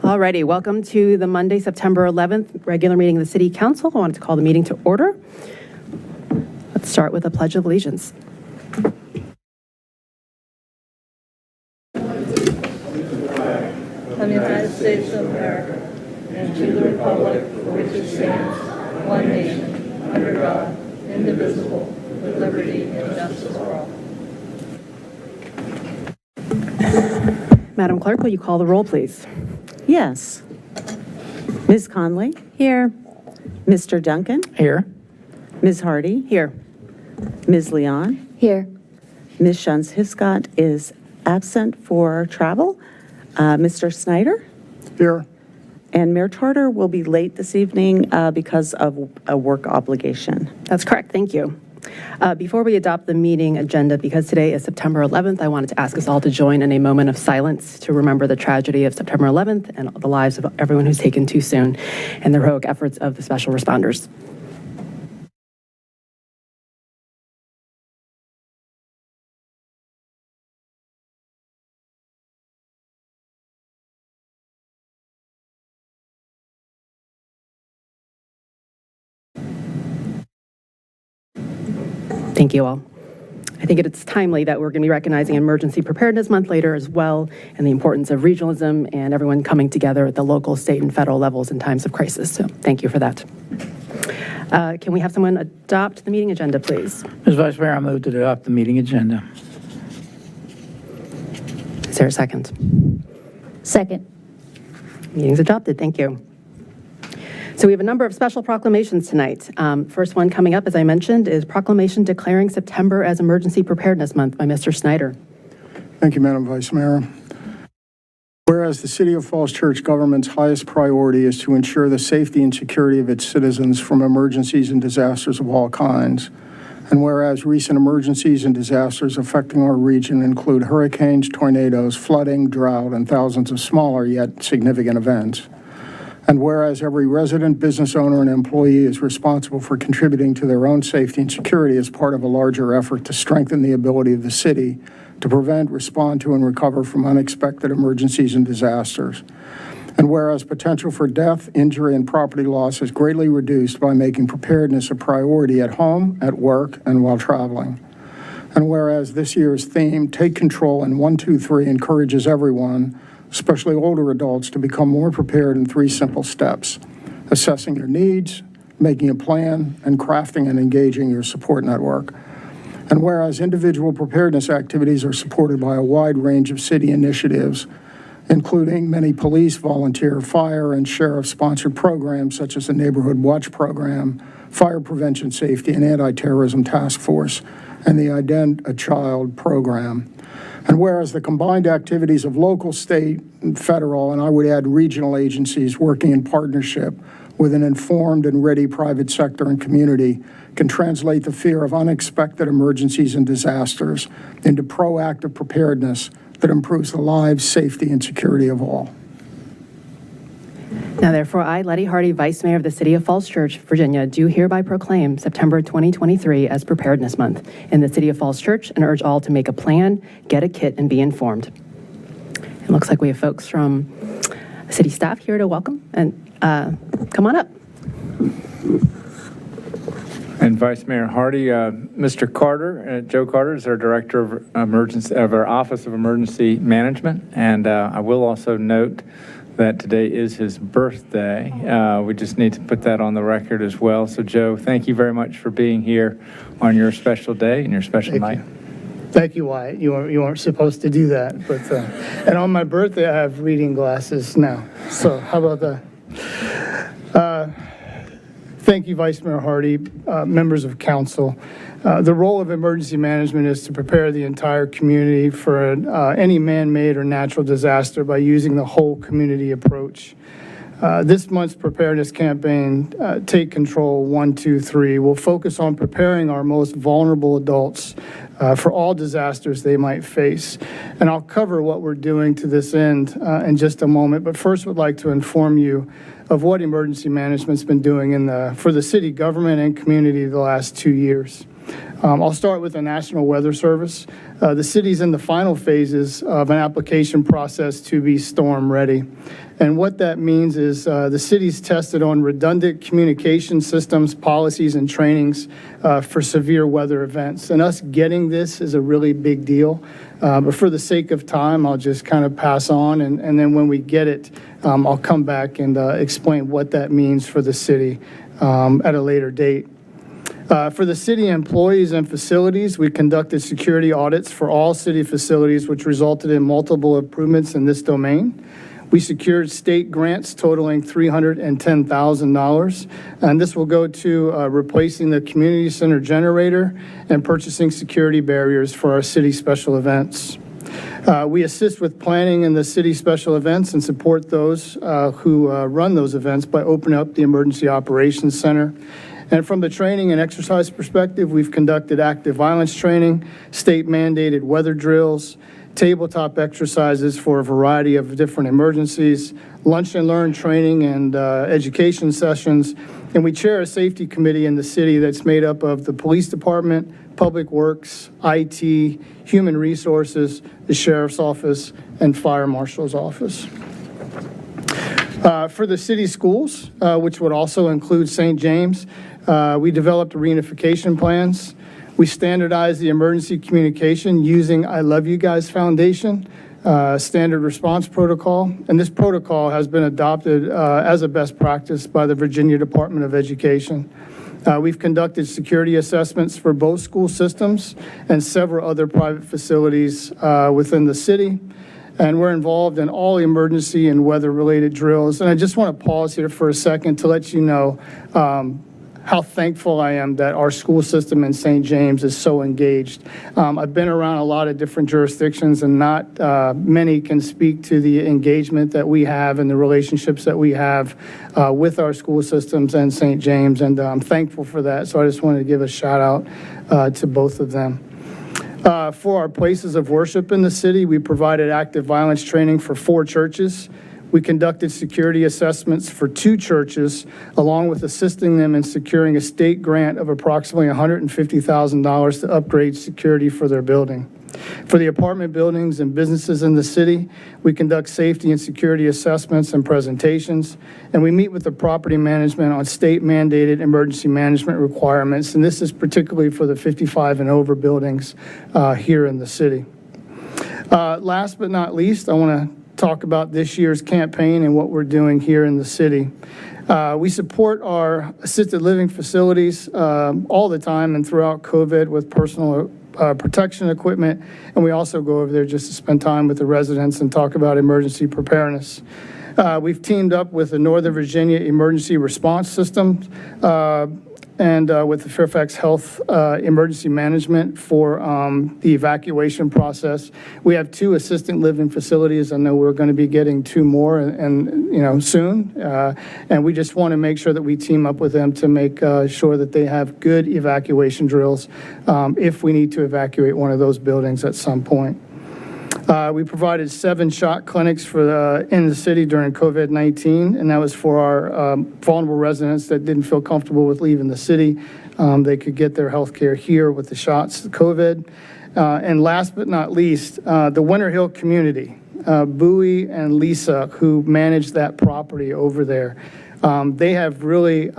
Alrighty, welcome to the Monday, September 11th regular meeting of the City Council. I wanted to call the meeting to order. Let's start with a Pledge of Allegiance. Of the United States of America, and to the republic for which it stands, one nation, under God, indivisible, with liberty and justice for all. Madam Clerk, will you call the roll, please? Yes. Ms. Conley? Here. Mr. Duncan? Here. Ms. Hardy? Here. Ms. Leon? Here. Ms. Shuns-Hiscott is absent for travel. Mr. Snyder? Here. And Mayor Tarter will be late this evening because of a work obligation. That's correct. Thank you. Before we adopt the meeting agenda, because today is September 11th, I wanted to ask us all to join in a moment of silence to remember the tragedy of September 11th and the lives of everyone who's taken too soon and the heroic efforts of the special responders. Thank you all. I think it's timely that we're going to be recognizing Emergency Preparedness Month later as well, and the importance of regionalism and everyone coming together at the local, state, and federal levels in times of crisis. So thank you for that. Can we have someone adopt the meeting agenda, please? Ms. Vice Mayor, I move to adopt the meeting agenda. Is there a second? Second. Meeting's adopted. Thank you. So we have a number of special proclamations tonight. First one coming up, as I mentioned, is proclamation declaring September as Emergency Preparedness Month by Mr. Snyder. Thank you, Madam Vice Mayor. Whereas the City of Falls Church government's highest priority is to ensure the safety and security of its citizens from emergencies and disasters of all kinds, and whereas recent emergencies and disasters affecting our region include hurricanes, tornadoes, flooding, drought, and thousands of smaller yet significant events, and whereas every resident, business owner, and employee is responsible for contributing to their own safety and security as part of a larger effort to strengthen the ability of the city to prevent, respond to, and recover from unexpected emergencies and disasters. And whereas potential for death, injury, and property loss is greatly reduced by making preparedness a priority at home, at work, and while traveling. And whereas this year's theme, Take Control in 1, 2, 3, encourages everyone, especially older adults, to become more prepared in 3 simple steps: assessing your needs, making a plan, and crafting and engaging your support network. And whereas individual preparedness activities are supported by a wide range of city initiatives, including many police, volunteer, fire, and sheriff-sponsored programs such as the Neighborhood Watch Program, Fire Prevention Safety and Anti-Terrorism Task Force, and the Ident a Child program. And whereas the combined activities of local, state, and federal, and I would add regional agencies working in partnership with an informed and ready private sector and community can translate the fear of unexpected emergencies and disasters into proactive preparedness that improves the lives, safety, and security of all. Now, therefore, I, Letty Hardy, Vice Mayor of the City of Falls Church, Virginia, do hereby proclaim September 2023 as Preparedness Month in the City of Falls Church and urge all to make a plan, get a kit, and be informed. It looks like we have folks from city staff here to welcome, and come on up. And Vice Mayor Hardy, Mr. Carter, Joe Carter is our Director of our Office of Emergency Management, and I will also note that today is his birthday. We just need to put that on the record as well. So, Joe, thank you very much for being here on your special day and your special night. Thank you, Wyatt. You weren't supposed to do that, but and on my birthday, I have reading glasses now. So how about that? Thank you, Vice Mayor Hardy, members of council. The role of emergency management is to prepare the entire community for any man-made or natural disaster by using the whole community approach. This month's preparedness campaign, Take Control 1, 2, 3, will focus on preparing our most vulnerable adults for all disasters they might face. And I'll cover what we're doing to this end in just a moment, but first would like to inform you of what emergency management's been doing for the city government and community the last 2 years. I'll start with the National Weather Service. The city's in the final phases of an application process to be storm ready. And what that means is the city's tested on redundant communication systems, policies, and trainings for severe weather events. And us getting this is a really big deal. But for the sake of time, I'll just kind of pass on. And then when we get it, I'll come back and explain what that means for the city at a later date. For the city employees and facilities, we conducted security audits for all city facilities, which resulted in multiple improvements in this domain. We secured state grants totaling $310,000, and this will go to replacing the community center generator and purchasing security barriers for our city special events. We assist with planning in the city special events and support those who run those events by opening up the Emergency Operations Center. And from the training and exercise perspective, we've conducted active violence training, state-mandated weather drills, tabletop exercises for a variety of different emergencies, lunch and learn training and education sessions. And we chair a safety committee in the city that's made up of the police department, public works, IT, human resources, the sheriff's office, and fire marshal's office. For the city schools, which would also include St. James, we developed reunification plans. We standardized the emergency communication using I Love You Guys Foundation standard response protocol. And this protocol has been adopted as a best practice by the Virginia Department of Education. We've conducted security assessments for both school systems and several other private facilities within the city. And we're involved in all emergency and weather-related drills. And I just want to pause here for a second to let you know how thankful I am that our school system in St. James is so engaged. I've been around a lot of different jurisdictions, and not many can speak to the engagement that we have and the relationships that we have with our school systems and St. James, and I'm thankful for that. So I just wanted to give a shout out to both of them. For our places of worship in the city, we provided active violence training for 4 churches. We conducted security assessments for 2 churches, along with assisting them in securing a state grant of approximately $150,000 to upgrade security for their building. For the apartment buildings and businesses in the city, we conduct safety and security assessments and presentations, and we meet with the property management on state-mandated emergency management requirements, and this is particularly for the 55 and over buildings here in the city. Last but not least, I want to talk about this year's campaign and what we're doing here in the city. We support our assisted living facilities all the time and throughout COVID with personal protection equipment, and we also go over there just to spend time with the residents and talk about emergency preparedness. We've teamed up with the Northern Virginia Emergency Response System and with the Fairfax Health Emergency Management for the evacuation process. We have 2 assisted living facilities. I know we're going to be getting 2 more and soon. And we just want to make sure that we team up with them to make sure that they have good evacuation drills if we need to evacuate one of those buildings at some point. We provided 7 shot clinics in the city during COVID-19, and that was for our vulnerable residents that didn't feel comfortable with leaving the city. They could get their health care here with the shots of COVID. And last but not least, the Winter Hill community, Bowie and Lisa, who manage that property over there. They have really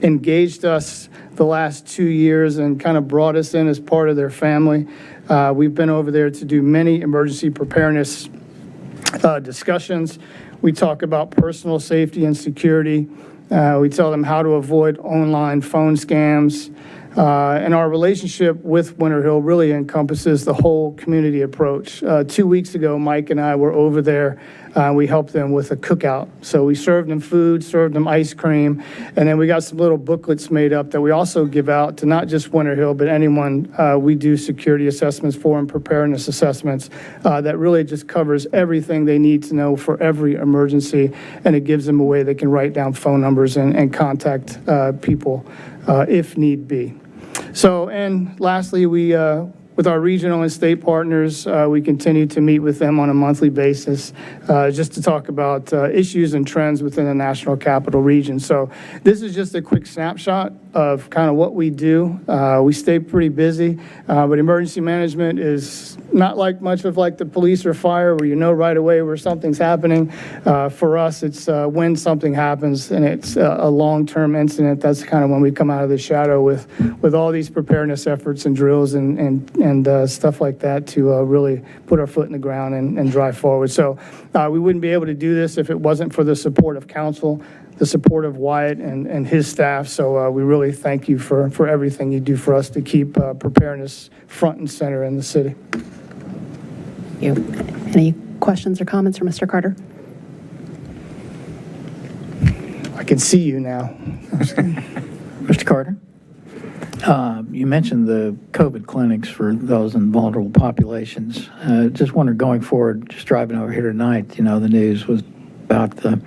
engaged us the last 2 years and kind of brought us in as part of their family. We've been over there to do many emergency preparedness discussions. We talk about personal safety and security. We tell them how to avoid online phone scams. And our relationship with Winter Hill really encompasses the whole community approach. 2 weeks ago, Mike and I were over there. We helped them with a cookout. So we served them food, served them ice cream, and then we got some little booklets made up that we also give out to not just Winter Hill, but anyone we do security assessments for and preparedness assessments that really just covers everything they need to know for every emergency, and it gives them a way they can write down phone numbers and contact people if need be. So, and lastly, we, with our regional and state partners, we continue to meet with them on a monthly basis just to talk about issues and trends within the National Capital Region. So this is just a quick snapshot of kind of what we do. We stay pretty busy, but emergency management is not like much of like the police or fire where you know right away where something's happening. For us, it's when something happens and it's a long-term incident. That's kind of when we come out of the shadow with all these preparedness efforts and drills and stuff like that to really put our foot in the ground and drive forward. So we wouldn't be able to do this if it wasn't for the support of council, the support of Wyatt and his staff. So we really thank you for everything you do for us to keep preparedness front and center in the city. You. Any questions or comments for Mr. Carter? I can see you now. Mr. Carter? You mentioned the COVID clinics for those in vulnerable populations. Just wonder, going forward, just driving over here tonight, the news was about the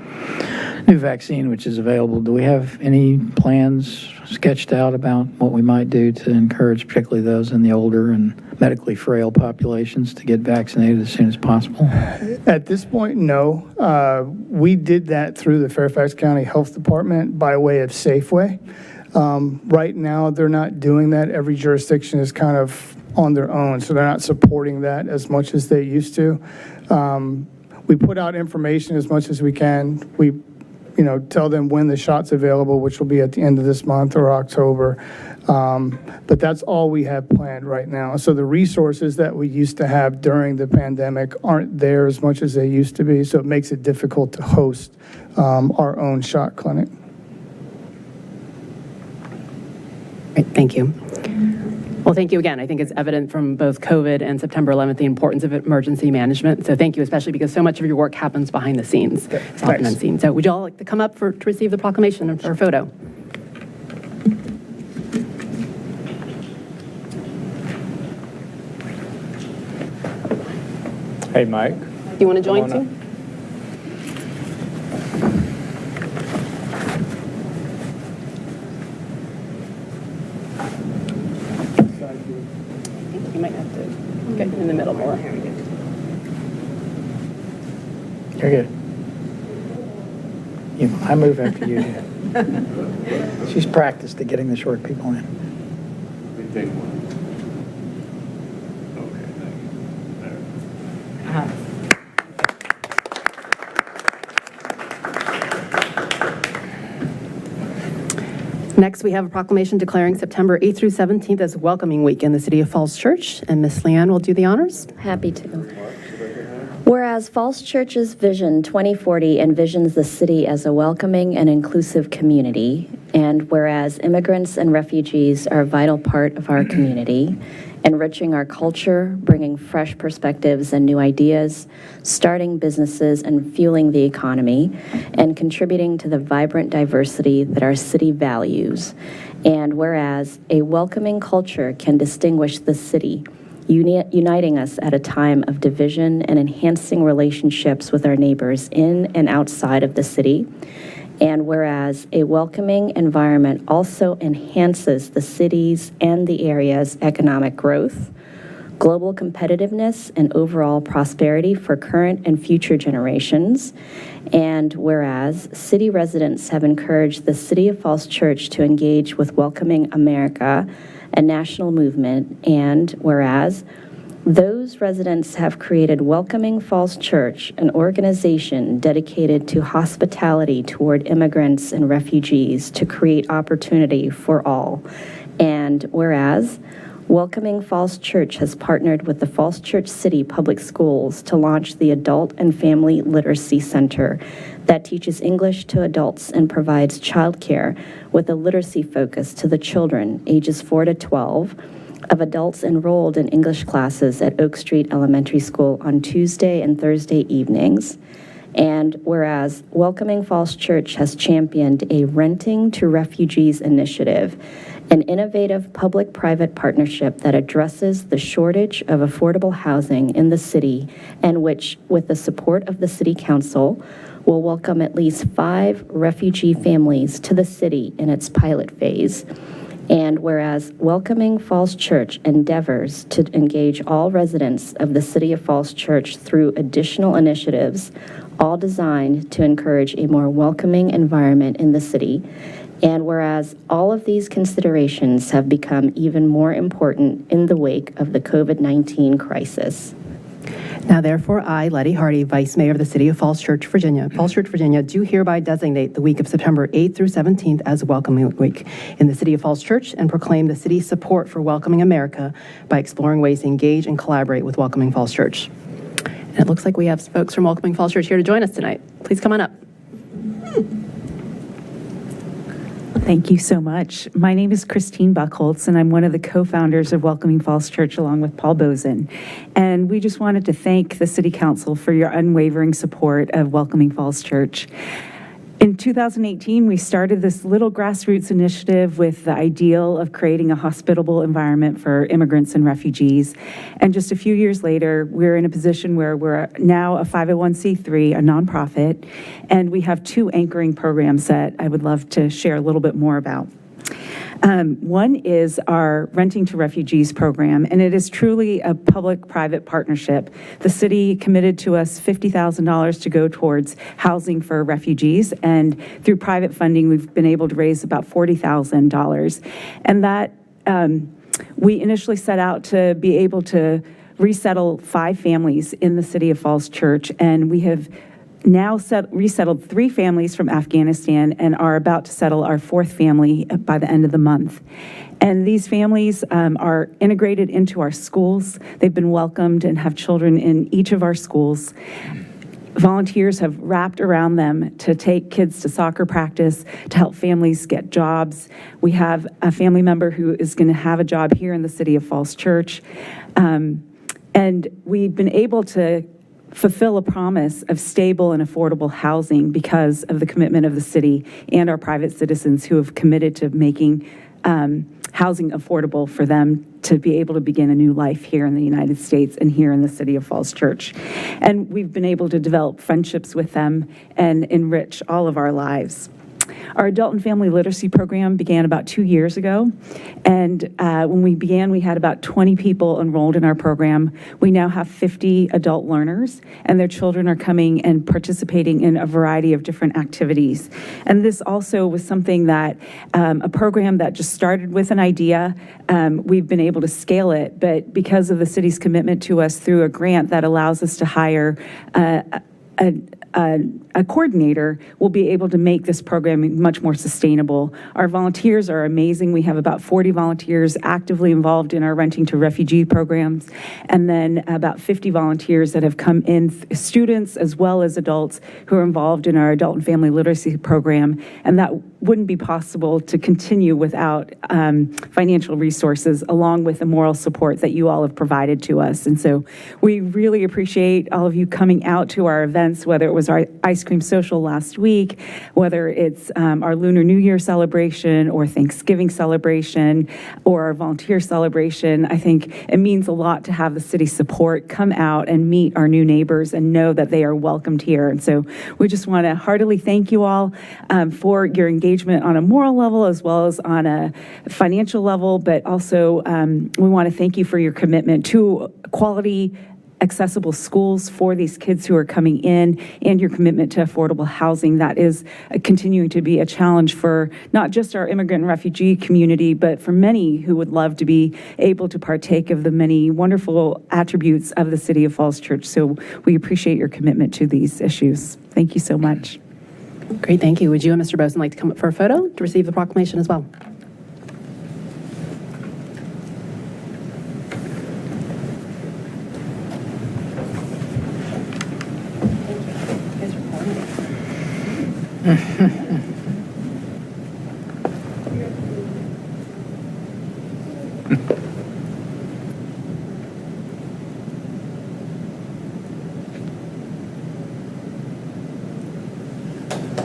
new vaccine which is available. Do we have any plans sketched out about what we might do to encourage particularly those in the older and medically frail populations to get vaccinated as soon as possible? At this point, no. We did that through the Fairfax County Health Department by way of Safeway. Right now, they're not doing that. Every jurisdiction is kind of on their own, so they're not supporting that as much as they used to. We put out information as much as we can. We tell them when the shot's available, which will be at the end of this month or October. But that's all we have planned right now. So the resources that we used to have during the pandemic aren't there as much as they used to be, so it makes it difficult to host our own shot clinic. Great, thank you. Well, thank you again. I think it's evident from both COVID and September 11th the importance of emergency management. So thank you, especially because so much of your work happens behind the scenes. It's often unseen. So would you all like to come up to receive the proclamation or photo? Hey, Mike. Do you want to join Come on too? You might have to get in the middle more. You're good. I move after you do. She's practiced at getting the short people in. Take one. Okay, thank you. There. Next, we have a proclamation declaring September 8th through 17th as Welcoming Week in the City of Falls Church, and Miss Leanne will do the honors. Happy to. Whereas Falls Church's Vision 2040 envisions the city as a welcoming and inclusive community, and whereas immigrants and refugees are a vital part of our community, enriching our culture, bringing fresh perspectives and new ideas, starting businesses and fueling the economy, and contributing to the vibrant diversity that our city values, and whereas a welcoming culture can distinguish the city, uniting us at a time of division and enhancing relationships with our neighbors in and outside of the city. And whereas a welcoming environment also enhances the city's and the area's economic growth, global competitiveness, and overall prosperity for current and future generations. And whereas city residents have encouraged the City of Falls Church to engage with Welcoming America, a national movement, and whereas those residents have created Welcoming Falls Church, an organization dedicated to hospitality toward immigrants and refugees to create opportunity for all. And whereas Welcoming Falls Church has partnered with the Falls Church City Public Schools to launch the Adult and Family Literacy Center that teaches English to adults and provides childcare with a literacy focus to the children ages 4 to 12 of adults enrolled in English classes at Oak Street Elementary School on Tuesday and Thursday evenings. And whereas Welcoming Falls Church has championed a Renting to Refugees initiative, an innovative public-private partnership that addresses the shortage of affordable housing in the city, and which, with the support of the City Council, will welcome at least 5 refugee families to the city in its pilot phase. And whereas Welcoming Falls Church endeavors to engage all residents of the City of Falls Church through additional initiatives, all designed to encourage a more welcoming environment in the city. And whereas all of these considerations have become even more important in the wake of the COVID-19 crisis. Now therefore, I, Letty Hardy, Vice Mayor of the City of Falls Church, Virginia, do hereby designate the week of September 8th through 17th as Welcoming Week in the City of Falls Church and proclaim the city's support for welcoming America by exploring ways to engage and collaborate with Welcoming Falls Church. And it looks like we have folks from Welcoming Falls Church here to join us tonight. Please come on up. Thank you so much. My name is Christine Buckholtz, and I'm one of the co-founders of Welcoming Falls Church along with Paul Bozen. And we just wanted to thank the City Council for your unwavering support of Welcoming Falls Church. In 2018, we started this little grassroots initiative with the ideal of creating a hospitable environment for immigrants and refugees. And just a few years later, we're in a position where we're now a 501c3, a nonprofit, and we have 2 anchoring programs that I would love to share a little bit more about. One is our Renting to Refugees program, and it is truly a public-private partnership. The city committed to us $50,000 to go towards housing for refugees, and through private funding, we've been able to raise about $40,000. And that we initially set out to be able to resettle 5 families in the City of Falls Church, and we have now resettled 3 families from Afghanistan and are about to settle our 4th family by the end of the month. And these families are integrated into our schools. They've been welcomed and have children in each of our schools. Volunteers have wrapped around them to take kids to soccer practice, to help families get jobs. We have a family member who is going to have a job here in the City of Falls Church. And we've been able to fulfill a promise of stable and affordable housing because of the commitment of the city and our private citizens who have committed to making housing affordable for them to be able to begin a new life here in the United States and here in the City of Falls Church. And we've been able to develop friendships with them and enrich all of our lives. Our adult and family literacy program began about 2 years ago, and when we began, we had about 20 people enrolled in our program. We now have 50 adult learners, and their children are coming and participating in a variety of different activities. And this also was something that, a program that just started with an idea. We've been able to scale it, but because of the city's commitment to us through a grant that allows us to hire a coordinator, will be able to make this program much more sustainable. Our volunteers are amazing. We have about 40 volunteers actively involved in our Renting to Refugee programs, and then about 50 volunteers that have come in, students as well as adults who are involved in our adult and family literacy program, and that wouldn't be possible to continue without financial resources along with the moral support that you all have provided to us. And so we really appreciate all of you coming out to our events, whether it was our ice cream social last week, whether it's our Lunar New Year celebration or Thanksgiving celebration or our volunteer celebration. I think it means a lot to have the city support, come out and meet our new neighbors and know that they are welcomed here. And so we just want to heartily thank you all for your engagement on a moral level as well as on a financial level, but also we want to thank you for your commitment to quality accessible schools for these kids who are coming in, and your commitment to affordable housing that is continuing to be a challenge for not just our immigrant and refugee community, but for many who would love to be able to partake of the many wonderful attributes of the City of Falls Church. So we appreciate your commitment to these issues. Thank you so much. Great, thank you. Would you and Mr. Boson like to come up for a photo to receive the proclamation as well?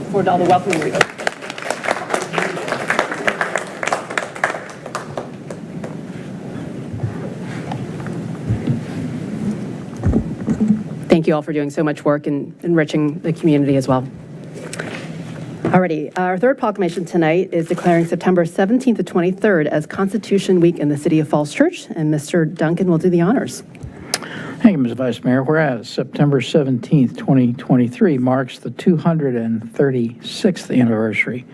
Forward to all the welcoming readers. Thank you all for doing so much work and enriching the community as well. Alrighty, our third proclamation tonight is declaring September 17th to 23rd as Constitution Week in the City of Falls Church, and Mr. Duncan will do the honors. Thank you, Ms. Vice Mayor. Whereas September 17th, 2023 marks the 236th anniversary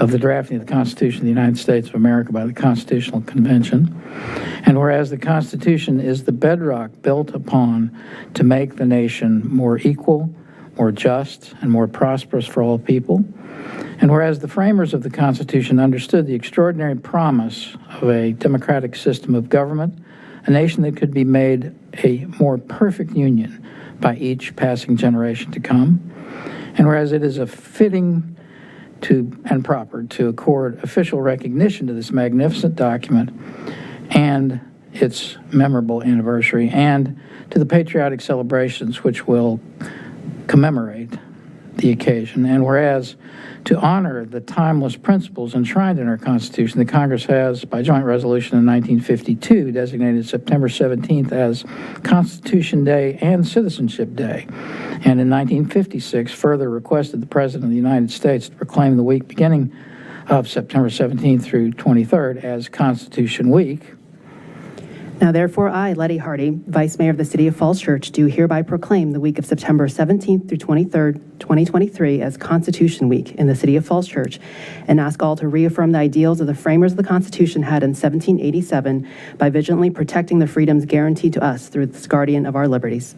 of the drafting of the Constitution of the United States of America by the Constitutional Convention, and whereas the Constitution is the bedrock built upon to make the nation more equal, more just, and more prosperous for all people, and whereas the framers of the Constitution understood the extraordinary promise of a democratic system of government, a nation that could be made a more perfect union by each passing generation to come, and whereas it is a fitting and proper to accord official recognition to this magnificent document and its memorable anniversary, and to the patriotic celebrations which will commemorate the occasion, and whereas to honor the timeless principles enshrined in our Constitution, the Congress has, by joint resolution in 1952, designated September 17th as Constitution Day and Citizenship Day, and in 1956 further requested the President of the United States to proclaim the week beginning of September 17th through 23rd as Constitution Week. Now therefore, I, Letty Hardy, Vice Mayor of the City of Falls Church, do hereby proclaim the week of September 17th through 23rd, 2023 as Constitution Week in the City of Falls Church, and ask all to reaffirm the ideals of the framers of the Constitution had in 1787 by vigilantly protecting the freedoms guaranteed to us through this guardian of our liberties.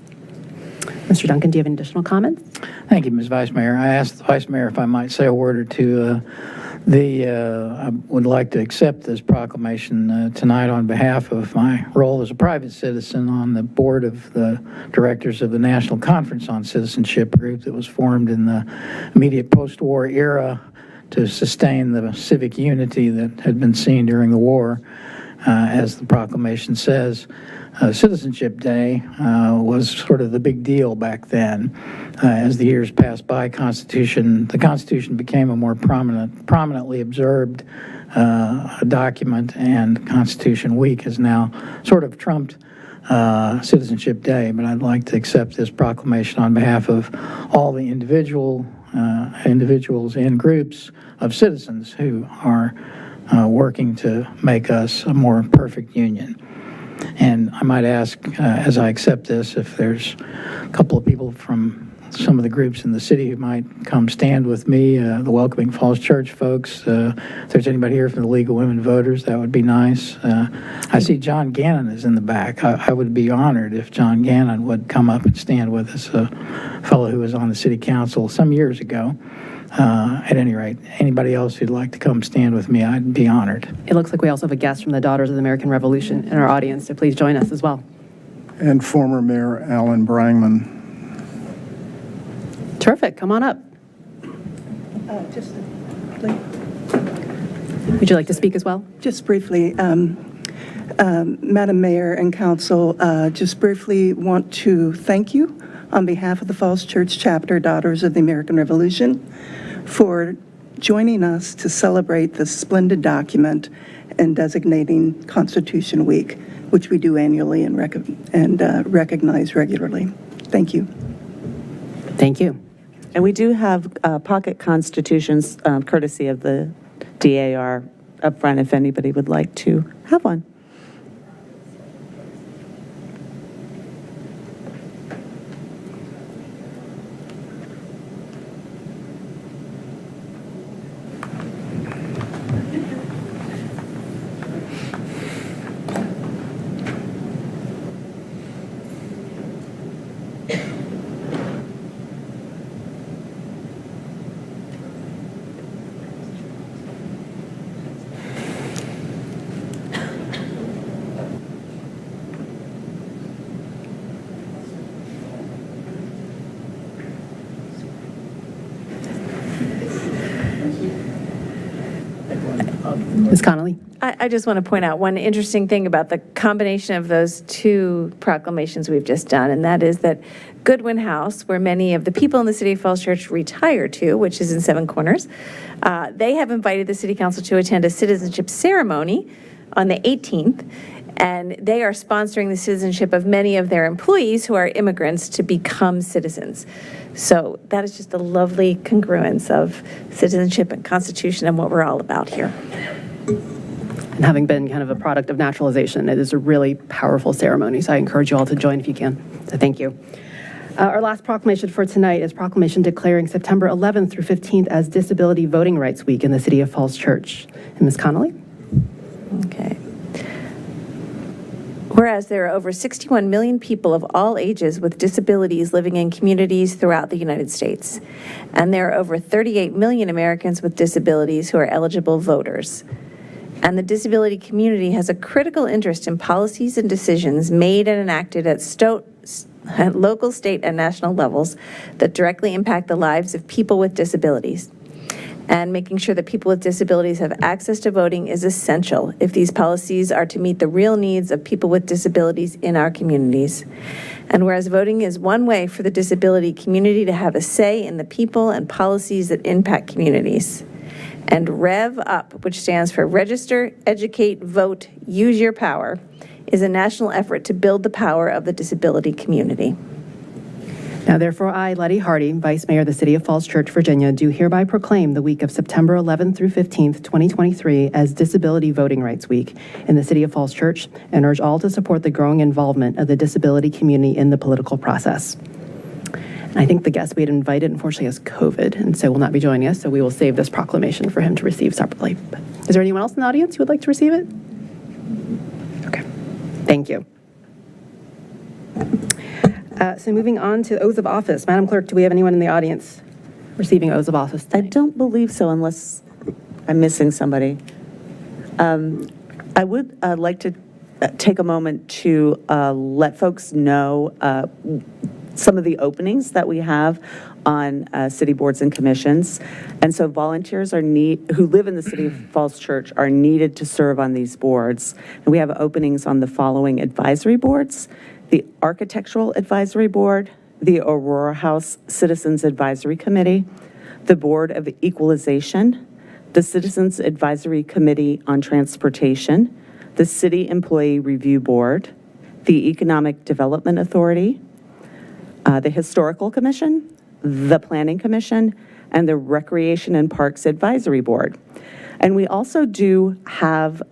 Mr. Duncan, do you have any additional comments? Thank you, Ms. Vice Mayor. I asked the Vice Mayor if I might say a word or two. I would like to accept this proclamation tonight on behalf of my role as a private citizen on the board of the directors of the National Conference on Citizenship group that was formed in the immediate post-war era to sustain the civic unity that had been seen during the war. As the proclamation says, Citizenship Day was sort of the big deal back then. As the years passed by, the Constitution became a more prominently observed document, and Constitution Week has now sort of trumped Citizenship Day. But I'd like to accept this proclamation on behalf of all the individuals and groups of citizens who are working to make us a more perfect union. And I might ask, as I accept this, if there's a couple of people from some of the groups in the city who might come stand with me, the Welcoming Falls Church folks. If there's anybody here from the League of Women Voters, that would be nice. I see John Gannon is in the back. I would be honored if John Gannon would come up and stand with us, a fellow who was on the city council some years ago. At any rate, anybody else who'd like to come stand with me, I'd be honored. It looks like we also have a guest from the Daughters of the American Revolution in our audience, so please join us as well. And former Mayor Alan Brangman. Terrific. Come on up. Just Would you like to speak as well? briefly, Madam Mayor and Council, just briefly want to thank you on behalf of the Falls Church Chapter Daughters of the American Revolution for joining us to celebrate this splendid document and designating Constitution Week, which we do annually and recognize regularly. Thank you. Thank you. And we do have pocket constitutions courtesy of the DAR up front if anybody would like to have one. Ms. Connolly? I just want to point out one interesting thing about the combination of those two proclamations we've just done, and that is that Goodwin House, where many of the people in the City of Falls Church retire to, which is in Seven Corners, they have invited the City Council to attend a citizenship ceremony on the 18th, and they are sponsoring the citizenship of many of their employees who are immigrants to become citizens. So that is just a lovely congruence of citizenship and Constitution and what we're all about here. And having been kind of a product of naturalization, it is a really powerful ceremony, so I encourage you all to join if you can. So thank you. Our last proclamation for tonight is proclamation declaring September 11th through 15th as Disability Voting Rights Week in the City of Falls Church. And Ms. Connolly? Okay. Whereas there are over 61 million people of all ages with disabilities living in communities throughout the United States, and there are over 38 million Americans with disabilities who are eligible voters. And the disability community has a critical interest in policies and decisions made and enacted at local, state, and national levels that directly impact the lives of people with disabilities. And making sure that people with disabilities have access to voting is essential if these policies are to meet the real needs of people with disabilities in our communities. And whereas voting is one way for the disability community to have a say in the people and policies that impact communities. And Rev Up, which stands for Register, Educate, Vote, Use Your Power, is a national effort to build the power of the disability community. Now, therefore, I, Letty Hardy, Vice Mayor of the City of Falls Church, Virginia, do hereby proclaim the week of September 11th through 15th, 2023 as Disability Voting Rights Week in the City of Falls Church and urge all to support the growing involvement of the disability community in the political process. And I think the guest we had invited, unfortunately, has COVID, and so will not be joining us, so we will save this proclamation for him to receive separately. But is there anyone else in the audience who would like to receive it? Okay. Thank you. So moving on to oaths of office. Madam Clerk, do we have anyone in the audience receiving oaths of office I tonight? don't believe so unless I'm missing somebody. I would like to take a moment to let folks know some of the openings that we have on city boards and commissions. And so volunteers who live in the City of Falls Church are needed to serve on these boards. And we have openings on the following advisory boards: the Architectural Advisory Board, the Aurora House Citizens Advisory Committee, the Board of Equalization, the Citizens Advisory Committee on Transportation, the City Employee Review Board, the Economic Development Authority, the Historical Commission, the Planning Commission, and the Recreation and Parks Advisory Board. And we also do have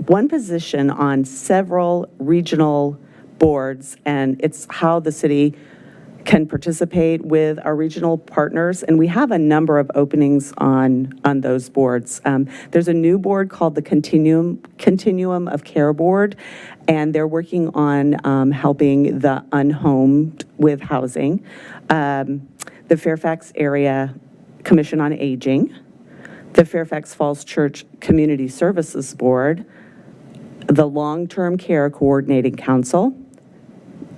one position on several regional boards, and it's how the city can participate with our regional partners, and we have a number of openings on those boards. There's a new board called the Continuum of Care Board, and they're working on helping the unhomed with housing. The Fairfax Area Commission on Aging, the Fairfax Falls Church Community Services Board, the Long-Term Care Coordinating Council,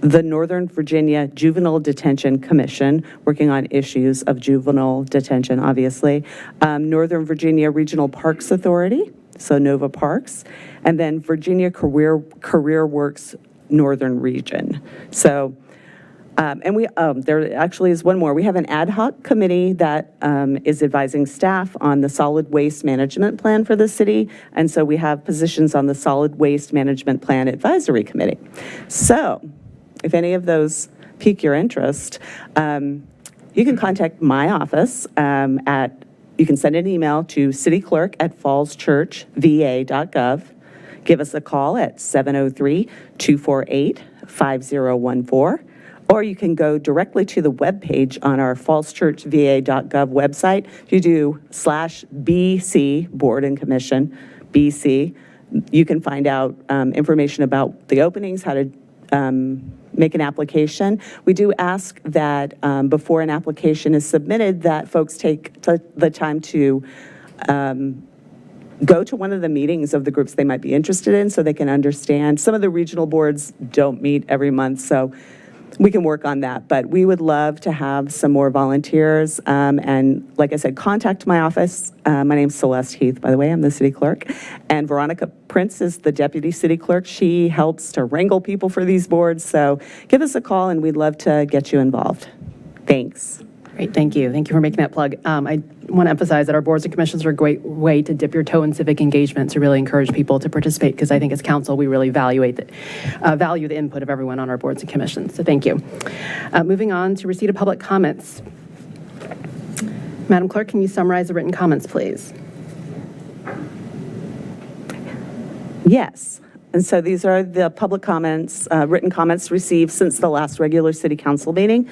the Northern Virginia Juvenile Detention Commission, working on issues of juvenile detention, obviously, Northern Virginia Regional Parks Authority, so Nova Parks, and then Virginia Career Works Northern Region. So, and there actually is one more. We have an ad hoc committee that is advising staff on the solid waste management plan for the city, and so we have positions on the solid waste management plan advisory committee. So, if any of those pique your interest, you can contact my office you can send an email to cityclerk@fallschurchva.gov. Give us a call at 703-248-5014, or you can go directly to the webpage on our fallschurchva.gov website. You do /BC, Board and Commission, BC. You can find out information about the openings, how to make an application. We do ask that before an application is submitted that folks take the time to go to one of the meetings of the groups they might be interested in so they can understand. Some of the regional boards don't meet every month, so we can work on that. But we would love to have some more volunteers. And like I said, contact my office. My name's Celeste Heath, by the way. I'm the city clerk. And Veronica Prince is the deputy city clerk. She helps to wrangle people for these boards. So give us a call, and we'd love to get you involved. Thanks. Great, thank you. Thank you for making that plug. I want to emphasize that our boards and commissions are a great way to dip your toe in civic engagement, to really encourage people to participate, because I think as council, we really value the input of everyone on our boards and commissions. So thank you. Moving on to receipt of public comments. Madam Clerk, can you summarize the written comments, please? Yes. And so these are the public comments, written comments received since the last regular city council meeting.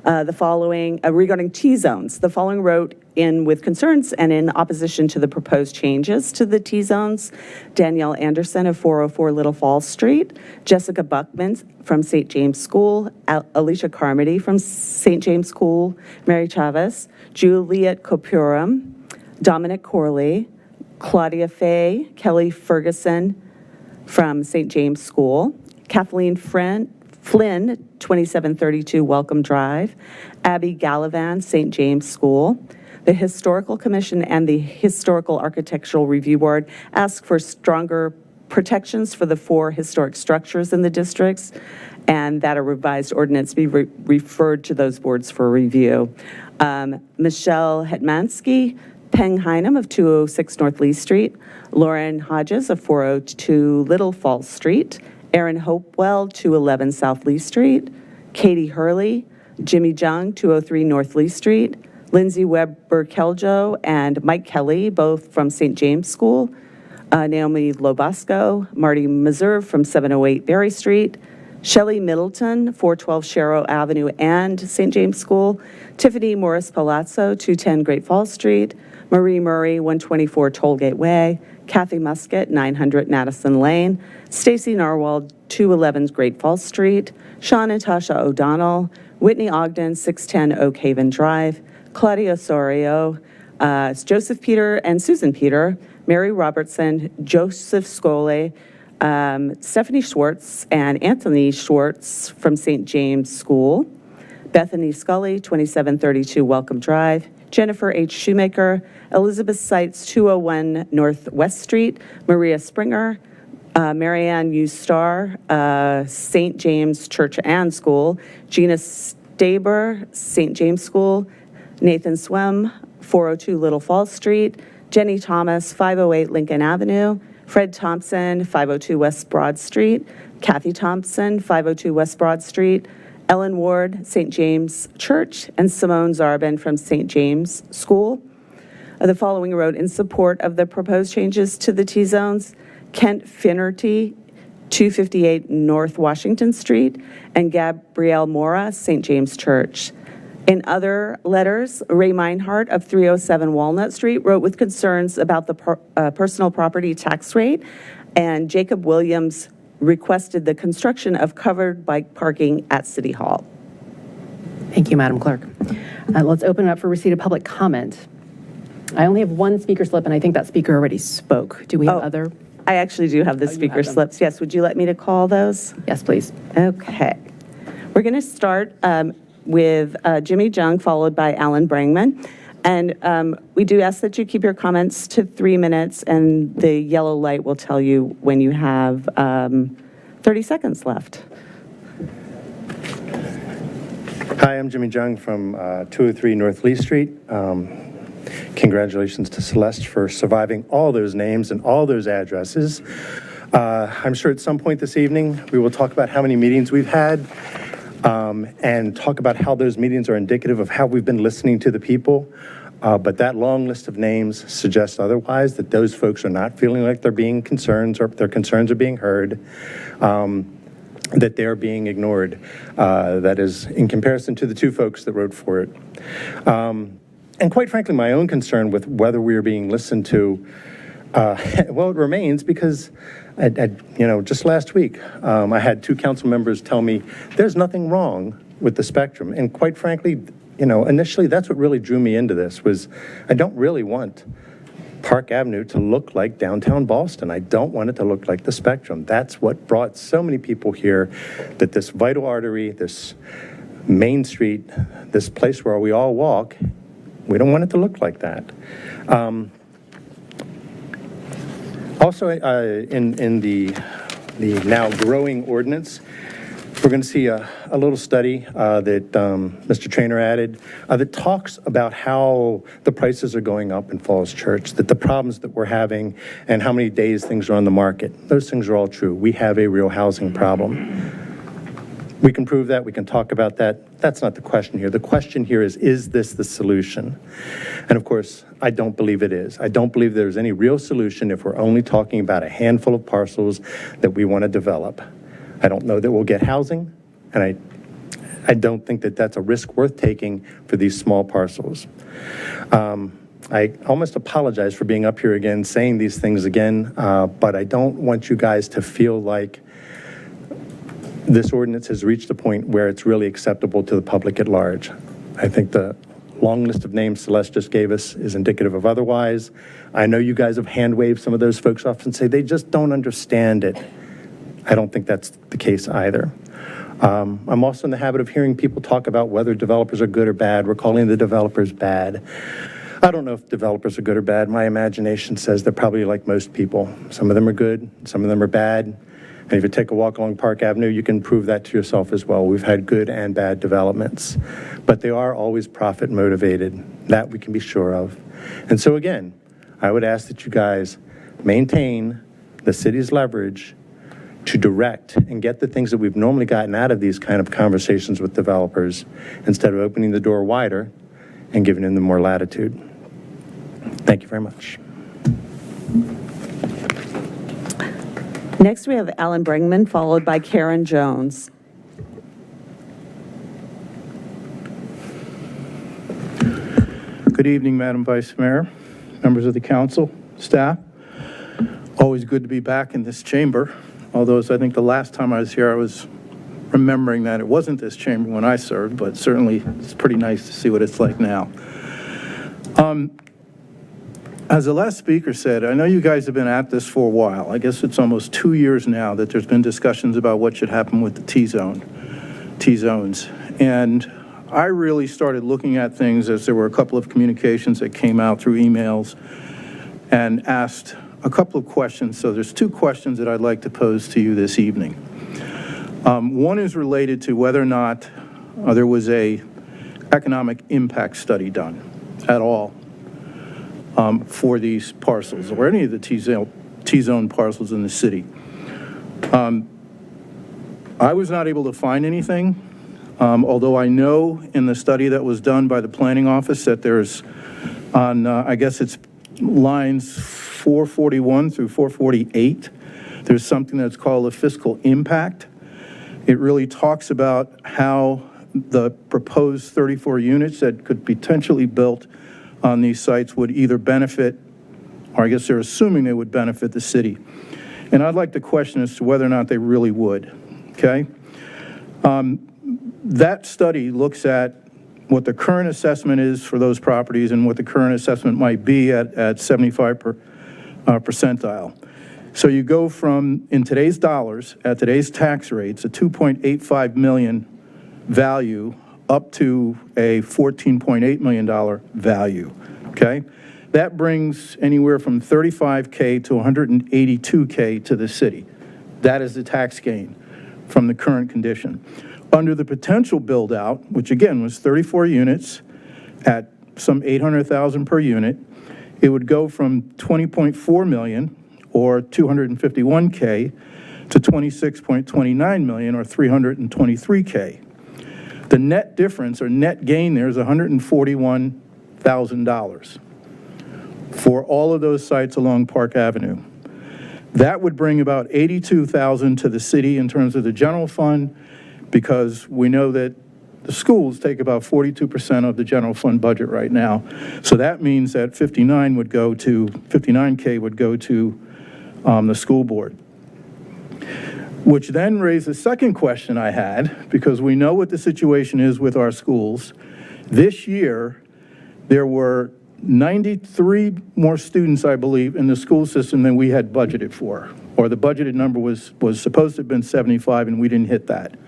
The following, regarding T-zones, the following wrote in with concerns and in opposition to the proposed changes to the T-zones: Danielle Anderson of 404 Little Falls Street, Jessica Buckman from St. James School, Alicia Carmody from St. James School, Mary Chavez, Juliet Copurum, Dominic Corley, Claudia Fay, Kelly Ferguson from St. James School, Kathleen Flynn, 2732 Welcome Drive, Abby Gallivan, St. James School. The Historical Commission and the Historical Architectural Review Board ask for stronger protections for the 4 historic structures in the districts, and that a revised ordinance be referred to those boards for review. Michelle Hetmansky, Peng Heinem of 206 North Lee Street, Lauren Hodges of 402 Little Falls Street, Aaron Hopewell, 211 South Lee Street, Katie Hurley, Jimmy Jung, 203 North Lee Street, Lindsay Weber-Keljo and Mike Kelly, both from St. James School, Naomi Lobosco, Marty Meserve from 708 Berry Street, Shelley Middleton, 412 Sharrow Avenue and St. James School, Tiffany Morris Palazzo, 210 Great Falls Street, Marie Murray, 124 Tollgate Way, Kathy Musket, 900 Madison Lane, Stacy Narwhal, 211 Great Falls Street, Sean and Tasha O'Donnell, Whitney Ogden, 610 Oak Haven Drive, Claudia Osorio, Joseph Peter and Susan Peter, Mary Robertson, Joseph Scole, Stephanie Schwartz and Anthony Schwartz from St. James School, Bethany Scully, 2732 Welcome Drive, Jennifer H. Shoemaker, Elizabeth Seitz, 201 Northwest Street, Maria Springer, Marianne U. Starr, St. James Church and School, Gina Staber, St. James School, Nathan Swem, 402 Little Falls Street, Jenny Thomas, 508 Lincoln Avenue, Fred Thompson, 502 West Broad Street, Kathy Thompson, 502 West Broad Street, Ellen Ward, St. James Church, and Simone Zarbin from St. James School. The following wrote in support of the proposed changes to the T-zones: Kent Finnerty, 258 North Washington Street, and Gabrielle Mora, St. James Church. In other letters, Ray Meinhardt of 307 Walnut Street wrote with concerns about the personal property tax rate, and Jacob Williams requested the construction of covered bike parking at City Hall. Thank you, Madam Clerk. Let's open it up for receipt of public comment. I only have one speaker slip, and I think that speaker already spoke. Do we have other? I actually do have the you speaker have them. slips. Yes, would you let me to call those? Yes, please. Okay. We're going to start with Jimmy Jung, followed by Alan Brangman. And we do ask that you keep your comments to 3 minutes, and the yellow light will tell you when you have 30 seconds left. Hi, I'm Jimmy Jung from 203 North Lee Street. Congratulations to Celeste for surviving all those names and all those addresses. I'm sure at some point this evening, we will talk about how many meetings we've had and talk about how those meetings are indicative of how we've been listening to the people. But that long list of names suggests otherwise, that those folks are not feeling like they're being concerned or their concerns are being heard, that they're being ignored. That is in comparison to the 2 folks that wrote for it. And quite frankly, my own concern with whether we are being listened to, well, it remains because, just last week, I had 2 council members tell me there's nothing wrong with the spectrum. And quite frankly, initially that's what really drew me into this was I don't really want Park Avenue to look like downtown Boston. I don't want it to look like the Spectrum. That's what brought so many people here, that this vital artery, this main street, this place where we all walk, we don't want it to look like that. Also, in the now growing ordinance, we're going to see a little study that Mr. Traynor added that talks about how the prices are going up in Falls Church, that the problems that we're having and how many days things are on the market. Those things are all true. We have a real housing problem. We can prove that, we can talk about that. That's not the question here. The question here is this the solution? And of course, I don't believe it is. I don't believe there's any real solution if we're only talking about a handful of parcels that we want to develop. I don't know that we'll get housing, and I don't think that that's a risk worth taking for these small parcels. I almost apologize for being up here again, saying these things again, but I don't want you guys to feel like this ordinance has reached a point where it's really acceptable to the public at large. I think the long list of names Celeste just gave us is indicative of otherwise. I know you guys have hand-waved some of those folks off and say they just don't understand it. I don't think that's the case either. I'm also in the habit of hearing people talk about whether developers are good or bad. We're calling the developers bad. I don't know if developers are good or bad. My imagination says they're probably like most people. Some of them are good, some of them are bad. And if you take a walk along Park Avenue, you can prove that to yourself as well. We've had good and bad developments, but they are always profit motivated. That we can be sure of. And so again, I would ask that you guys maintain the city's leverage to direct and get the things that we've normally gotten out of these kind of conversations with developers instead of opening the door wider and giving them more latitude. Thank you very much. Next, we have Alan Bringman, followed by Karen Jones. Good evening, Madam Vice Mayor, members of the council, staff. Always good to be back in this chamber, although I think the last time I was here, I was remembering that it wasn't this chamber when I served, but certainly it's pretty nice to see what it's like now. As the last speaker said, I know you guys have been at this for a while. I guess it's almost 2 years now that there's been discussions about what should happen with the T-zones. And I really started looking at things as there were a couple of communications that came out through emails and asked a couple of questions. So there's 2 questions that I'd like to pose to you this evening. One is related to whether or not there was a economic impact study done at all for these parcels or any of the T-zone parcels in the city. I was not able to find anything, although I know in the study that was done by the planning office that there's on, I guess it's lines 441 through 448, there's something that's called a fiscal impact. It really talks about how the proposed 34 units that could potentially built on these sites would either benefit, or I guess they're assuming they would benefit the city. And I'd like to question as to whether or not they really would, okay? That study looks at what the current assessment is for those properties and what the current assessment might be at 75 percentile. So you go from, in today's dollars, at today's tax rates, a $2.85 million value up to a $14.8 million value, okay? That brings anywhere from $35K to $182K to the city. That is the tax gain from the current condition. Under the potential build-out, which again was 34 units at some $800,000 per unit, it would go from $20.4 million or $251K to $26.29 million or $323K. The net difference or net gain there is $141,000 for all of those sites along Park Avenue. That would bring about $82,000 to the city in terms of the general fund, because we know that the schools take about 42% of the general fund budget right now. So that means that 59K would go to the school board. Which then raised the second question I had, because we know what the situation is with our schools. This year, there were 93 more students, I believe, in the school system than we had budgeted for, or the budgeted number was supposed to have been 75, and we didn't hit that.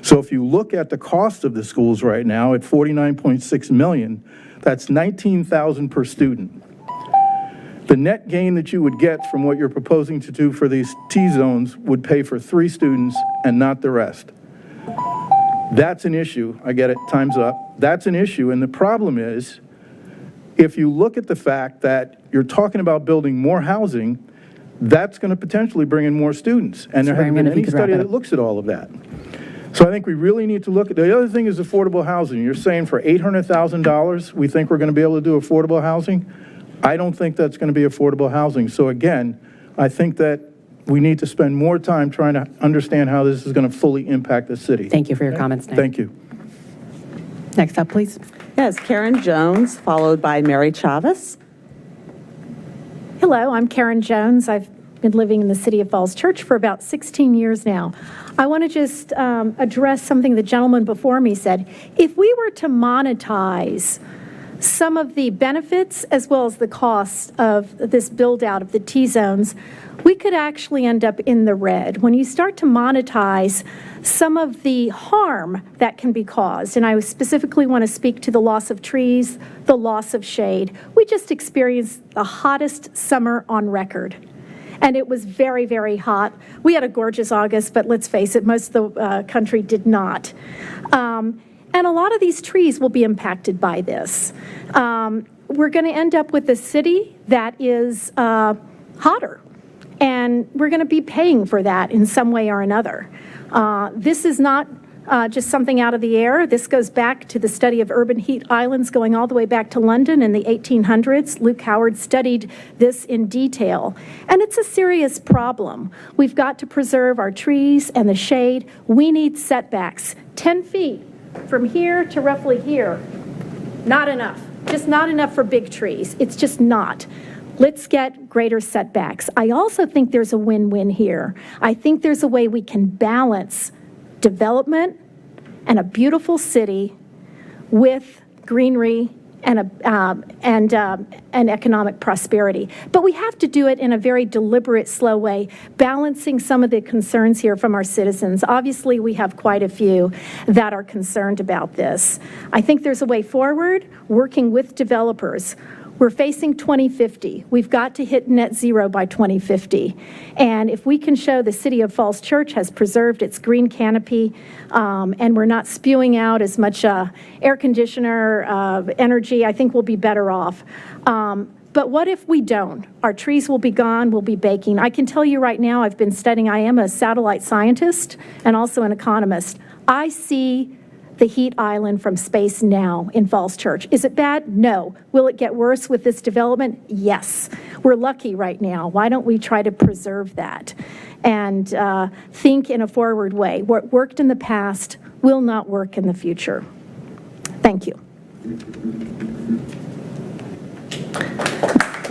So if you look at the cost of the schools right now at $49.6 million, that's $19,000 per student. The net gain that you would get from what you're proposing to do for these T-zones would pay for 3 students and not the rest. That's an issue. I get it. Time's up. That's an issue. And the problem is, if you look at the fact that you're talking about building more housing, that's going to potentially bring in more students. And there hasn't been any study that looks at all of that. So I think we really need to look at, the other thing is affordable housing. You're saying for $800,000, we think we're going to be able to do affordable housing? I don't think that's going to be affordable housing. So again, I think that we need to spend more time trying to understand how this is going to fully impact the city. Thank you for your comments, Nick. Thank you. Next up, please. Yes, Karen Jones, followed by Mary Chavez. Hello, I'm Karen Jones. I've been living in the City of Falls Church for about 16 years now. I want to just address something the gentleman before me said. If we were to monetize some of the benefits as well as the costs of this build out of the T-zones, we could actually end up in the red. When you start to monetize some of the harm that can be caused, and I specifically want to speak to the loss of trees, the loss of shade. We just experienced the hottest summer on record. And it was very, very hot. We had a gorgeous August, but let's face it, most of the country did not. And a lot of these trees will be impacted by this. We're going to end up with a city that is hotter, and we're going to be paying for that in some way or another. This is not just something out of the air. This goes back to the study of urban heat islands going all the way back to London in the 1800s. Luke Howard studied this in detail, and it's a serious problem. We've got to preserve our trees and the shade. We need setbacks. 10 feet from here to roughly here, not enough. Just not enough for big trees. It's just not. Let's get greater setbacks. I also think there's a win-win here. I think there's a way we can balance development and a beautiful city with greenery and economic prosperity. But we have to do it in a very deliberate, slow way, balancing some of the concerns here from our citizens. Obviously, we have quite a few that are concerned about this. I think there's a way forward, working with developers. We're facing 2050. We've got to hit net zero by 2050. And if we can show the City of Falls Church has preserved its green canopy, and we're not spewing out as much air conditioner energy, I think we'll be better off. But what if we don't? Our trees will be gone, we'll be baking. I can tell you right now, I've been studying, I am a satellite scientist and also an economist. I see the heat island from space now in Falls Church. Is it bad? No. Will it get worse with this development? Yes. We're lucky right now. Why don't we try to preserve that and think in a forward way? What worked in the past will not work in the future. Thank you.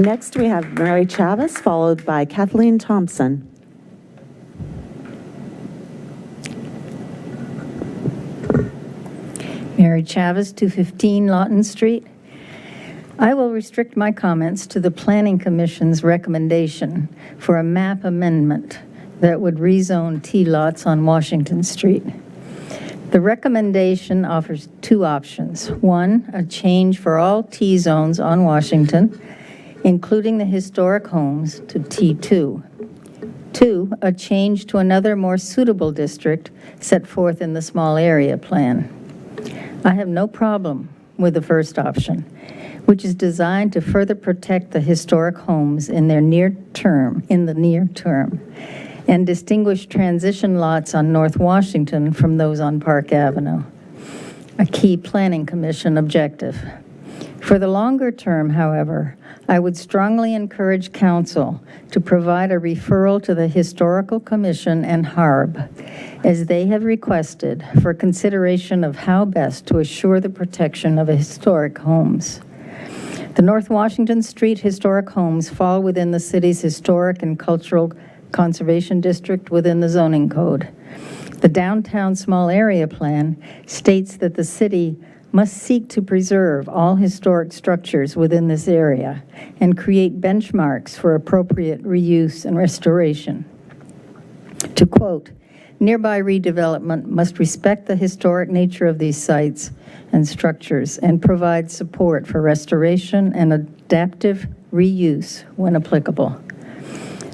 Next, we have Mary Chavez, followed by Kathleen Thompson. Mary Chavez, 215 Lawton Street. I will restrict my comments to the Planning Commission's recommendation for a map amendment that would rezone T-lots on Washington Street. The recommendation offers two options. One, a change for all T-zones on Washington, including the historic homes, to T2. Two, a change to another more suitable district set forth in the small area plan. I have no problem with the first option, which is designed to further protect the historic homes in the near term, and distinguish transition lots on North Washington from those on Park Avenue, a key Planning Commission objective. For the longer term, however, I would strongly encourage Council to provide a referral to the Historical Commission and HARB, as they have requested, for consideration of how best to assure the protection of historic homes. The North Washington Street historic homes fall within the city's Historic and Cultural Conservation District within the zoning code. The Downtown Small Area Plan states that the city must seek to preserve all historic structures within this area and create benchmarks for appropriate reuse and restoration. To quote, nearby redevelopment must respect the historic nature of these sites and structures and provide support for restoration and adaptive reuse when applicable.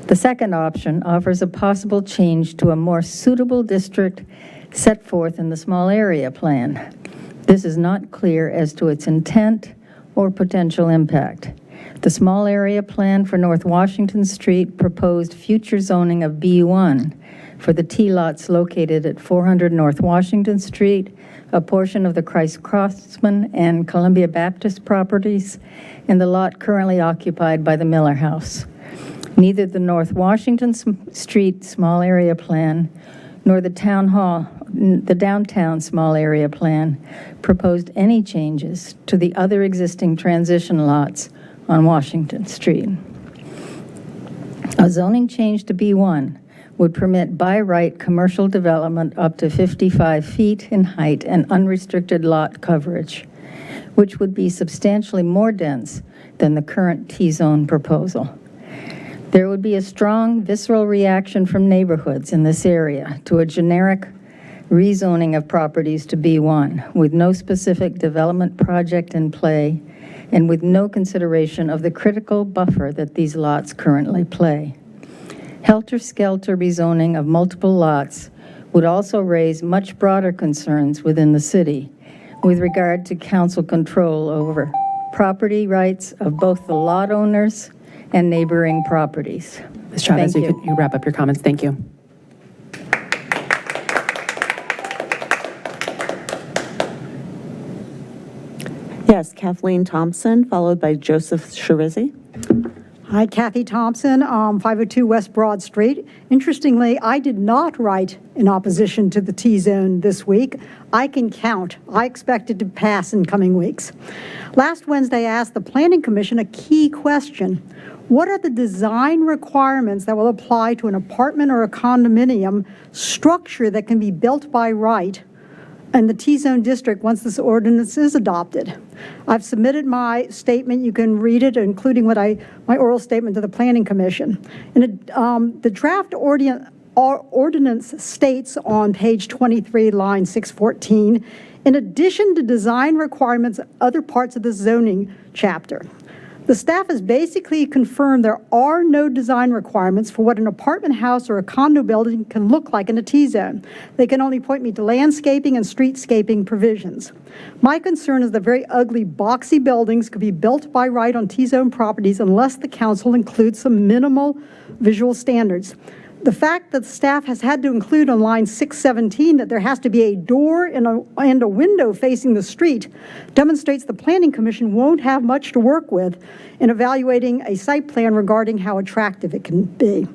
The second option offers a possible change to a more suitable district set forth in the small area plan. This is not clear as to its intent or potential impact. The small area plan for North Washington Street proposed future zoning of B1 for the T lots located at 400 North Washington Street, a portion of the Christ Crossman and Columbia Baptist properties, and the lot currently occupied by the Miller House. Neither the North Washington Street Small Area Plan nor the downtown Small Area Plan proposed any changes to the other existing transition lots on Washington Street. A zoning change to B1 would permit by right commercial development up to 55 feet in height and unrestricted lot coverage, which would be substantially more dense than the current T-zone proposal. There would be a strong visceral reaction from neighborhoods in this area to a generic rezoning of properties to B1 with no specific development project in play and with no consideration of the critical buffer that these lots currently play. Helter-skelter rezoning of multiple lots would also raise much broader concerns within the city with regard to council control over property rights of both the lot owners and neighboring properties. Ms. Chavez, Thank you wrap up your comments. Thank you. Yes, Kathleen Thompson, followed by Joseph Shirizzi. Hi, Kathy Thompson, 502 West Broad Street. Interestingly, I did not write in opposition to the T-zone this week. I can count. I expect it to pass in coming weeks. Last Wednesday, I asked the Planning Commission a key question. What are the design requirements that will apply to an apartment or a condominium structure that can be built by right in the T-zone district once this ordinance is adopted? I've submitted my statement. You can read it, including my oral statement to the Planning Commission. The draft ordinance states on page 23, line 614, in addition to design requirements, other parts of the zoning chapter. The staff has basically confirmed there are no design requirements for what an apartment house or a condo building can look like in a T-zone. They can only point me to landscaping and streetscaping provisions. My concern is that very ugly, boxy buildings could be built by right on T-zone properties unless the council includes some minimal visual standards. The fact that staff has had to include on line 617 that there has to be a door and a window facing the street demonstrates the Planning Commission won't have much to work with in evaluating a site plan regarding how attractive it can be.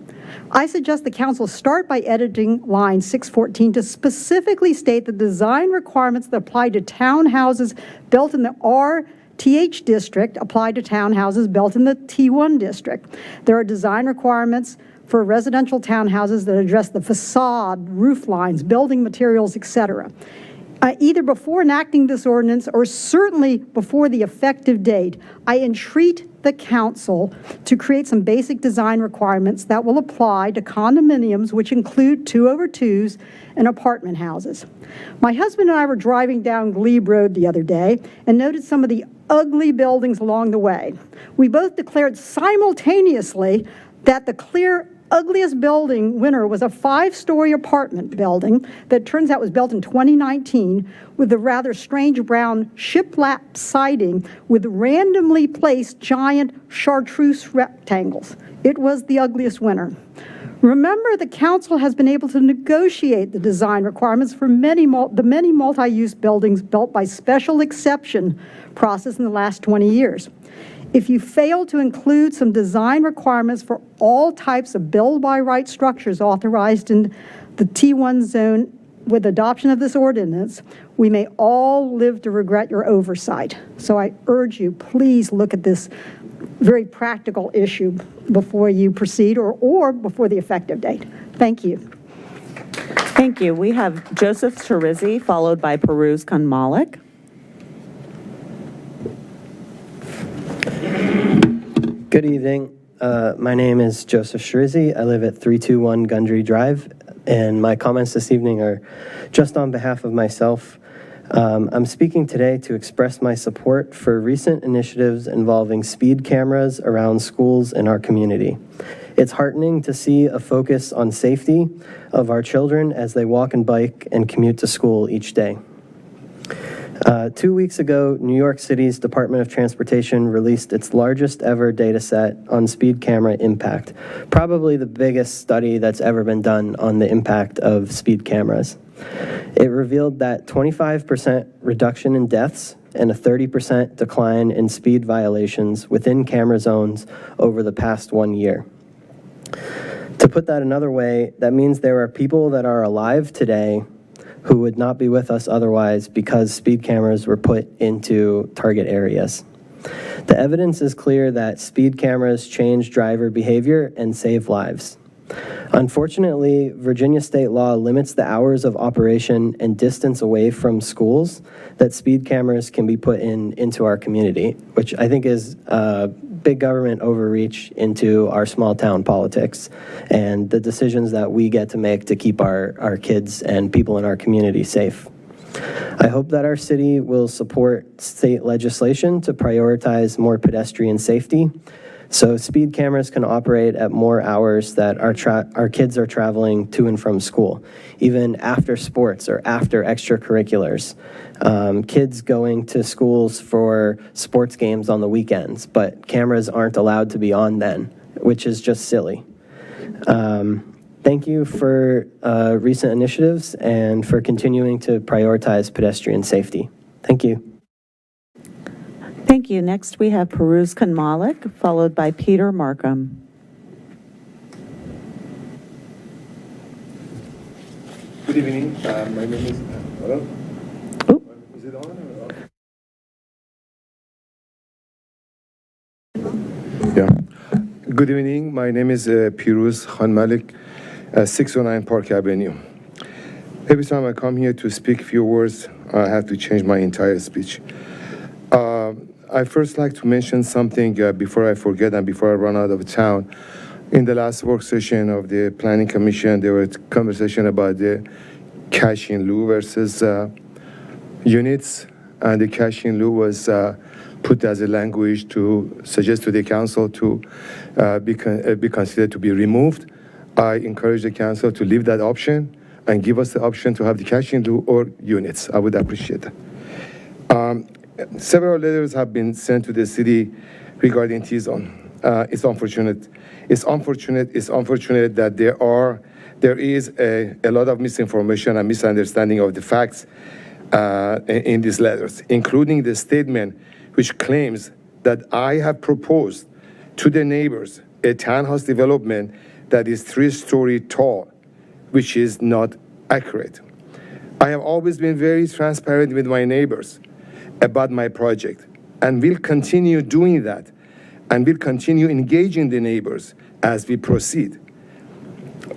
I suggest the council start by editing line 614 to specifically state the design requirements that apply to townhouses built in the RTH district apply to townhouses built in the T1 district. There are design requirements for residential townhouses that address the facade, roof lines, building materials, etc. Either before enacting this ordinance or certainly before the effective date, I entreat the council to create some basic design requirements that will apply to condominiums, which include 2-over-2s and apartment houses. My husband and I were driving down Glebe Road the other day and noted some of the ugly buildings along the way. We both declared simultaneously that the clear ugliest building winner was a 5-story apartment building that turns out was built in 2019 with the rather strange brown shiplap siding with randomly placed giant chartreuse rectangles. It was the ugliest winner. Remember, the council has been able to negotiate the design requirements for the many multi-use buildings built by special exception process in the last 20 years. If you fail to include some design requirements for all types of build-by-right structures authorized in the T1 zone with adoption of this ordinance, we may all live to regret your oversight. So I urge you, please look at this very practical issue before you proceed or before the effective date. Thank you. Thank you. We have Joseph Shirizzi, followed by Peruz Khan-Malik. Good evening. My name is Joseph Shirizzi. I live at 321 Gundry Drive, and my comments this evening are just on behalf of myself. I'm speaking today to express my support for recent initiatives involving speed cameras around schools in our community. It's heartening to see a focus on safety of our children as they walk and bike and commute to school each day. 2 weeks ago, New York City's Department of Transportation released its largest ever data set on speed camera impact, probably the biggest study that's ever been done on the impact of speed cameras. It revealed that 25% reduction in deaths and a 30% decline in speed violations within camera zones over the past 1 year. To put that another way, that means there are people that are alive today who would not be with us otherwise because speed cameras were put into target areas. The evidence is clear that speed cameras change driver behavior and save lives. Unfortunately, Virginia state law limits the hours of operation and distance away from schools that speed cameras can be put into our community, which I think is a big government overreach into our small town politics and the decisions that we get to make to keep our kids and people in our community safe. I hope that our city will support state legislation to prioritize more pedestrian safety, so speed cameras can operate at more hours that our kids are traveling to and from school, even after sports or after extracurriculars. Kids going to schools for sports games on the weekends, but cameras aren't allowed to be on then, which is just silly. Thank you for recent initiatives and for continuing to prioritize pedestrian safety. Thank you. Thank you. Next, we have Peruz Kanmalik, followed by Peter Markham. Good evening. My name is. Hello? Is it on? Yeah. Good evening. My name is Piruz Khanmalik, 609 Park Avenue. Every time I come here to speak a few words, I have to change my entire speech. I first like to mention something before I forget and before I run out of town. In the last work session of the Planning Commission, there was conversation about the cash in lieu versus units, and the cash in lieu was put as a language to suggest to the council to be considered to be removed. I encourage the council to leave that option and give us the option to have the cash in lieu or units. I would appreciate that. Several letters have been sent to the city regarding T-zone. It's unfortunate. It's unfortunate that there is a lot of misinformation and misunderstanding of the facts in these letters, including the statement which claims that I have proposed to the neighbors a townhouse development that is 3-story tall, which is not accurate. I have always been very transparent with my neighbors about my project and will continue doing that and will continue engaging the neighbors as we proceed.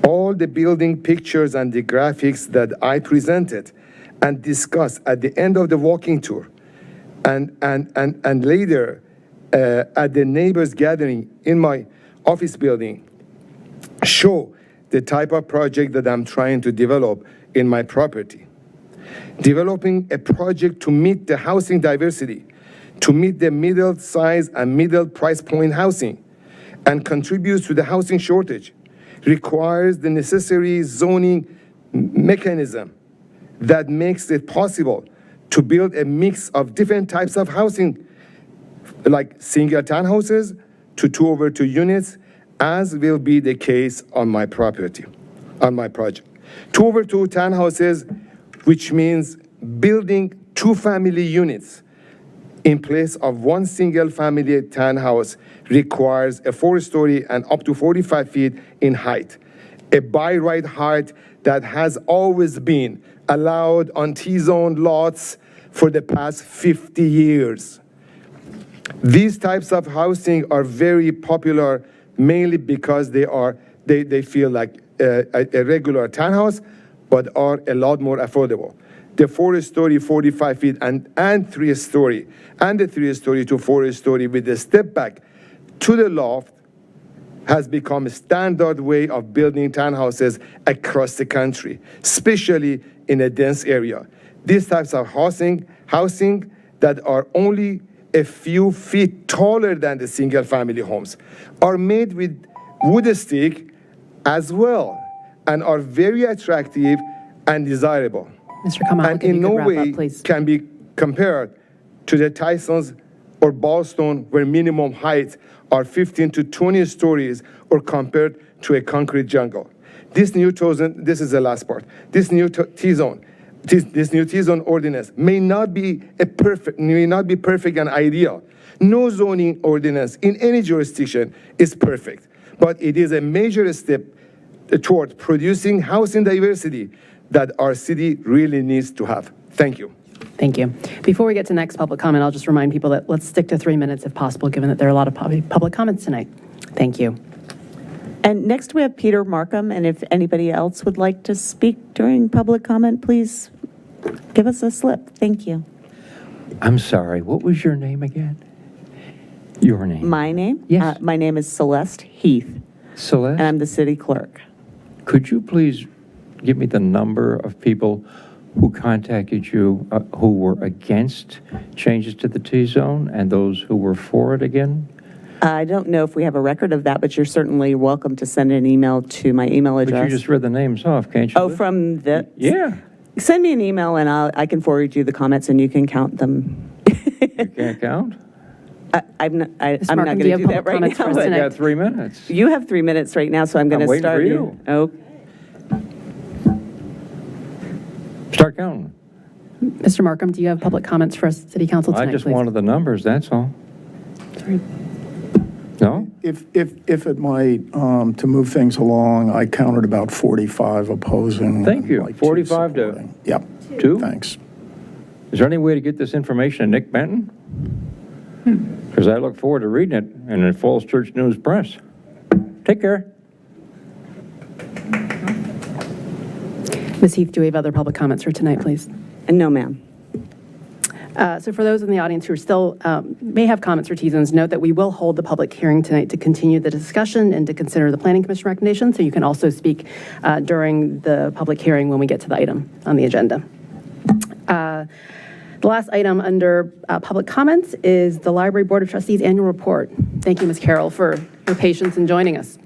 All the building pictures and the graphics that I presented and discussed at the end of the walking tour and later at the neighbors gathering in my office building show the type of project that I'm trying to develop in my property. Developing a project to meet the housing diversity, to meet the middle size and middle price point housing, and contributes to the housing shortage, requires the necessary zoning mechanism that makes it possible to build a mix of different types of housing, like single townhouses to 2/2 units, as will be the case on my property, on my project. 2/2 townhouses, which means building 2 family units in place of 1 single family townhouse, requires a 4-story and up to 45 feet in height, a by right height that has always been allowed on T-zone lots for the past 50 years. These types of housing are very popular, mainly because they feel like a regular townhouse, but are a lot more affordable. The 4-story, 45 feet, and 3-story, and the 3-story to 4-story with the step back to the loft has become a standard way of building townhouses across the country, especially in a dense area. These types of housing that are only a few feet taller than the single-family homes are made with wood stick as well, and are very attractive and desirable. Mr. Kamalik, And if in you no could wrap way up, please. can be compared to the Tysons or Ballstone, where minimum heights are 15 to 20 stories, or compared to a concrete jungle. This new T-zone, this is the last part, this new T-zone ordinance may not be perfect and ideal. No zoning ordinance in any jurisdiction is perfect, but it is a major step toward producing housing diversity that our city really needs to have. Thank you. Thank you. Before we get to next public comment, I'll just remind people that let's stick to 3 minutes if possible, given that there are a lot of public comments tonight. Thank you. And next we have Peter Markham, and if anybody else would like to speak during public comment, please give us a slip. Thank you. I'm sorry, what was your name again? Your name? My name? Yes. My name is Celeste Heath, Celeste? and I'm the city clerk. Could you please give me the number of people who contacted you who were against changes to the T-zone and those who were for it again? I don't know if we have a record of that, but you're certainly welcome to send an email to my email But address. you just read the names off, can't you? Oh, from the? Yeah. Send me an email and I can forward you the comments and you can count them. You can't count? I'm not Ms. going Markham, to do you have do that public right comments for now. us I tonight? got 3 minutes. You have 3 minutes right now, so I'm going I'm to waiting start for you. you. Oh, Start counting. Mr. Markham, do you have public comments for us, City Council tonight, I just please? wanted the numbers, that's all. Sorry. No? If it might, to move things along, I counted about 45 opposing. Thank you. and like 45 to- supporting. Yep, 2? thanks. Is there any way to get this information to Nick Benton? Because I look forward to reading it in the Falls Church News Press. Take care. Ms. Heath, do we have other public comments for tonight, please? no, ma'am. So for those in the audience who are still may have comments for T-zones, note that we will hold the public hearing tonight to continue the discussion and to consider the Planning Commission recommendation, so you can also speak during the public hearing when we get to the item on the agenda. The last item under public comments is the Library Board of Trustees Annual Report. Thank you, Ms. Carroll, for your patience in joining us.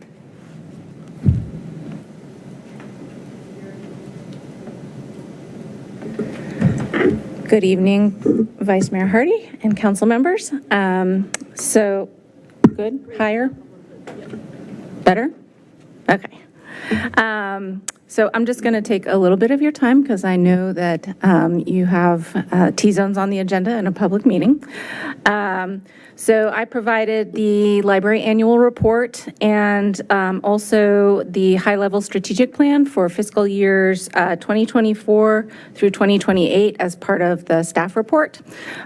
Good evening, Vice Mayor Hardy and council members. So, good, higher, better? Okay. So I'm just going to take a little bit of your time because I know that you have T-zones on the agenda in a public meeting. So I provided the library annual report and also the high-level strategic plan for fiscal years 2024 through 2028 as part of the staff report.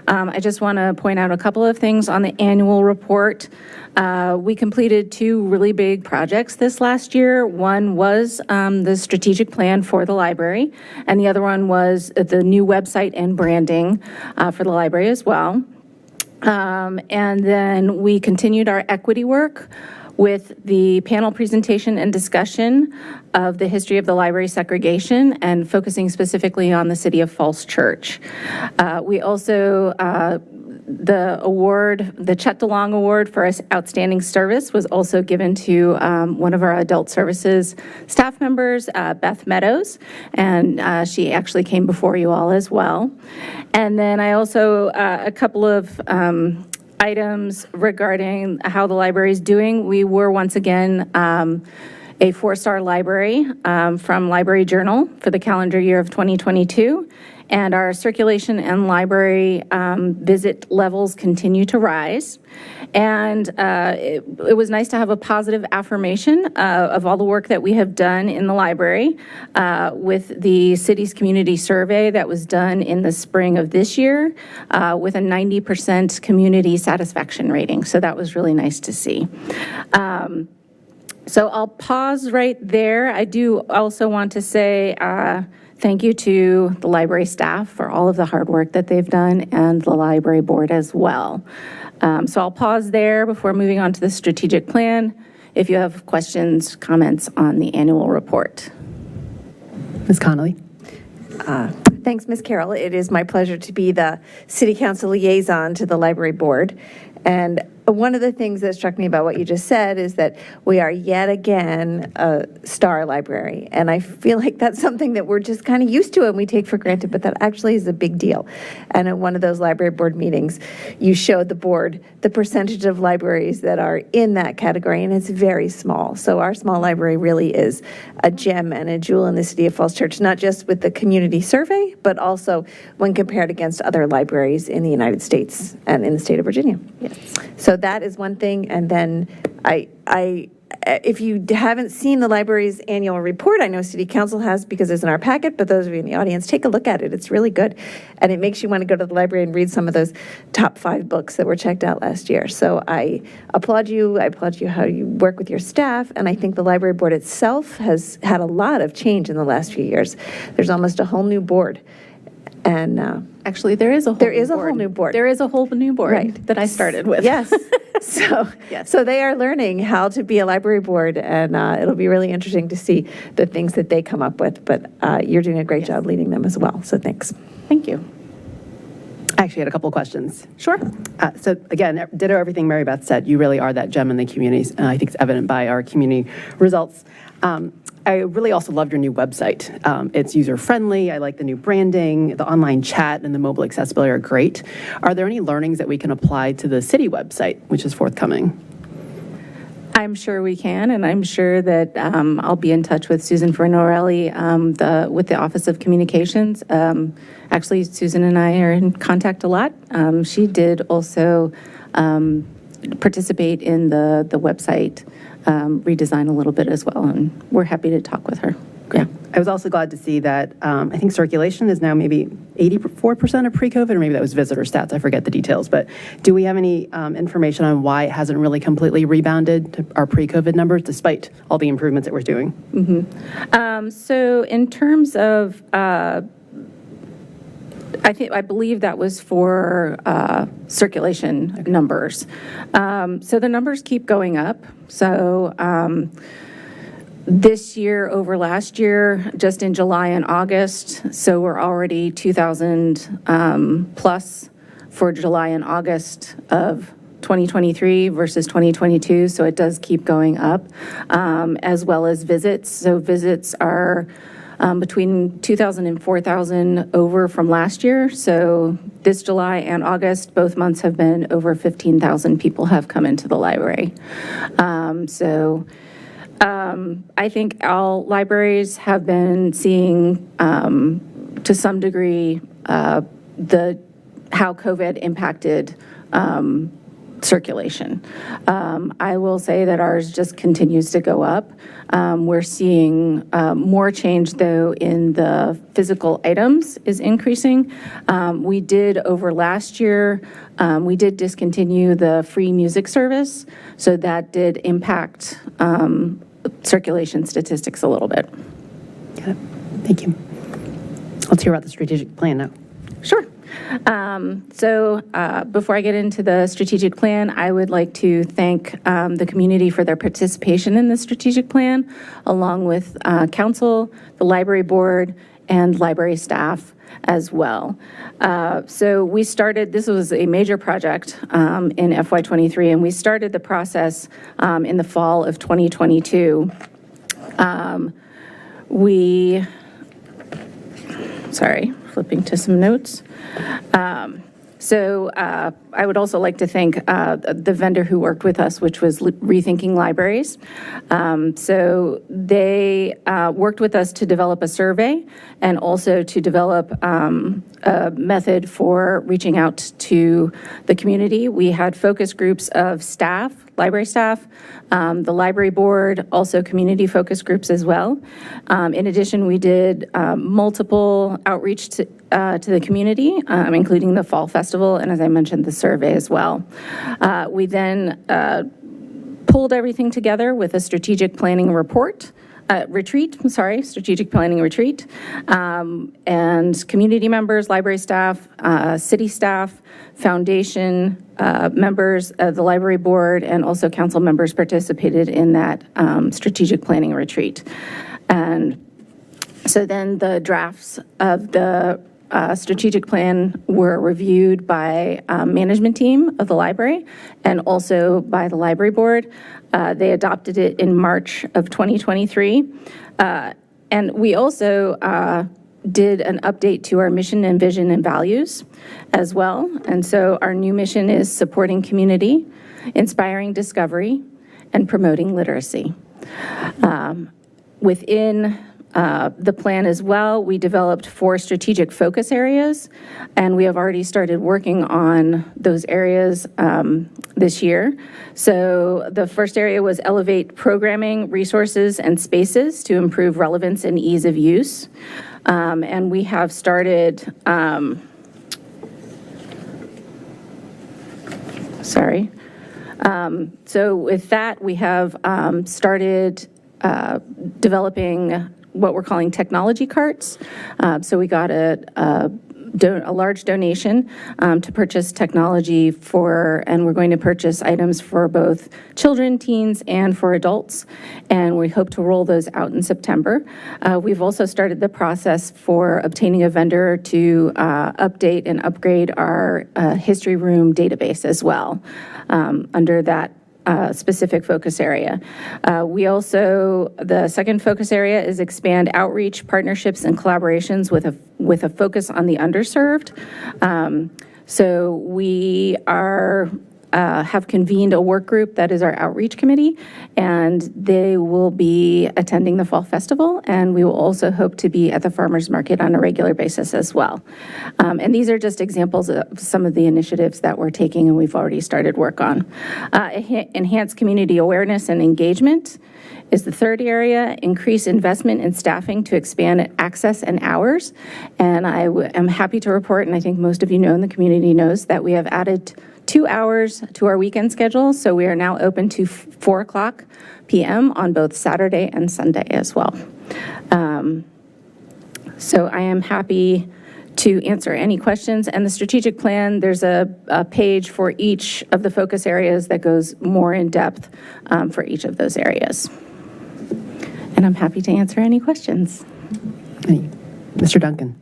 I just want to point out a couple of things on the annual report. We completed 2 really big projects this last year. One was the strategic plan for the library, and the other one was the new website and branding for the library as well. And then we continued our equity work with the panel presentation and discussion of the history of the library segregation and focusing specifically on the City of Falls Church. We also the award, the Chet DeLong Award for Outstanding Service was also given to one of our adult services staff members, Beth Meadows, and she actually came before you all as well. And then I also, a couple of items regarding how the library is doing. We were once again a 4-star library from Library Journal for the calendar year of 2022. And our circulation and library visit levels continue to rise. And it was nice to have a positive affirmation of all the work that we have done in the library with the city's community survey that was done in the spring of this year with a 90% community satisfaction rating. So that was really nice to see. So I'll pause right there. I do also want to say thank you to the library staff for all of the hard work that they've done and the library board as well. So I'll pause there before moving on to the strategic plan. If you have questions, comments on the annual report. Ms. Connolly. Thanks, Ms. Carroll. It is my pleasure to be the City Council liaison to the Library Board. And one of the things that struck me about what you just said is that we are yet again a star library. And I feel like that's something that we're just kind of used to and we take for granted, but that actually is a big deal. And at one of those library board meetings, you showed the board the percentage of libraries that are in that category, and it's very small. So our small library really is a gem and a jewel in the city of Falls Church, not just with the community survey, but also when compared against other libraries in the United States and in the state of Virginia. Yes. So that is one thing. And then if you haven't seen the library's annual report, I know City Council has because it's in our packet, but those of you in the audience, take a look at it. It's really good. And it makes you want to go to the library and read some of those top 5 books that were checked out last year. So I applaud you. I applaud you how you work with your staff. And I think the library board itself has had a lot of change in the last few years. There's almost a whole new board. And actually, there is a whole new board. There is a whole new board that I started with. Yes. So they are learning how to be a library board, and it'll be really interesting to see the things that they come up with. But you're doing a great job leading them as well. So thanks. Thank you. I actually had a couple of questions. Sure. So again, ditto everything Mary Beth said. You really are that gem in the communities. I think it's evident by our community results. I really also loved your new website. It's user-friendly. I like the new branding. The online chat and the mobile accessibility are great. Are there any learnings that we can apply to the city website, which is forthcoming? I'm sure we can, and I'm sure that I'll be in touch with Susan Fernorelli with the Office of Communications. Actually, Susan and I are in contact a lot. She did also participate in the website redesign a little bit as well, and we're happy to talk with her. Yeah. I was also glad to see that I think circulation is now maybe 84% of pre-COVID, or maybe that was visitor stats. I forget the details. But do we have any information on why it hasn't really completely rebounded to our pre-COVID numbers, despite all the improvements that we're doing? So in terms of, I believe that was for circulation numbers. So the numbers keep going up. So this year over last year, just in July and August, so we're already 2,000 plus for July and August of 2023 versus 2022, so it does keep going up, as well as visits. So visits are between 2,000 and 4,000 over from last year. So this July and August, both months have been over 15,000 people have come into the library. I think all libraries have been seeing, to some degree, how COVID impacted circulation. I will say that ours just continues to go up. We're seeing more change, though, in the physical items is increasing. We did, over last year, we did discontinue the free music service, so that did impact circulation statistics a little bit. Got it. Thank you. Let's hear about the strategic plan now. Sure. Before I get into the strategic plan, I would like to thank the community for their participation in the strategic plan, along with council, the library board, and library staff as well. We started, this was a major project in FY23, and we started the process in the fall of 2022. Flipping to some notes. I would also like to thank the vendor who worked with us, which was Rethinking Libraries. They worked with us to develop a survey and also to develop a method for reaching out to the community. We had focus groups of staff, library staff, the library board, also community focus groups as well. In addition, we did multiple outreach to the community, including the Fall Festival, and as I mentioned, the survey as well. We then pulled everything together with a strategic planning strategic planning retreat, and community members, library staff, city staff, foundation members of the library board, and also council members participated in that strategic planning retreat. And so then the drafts of the strategic plan were reviewed by management team of the library and also by the library board. They adopted it in March of 2023. And we also did an update to our mission and vision and values as well. And so our new mission is supporting community, inspiring discovery, and promoting literacy. Within the plan as well, we developed 4 strategic focus areas, and we have already started working on those areas this year. So the first area was elevate programming, resources, and spaces to improve relevance and ease of use. And we have started, so with that, we have started developing what we're calling technology carts. So we got a large donation to purchase technology and we're going to purchase items for both children, teens, and for adults. And we hope to roll those out in September. We've also started the process for obtaining a vendor to update and upgrade our history room database as well under that specific focus area. The second focus area is expand outreach, partnerships, and collaborations with a focus on the underserved. So we have convened a work group that is our outreach committee, and they will be attending the Fall Festival, and we will also hope to be at the Farmers Market on a regular basis as well. And these are just examples of some of the initiatives that we're taking and we've already started work on. Enhance community awareness and engagement is the third area. Increase investment in staffing to expand access and hours. And I am happy to report, and I think most of you know in the community knows, that we have added 2 hours to our weekend schedule, so we are now open to 4:00 p.m. on both Saturday and Sunday as well. So I am happy to answer any questions. And the strategic plan, there's a page for each of the focus areas that goes more in depth for each of those areas. And I'm happy to answer any questions. Mr. Duncan.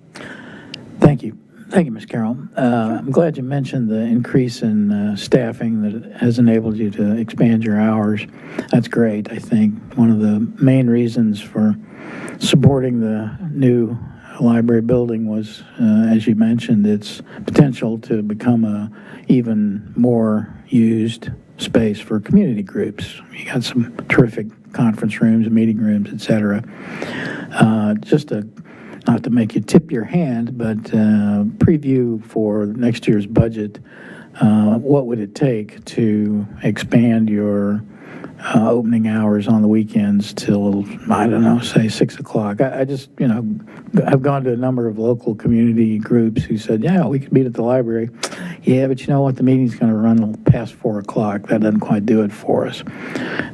Thank you. Thank you, Ms. Carroll. I'm glad you mentioned the increase in staffing that has enabled you to expand your hours. That's great. I think one of the main reasons for supporting the new library building was, as you mentioned, its potential to become a even more used space for community groups. You got some terrific conference rooms, meeting rooms, et cetera. Not to make you tip your hand, but preview for next year's budget, what would it take to expand your opening hours on the weekends till, I don't know, say 6 o'clock? I just, I've gone to a number of local community groups who said, yeah, we could meet at the library. Yeah, but you know what? The meeting's going to run past 4 o'clock. That doesn't quite do it for us.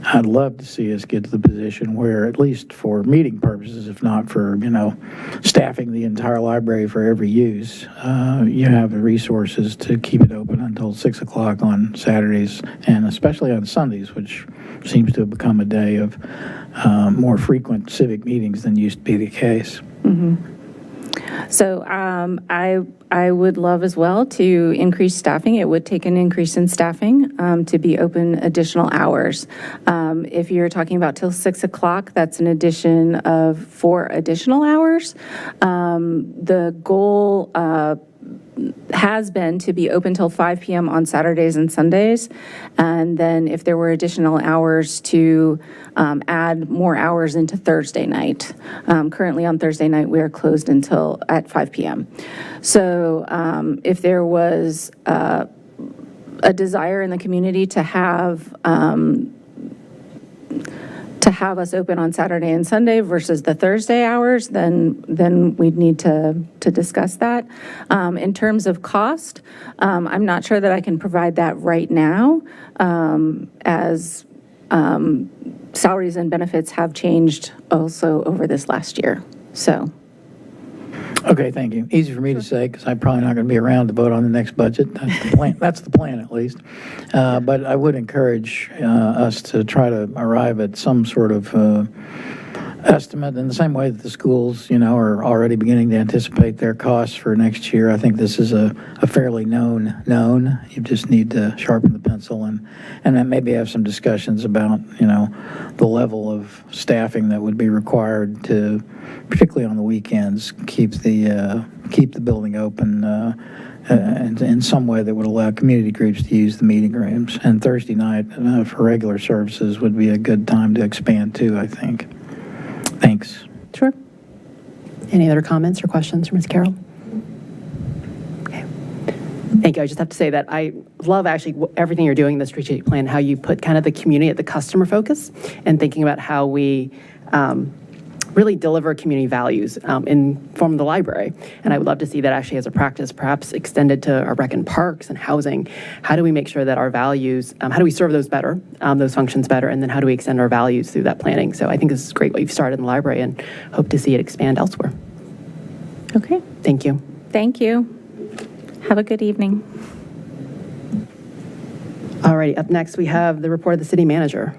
I'd love to see us get to the position where, at least for meeting purposes, if not for, staffing the entire library for every use, you have the resources to keep it open until 6 o'clock on Saturdays, and especially on Sundays, which seems to have become a day of more frequent civic meetings than used to be the case. Mm-hmm. So I would love as well to increase staffing. It would take an increase in staffing to be open additional hours. If you're talking about till 6 o'clock, that's an addition of 4 additional hours. The goal has been to be open till 5 p.m. on Saturdays and Sundays. And then if there were additional hours, to add more hours into Thursday night. Currently on Thursday night, we are closed until at 5 p.m. So if there was a desire in the community to have us open on Saturday and Sunday versus the Thursday hours, then we'd need to discuss that. In terms of cost, I'm not sure that I can provide that right now, as salaries and benefits have changed also over this last year. So. Okay, thank you. Easy for me to say because I'm probably not going to be around to vote on the next budget. That's the plan, that's the plan at least. But I would encourage us to try to arrive at some sort of estimate in the same way that the schools, are already beginning to anticipate their costs for next year. I think this is a fairly known. You just need to sharpen the pencil and then maybe have some discussions about, the level of staffing that would be required to, particularly on the weekends, keep the building open and in some way that would allow community groups to use the meeting rooms. And Thursday night for regular services would be a good time to expand too, I think. Thanks. Sure. Any other comments or questions for Ms. Carroll? Okay. Thank you. I just have to say that I love actually everything you're doing in the strategic plan, how you put kind of the community at the customer focus and thinking about how we really deliver community values in form of the library. And I would love to see that actually as a practice, perhaps extended to our rec and parks and housing. How do we make sure that our values, how do we serve those better, those functions better, and then how do we extend our values through that planning? So I think this is great what you've started in the library and hope to see it expand elsewhere. Okay. Thank you. Thank you. Have a good evening. All righty, up next we have the report of the city manager.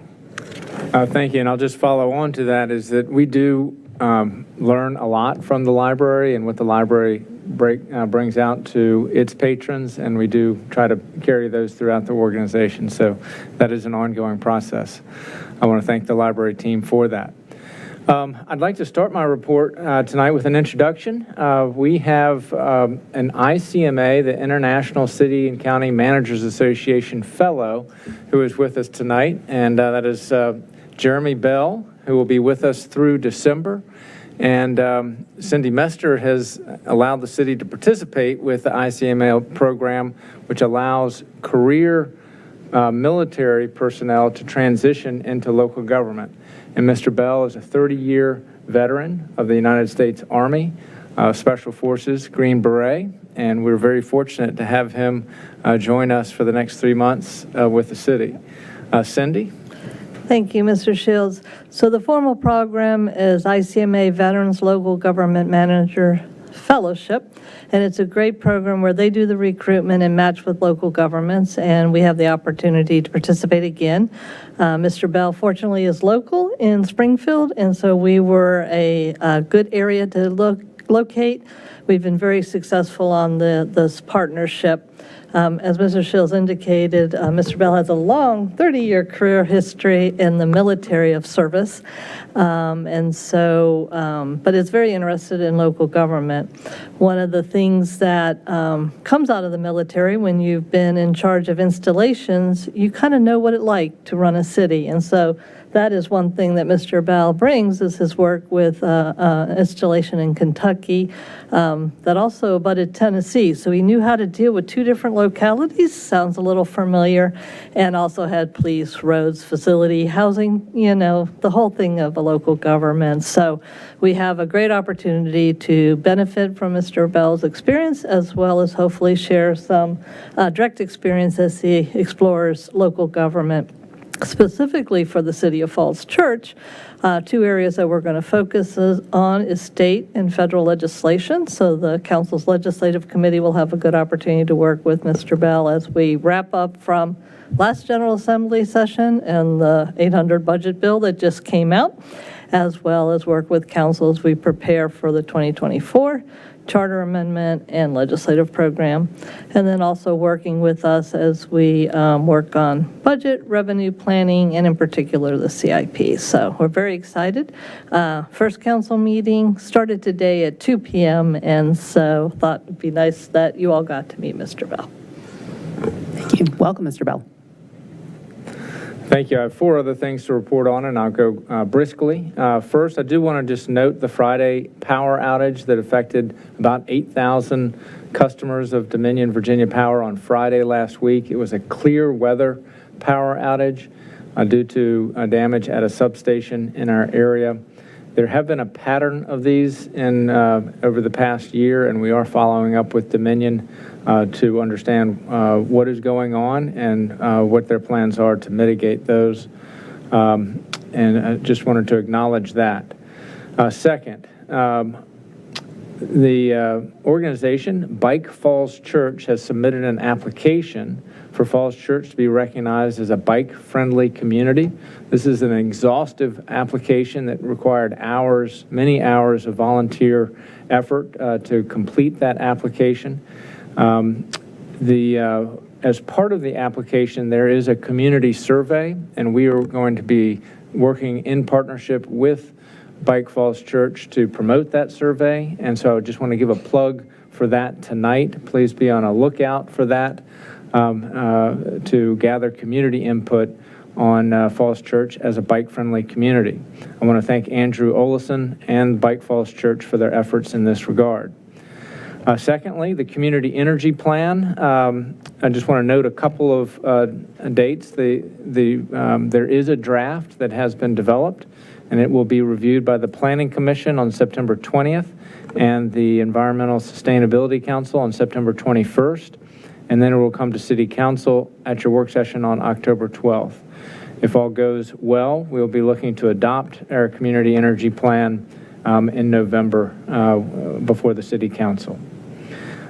Thank you, and I'll just follow on to that is that we do learn a lot from the library and what the library brings out to its patrons, and we do try to carry those throughout the organization. So that is an ongoing process. I want to thank the library team for that. I'd like to start my report tonight with an introduction. We have an ICMA, the International City and County Managers Association Fellow, who is with us tonight, and that is Jeremy Bell, who will be with us through December. And Cindy Mester has allowed the city to participate with the ICMA program, which allows career military personnel to transition into local government. And Mr. Bell is a 30-year veteran of the United States Army, Special Forces, Green Beret, and we're very fortunate to have him join us for the next 3 months with the city. Cindy? Thank you, Mr. Shields. So the formal program is ICMA Veterans Local Government Manager Fellowship, and it's a great program where they do the recruitment and match with local governments, and we have the opportunity to participate again. Mr. Bell, fortunately, is local in Springfield, and so we were a good area to locate. We've been very successful on this partnership. As Mr. Shields indicated, Mr. Bell has a long 30-year career history in the military of service, but is very interested in local government. One of the things that comes out of the military when you've been in charge of installations, you kind of know what it's like to run a city, and so that is one thing that Mr. Bell brings is his work with installation in Kentucky that also abutted Tennessee. So he knew how to deal with two different localities, sounds a little familiar, and also had police, roads, facility, housing, the whole thing of a local government. So we have a great opportunity to benefit from Mr. Bell's experience as well as hopefully share some direct experience as he explores local government. Specifically for the City of Falls Church, two areas that we're going to focus on is state and federal legislation. So the Council's Legislative Committee will have a good opportunity to work with Mr. Bell as we wrap up from last General Assembly session and the 800 budget bill that just came out, as well as work with Council as we prepare for the 2024 charter amendment and legislative program, and then also working with us as we work on budget, revenue planning, and in particular the CIP. So we're very excited. First council meeting started today at 2 p.m., and so thought it'd be nice that you all got to meet Mr. Bell. Thank you. Welcome, Mr. Bell. Thank you. I have 4 other things to report on, and I'll go briskly. First, I do want to just note the Friday power outage that affected about 8,000 customers of Dominion Virginia Power on Friday last week. It was a clear weather power outage due to damage at a substation in our area. There have been a pattern of these over the past year, and we are following up with Dominion to understand what is going on and what their plans are to mitigate those. And I just wanted to acknowledge that. Second, The organization, Bike Falls Church, has submitted an application for Falls Church to be recognized as a bike-friendly community. This is an exhaustive application that required hours, many hours of volunteer effort to complete that application. As part of the application, there is a community survey, and we are going to be working in partnership with Bike Falls Church to promote that survey. And so I just want to give a plug for that tonight. Please be on a lookout for that to gather community input on Falls Church as a bike-friendly community. I want to thank Andrew Olison and Bike Falls Church for their efforts in this regard. Secondly, the Community Energy Plan. I just want to note a couple of dates. There is a draft that has been developed, and it will be reviewed by the Planning Commission on September 20th and the Environmental Sustainability Council on September 21st, and then it will come to City Council at your work session on October 12th. If all goes well, we'll be looking to adopt our Community Energy Plan in November before the City Council.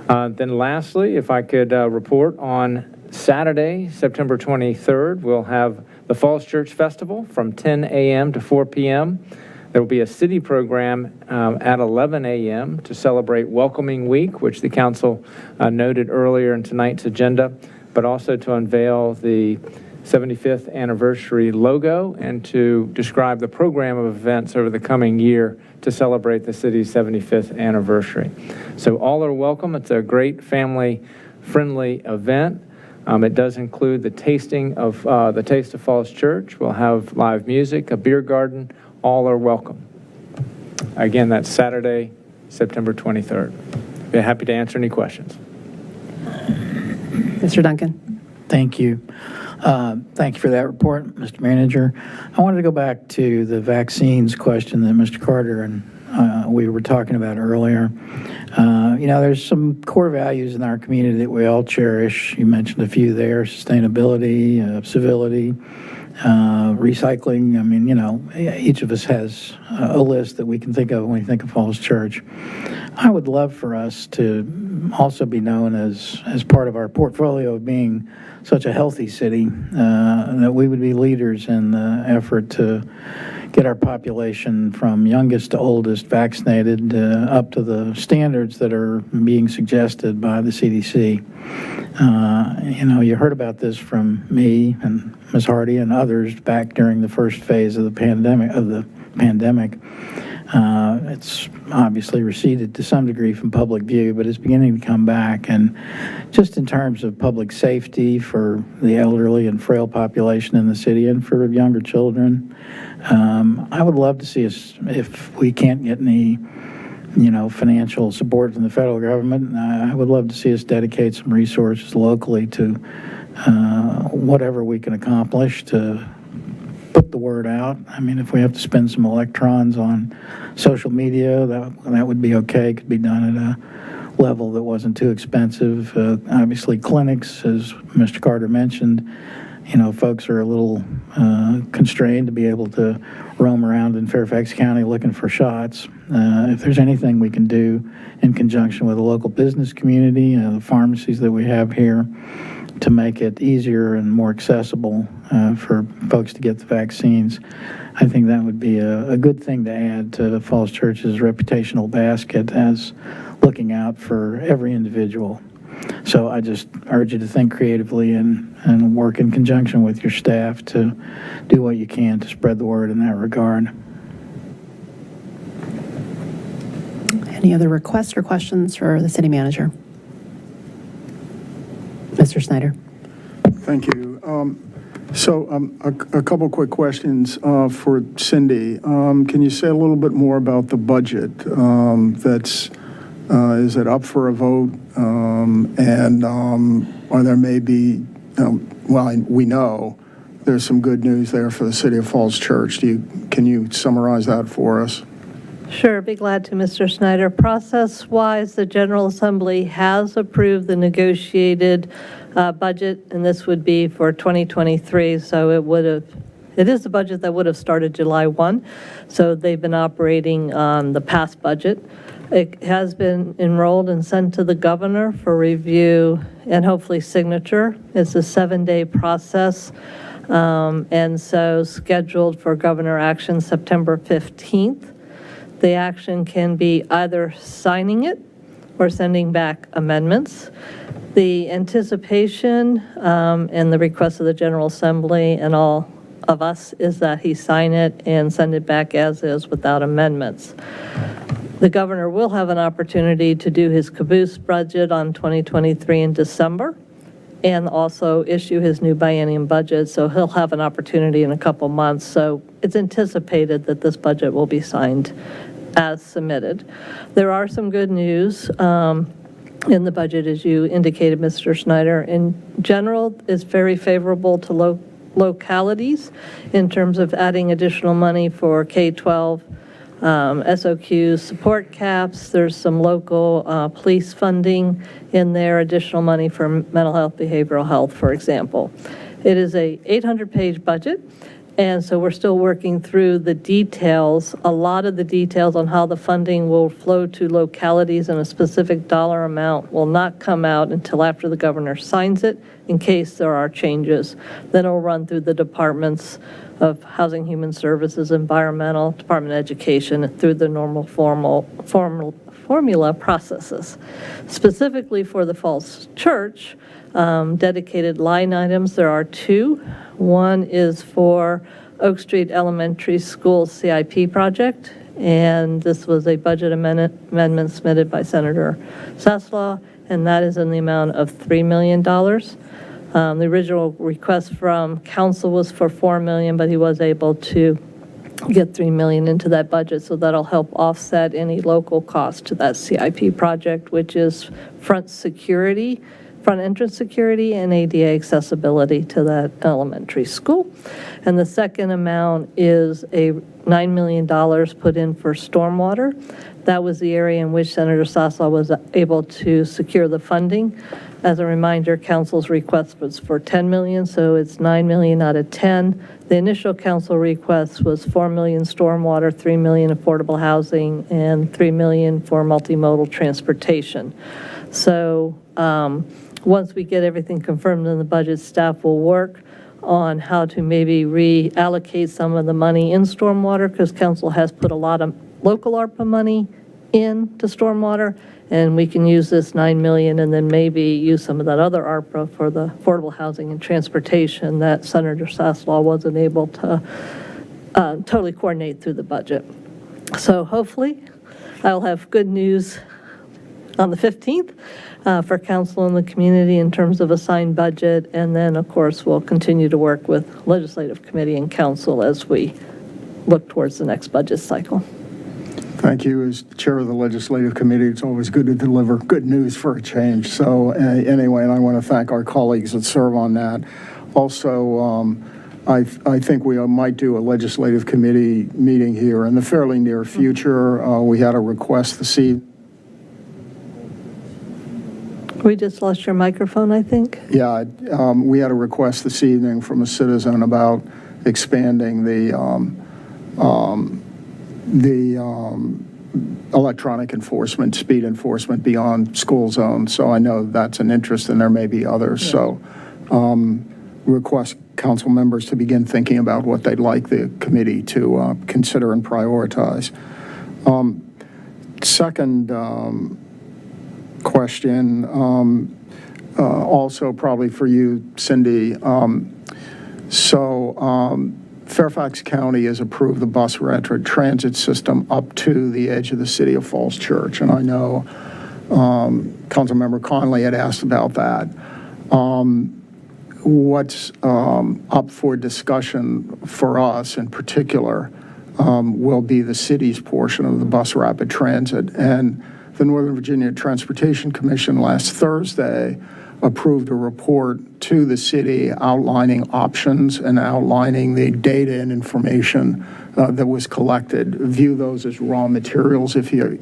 Then lastly, if I could report on Saturday, September 23rd, we'll have the Falls Church Festival from 10 a.m. to 4 p.m. There will be a city program at 11 a.m. to celebrate Welcoming Week, which the council noted earlier in tonight's agenda, but also to unveil the 75th anniversary logo and to describe the program of events over the coming year to celebrate the city's 75th anniversary. So all are welcome. It's a great family-friendly event. It does include the tasting of the Taste of Falls Church. We'll have live music, a beer garden. All are welcome. Again, that's Saturday, September 23rd. Be happy to answer any questions. Mr. Duncan. Thank you. Thank you for that report, Mr. Manager. I wanted to go back to the vaccines question that Mr. Carter and we were talking about earlier. There's some core values in our community that we all cherish. You mentioned a few there: sustainability, civility, recycling. I mean, each of us has a list that we can think of when we think of Falls Church. I would love for us to also be known as part of our portfolio of being such a healthy city, that we would be leaders in the effort to get our population from youngest to oldest vaccinated up to the standards that are being suggested by the CDC. You heard about this from me and Ms. Hardy and others back during the first phase of the pandemic. It's obviously receded to some degree from public view, but it's beginning to come back. And just in terms of public safety for the elderly and frail population in the city and for younger children, I would love to see us, if we can't get any financial support from the federal government, I would love to see us dedicate some resources locally to whatever we can accomplish to put the word out. I mean, if we have to spend some electrons on social media, that would be okay. It could be done at a level that wasn't too expensive. Obviously, clinics, as Mr. Carter mentioned, folks are a little constrained to be able to roam around in Fairfax County looking for shots. If there's anything we can do in conjunction with the local business community, the pharmacies that we have here, to make it easier and more accessible for folks to get the vaccines, I think that would be a good thing to add to Falls Church's reputational basket as looking out for every individual. So I just urge you to think creatively and work in conjunction with your staff to do what you can to spread the word in that regard. Any other requests or questions for the city manager? Mr. Snyder. Thank you. A couple quick questions for Cindy. Can you say a little bit more about the budget? Is it up for a vote? Or there may be, we know there's some good news there for the City of Falls Church. Can you summarize that for us? Sure, be glad to, Mr. Snyder. Process-wise, the General Assembly has approved the negotiated budget, and this would be for 2023, so it is the budget that would have started July 1, so they've been operating on the past budget. It has been enrolled and sent to the governor for review and hopefully signature. It's a 7-day process, and so scheduled for governor action September 15th. The action can be either signing it or sending back amendments. The anticipation and the request of the General Assembly and all of us is that he sign it and send it back as is without amendments. The governor will have an opportunity to do his caboose budget on 2023 in December and also issue his new biennium budget, so he'll have an opportunity in a couple months. So it's anticipated that this budget will be signed as submitted. There are some good news in the budget, as you indicated, Mr. Snyder. In general, it's very favorable to localities in terms of adding additional money for K-12, SOQ support caps. There's some local police funding in there, additional money for mental health, behavioral health, for example. It is a 800-page budget, and so we're still working through the details. A lot of the details on how the funding will flow to localities and a specific dollar amount will not come out until after the governor signs it, in case there are changes. Then it'll run through the departments of Housing, Human Services, Environmental, Department of Education, through the normal formula processes. Specifically for the Falls Church, dedicated line items, there are two. One is for Oak Street Elementary School CIP project, and this was a budget amendment submitted by Senator Saslaw, and that is in the amount of $3 million. The original request from council was for $4 million, but he was able to get $3 million into that budget, so that'll help offset any local cost to that CIP project, which is front entrance security and ADA accessibility to that elementary school. And the second amount is a $9 million put in for stormwater. That was the area in which Senator Saslaw was able to secure the funding. As a reminder, council's request was for $10 million, so it's $9 million out of 10. The initial council request was $4 million stormwater, $3 million affordable housing, and $3 million for multimodal transportation. So once we get everything confirmed in the budget, staff will work on how to maybe reallocate some of the money in stormwater, because council has put a lot of local ARPA money into stormwater, and we can use this $9 million and then maybe use some of that other ARPA for the affordable housing and transportation that Senator Saslaw wasn't able to totally coordinate through the budget. So hopefully I'll have good news on the 15th for council and the community in terms of a signed budget, and then of course we'll continue to work with legislative committee and council as we look towards the next budget cycle. Thank you. As chair of the legislative committee, it's always good to deliver good news for a change. So anyway, and I want to thank our colleagues that serve on that. Also, I think we might do a legislative committee meeting here in the fairly near future. We had a request this evening. We just lost your microphone, I think. Yeah, we had a request this evening from a citizen about expanding the electronic enforcement, speed enforcement beyond school zones. So I know that's an interest, and there may be others. Yes. So request council members to begin thinking about what they'd like the committee to consider and prioritize. Second question, also probably for you, Cindy. Fairfax County has approved the bus rapid transit system up to the edge of the city of Falls Church, and I know Councilmember Conley had asked about that. What's up for discussion for us in particular will be the city's portion of the bus rapid transit. And the Northern Virginia Transportation Commission last Thursday approved a report to the city outlining options and outlining the data and information that was collected. View those as raw materials if you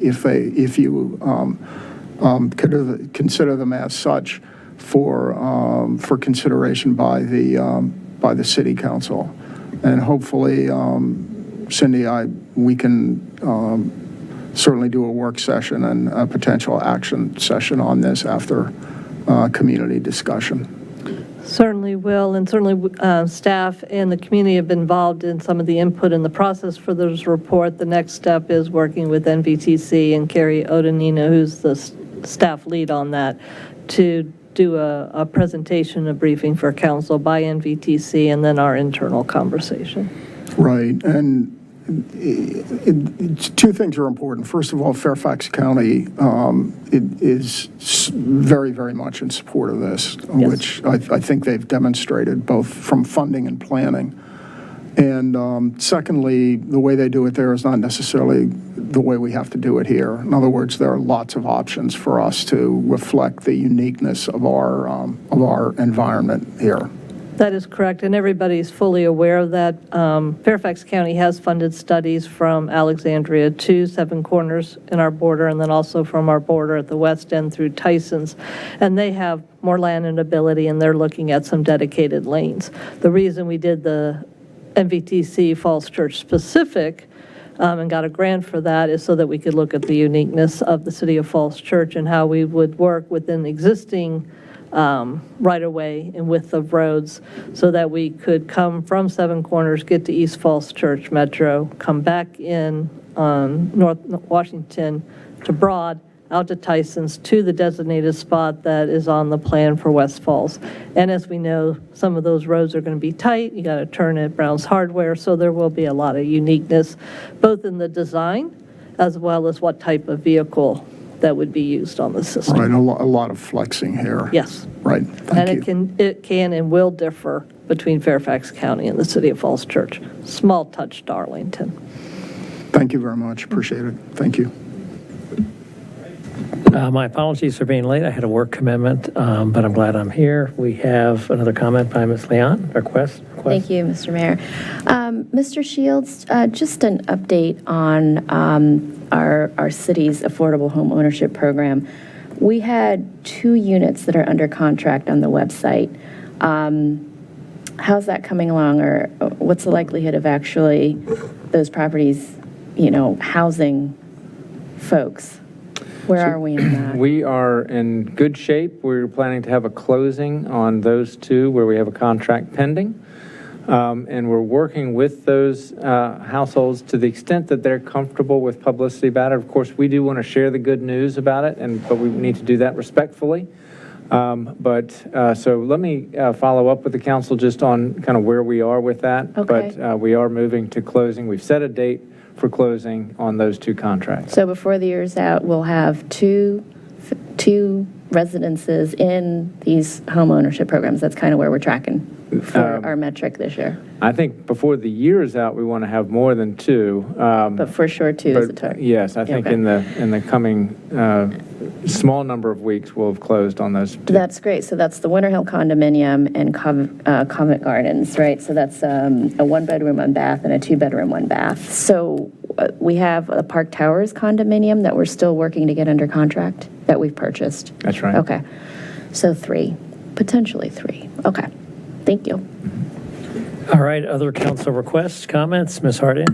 consider them as such for consideration by the city council. And hopefully, Cindy, we can certainly do a work session and a potential action session on this after community discussion. Certainly will, and certainly staff and the community have been involved in some of the input in the process for this report. The next step is working with NVTC and Carrie Odanina, who's the staff lead on that, to do a presentation, a briefing for council by NVTC, and then our internal conversation. Right, and two things are important. First of all, Fairfax County is very, very much in support of this, which I think they've demonstrated both from funding and planning. And secondly, the way they do it there is not necessarily the way we have to do it here. In other words, there are lots of options for us to reflect the uniqueness of our environment here. That is correct, and everybody's fully aware of that. Fairfax County has funded studies from Alexandria to Seven Corners in our border, and then also from our border at the west end through Tyson's. And they have more land and ability, and they're looking at some dedicated lanes. The reason we did the MVTC Falls Church specific and got a grant for that is so that we could look at the uniqueness of the City of Falls Church and how we would work within existing right-of-way and width of roads so that we could come from Seven Corners, get to East Falls Church Metro, come back in on North Washington to Broad, out to Tyson's, to the designated spot that is on the plan for West Falls. And as we know, some of those roads are going to be tight. You got to turn at Brown's Hardware, so there will be a lot of uniqueness, both in the design as well as what type of vehicle that would be used on the system. Right, a lot of flexing here. Yes. Right, thank you. And it can and will differ between Fairfax County and the City of Falls Church. Small touch to Arlington. Thank you very much, appreciate it. Thank you. My apologies for being late. I had a work commitment, but I'm glad I'm here. We have another comment by Ms. Leon. Request? Thank you, Mr. Mayor. Mr. Shields, just an update on our city's affordable home ownership program. We had 2 units that are under contract on the website. How's that coming along, or what's the likelihood of actually those properties, housing folks? Where are we in that? We are in good shape. We're planning to have a closing on those 2 where we have a contract pending. And we're working with those households to the extent that they're comfortable with publicity about it. Of course, we do want to share the good news about it, but we need to do that respectfully. So let me follow up with the council just on kind of where we are with that. Okay. But we are moving to closing. We've set a date for closing on those 2 contracts. So before the year's out, we'll have two residences in these home ownership programs. That's kind of where we're tracking for our metric this year. I think before the year is out, we want to have more than 2. But for sure, 2 is the target. Yes, I think Okay. in the coming small number of weeks, we'll have closed on those 2. That's great. So that's the Winter Hill condominium and Covent Gardens, right? So that's a 1-bedroom, 1-bath, and a 2-bedroom, 1-bath. So we have a Park Towers condominium that we're still working to get under contract that we've purchased. That's right. Okay. So 3, potentially 3. Okay. Thank you. All right, other council requests, comments? Ms. Hardy?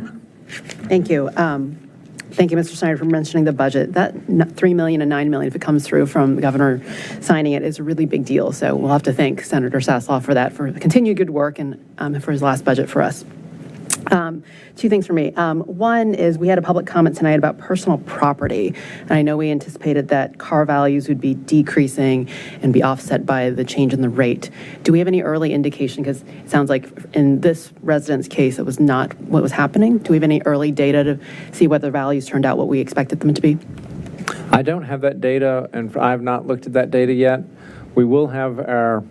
Thank you. Thank you, Mr. Snyder, for mentioning the budget. That $3 million and $9 million, if it comes through from the governor signing it, is a really big deal. So we'll have to thank Senator Sasslaw for that, for the continued good work and for his last budget for us. 2 things for me. One is we had a public comment tonight about personal property, and I know we anticipated that car values would be decreasing and be offset by the change in the rate. Do we have any early indication, because it sounds like in this resident's case it was not what was happening? Do we have any early data to see whether values turned out what we expected them to be? I don't have that data, and I have not looked at that data yet. We will have our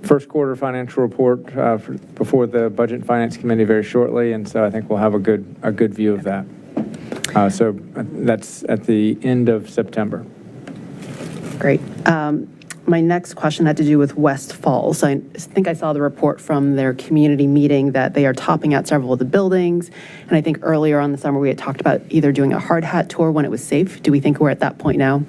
first quarter financial report before the Budget and Finance Committee very shortly, and so I think we'll have a good view of that. So that's at the end of September. Great. My next question had to do with West Falls. I think I saw the report from their community meeting that they are topping out several of the buildings, and I think earlier on the summer we had talked about either doing a hard hat tour when it was safe. Do we think we're at that point now?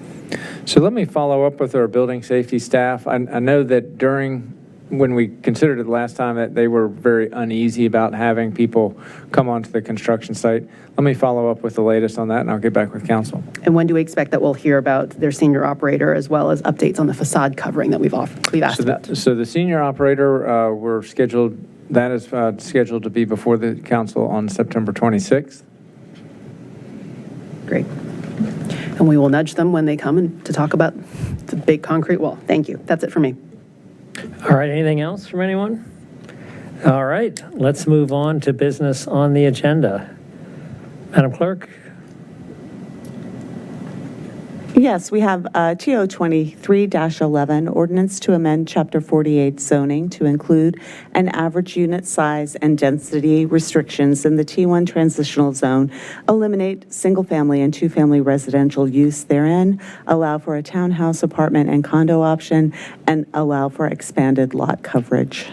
So let me follow up with our building safety staff. I know that during when we considered it last time, that they were very uneasy about having people come onto the construction site. Let me follow up with the latest on that, and I'll get back with council. And when do we expect that we'll hear about their senior operator as well as updates on the facade covering that we've asked about? So the senior operator, that is scheduled to be before the council on September 26th. Great. And we will nudge them when they come and to talk about the big concrete wall. Thank you. That's it for me. All right, anything else from anyone? All right, let's move on to business on the agenda. Madam Clerk? Yes, we have TO 23-11, ordinance to amend Chapter 48 zoning to include an average unit size and density restrictions in the T1 transitional zone, eliminate single-family and two-family residential use therein, allow for a townhouse, apartment, and condo option, and allow for expanded lot coverage.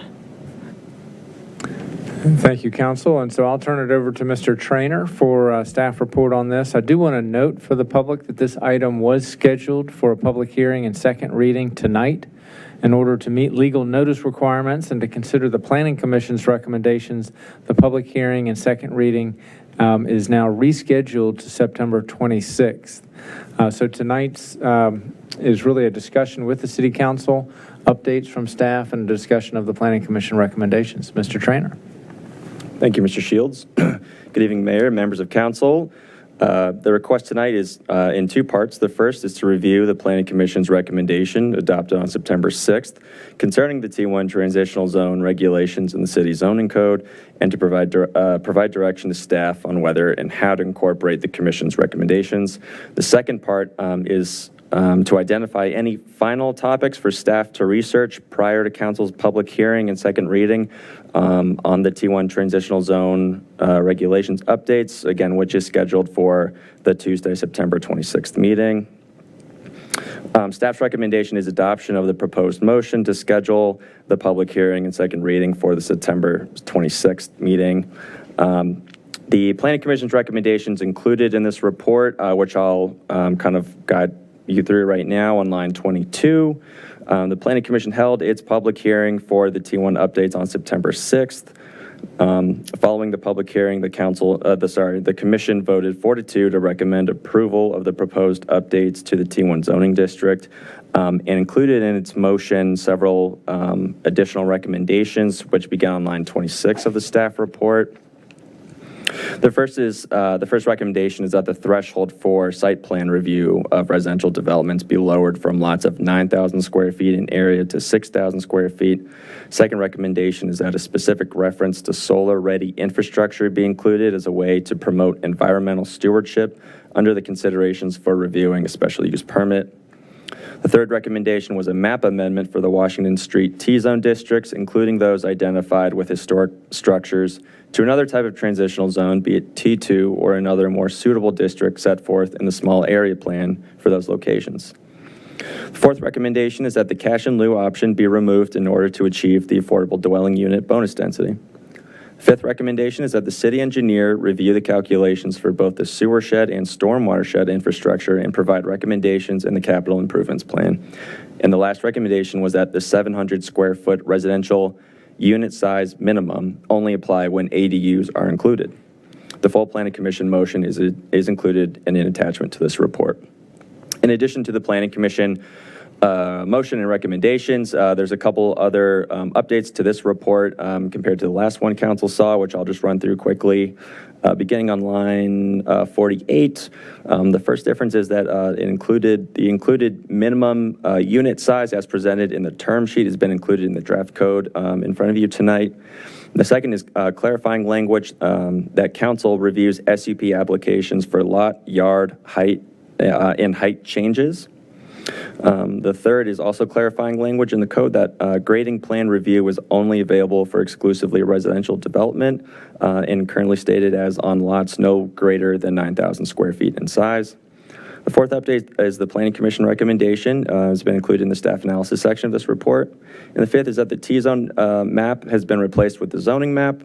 Thank you, council. And so I'll turn it over to Mr. Trainer for a staff report on this. I do want to note for the public that this item was scheduled for a public hearing and second reading tonight. In order to meet legal notice requirements and to consider the Planning Commission's recommendations, the public hearing and second reading is now rescheduled to September 26th. So tonight's is really a discussion with the City Council, updates from staff, and a discussion of the Planning Commission recommendations. Mr. Trainer. Thank you, Mr. Shields. Good evening, Mayor, members of council. The request tonight is in two parts. The first is to review the Planning Commission's recommendation adopted on September 6th concerning the T1 transitional zone regulations in the city zoning code, and to provide direction to staff on whether and how to incorporate the Commission's recommendations. The second part is to identify any final topics for staff to research prior to council's public hearing and second reading on the T1 transitional zone regulations updates, again, which is scheduled for the Tuesday, September 26th meeting. Staff's recommendation is adoption of the proposed motion to schedule the public hearing and second reading for the September 26th meeting. The Planning Commission's recommendations included in this report, which I'll kind of guide you through right now on line 22. The Planning Commission held its public hearing for the T1 updates on September 6th. Following the public hearing, the Commission voted 4-2 to recommend approval of the proposed updates to the T1 zoning district, and included in its motion several additional recommendations, which began on line 26 of the staff report. The first recommendation is that the threshold for site plan review of residential developments be lowered from lots of 9,000 square feet in area to 6,000 square feet. Second recommendation is that a specific reference to solar-ready infrastructure be included as a way to promote environmental stewardship under the considerations for reviewing a special use permit. The third recommendation was a map amendment for the Washington Street T-zone districts, including those identified with historic structures, to another type of transitional zone, be it T2 or another more suitable district set forth in the small area plan for those locations. The fourth recommendation is that the cash in lieu option be removed in order to achieve the affordable dwelling unit bonus density. Fifth recommendation is that the city engineer review the calculations for both the sewer shed and storm watershed infrastructure and provide recommendations in the capital improvements plan. And the last recommendation was that the 700 square foot residential unit size minimum only apply when ADUs are included. The full Planning Commission motion is included in an attachment to this report. In addition to the Planning Commission motion and recommendations, there's a couple other updates to this report compared to the last one council saw, which I'll just run through quickly. Beginning on line 48, the first difference is that the included minimum unit size as presented in the term sheet has been included in the draft code in front of you tonight. The second is clarifying language that council reviews SUP applications for lot, yard, height, and height changes. The third is also clarifying language in the code that grading plan review is only available for exclusively residential development and currently stated as on lots no greater than 9,000 square feet in size. The fourth update is the Planning Commission recommendation has been included in the staff analysis section of this report. And the fifth is that the T-zone map has been replaced with the zoning map.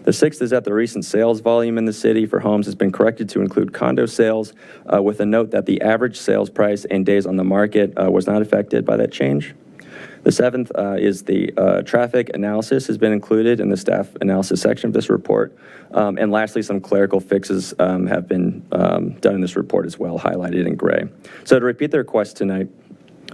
The sixth is that the recent sales volume in the city for homes has been corrected to include condo sales, with a note that the average sales price and days on the market was not affected by that change. The seventh is the traffic analysis has been included in the staff analysis section of this report. And lastly, some clerical fixes have been done in this report as well, highlighted in gray. So to repeat the request tonight,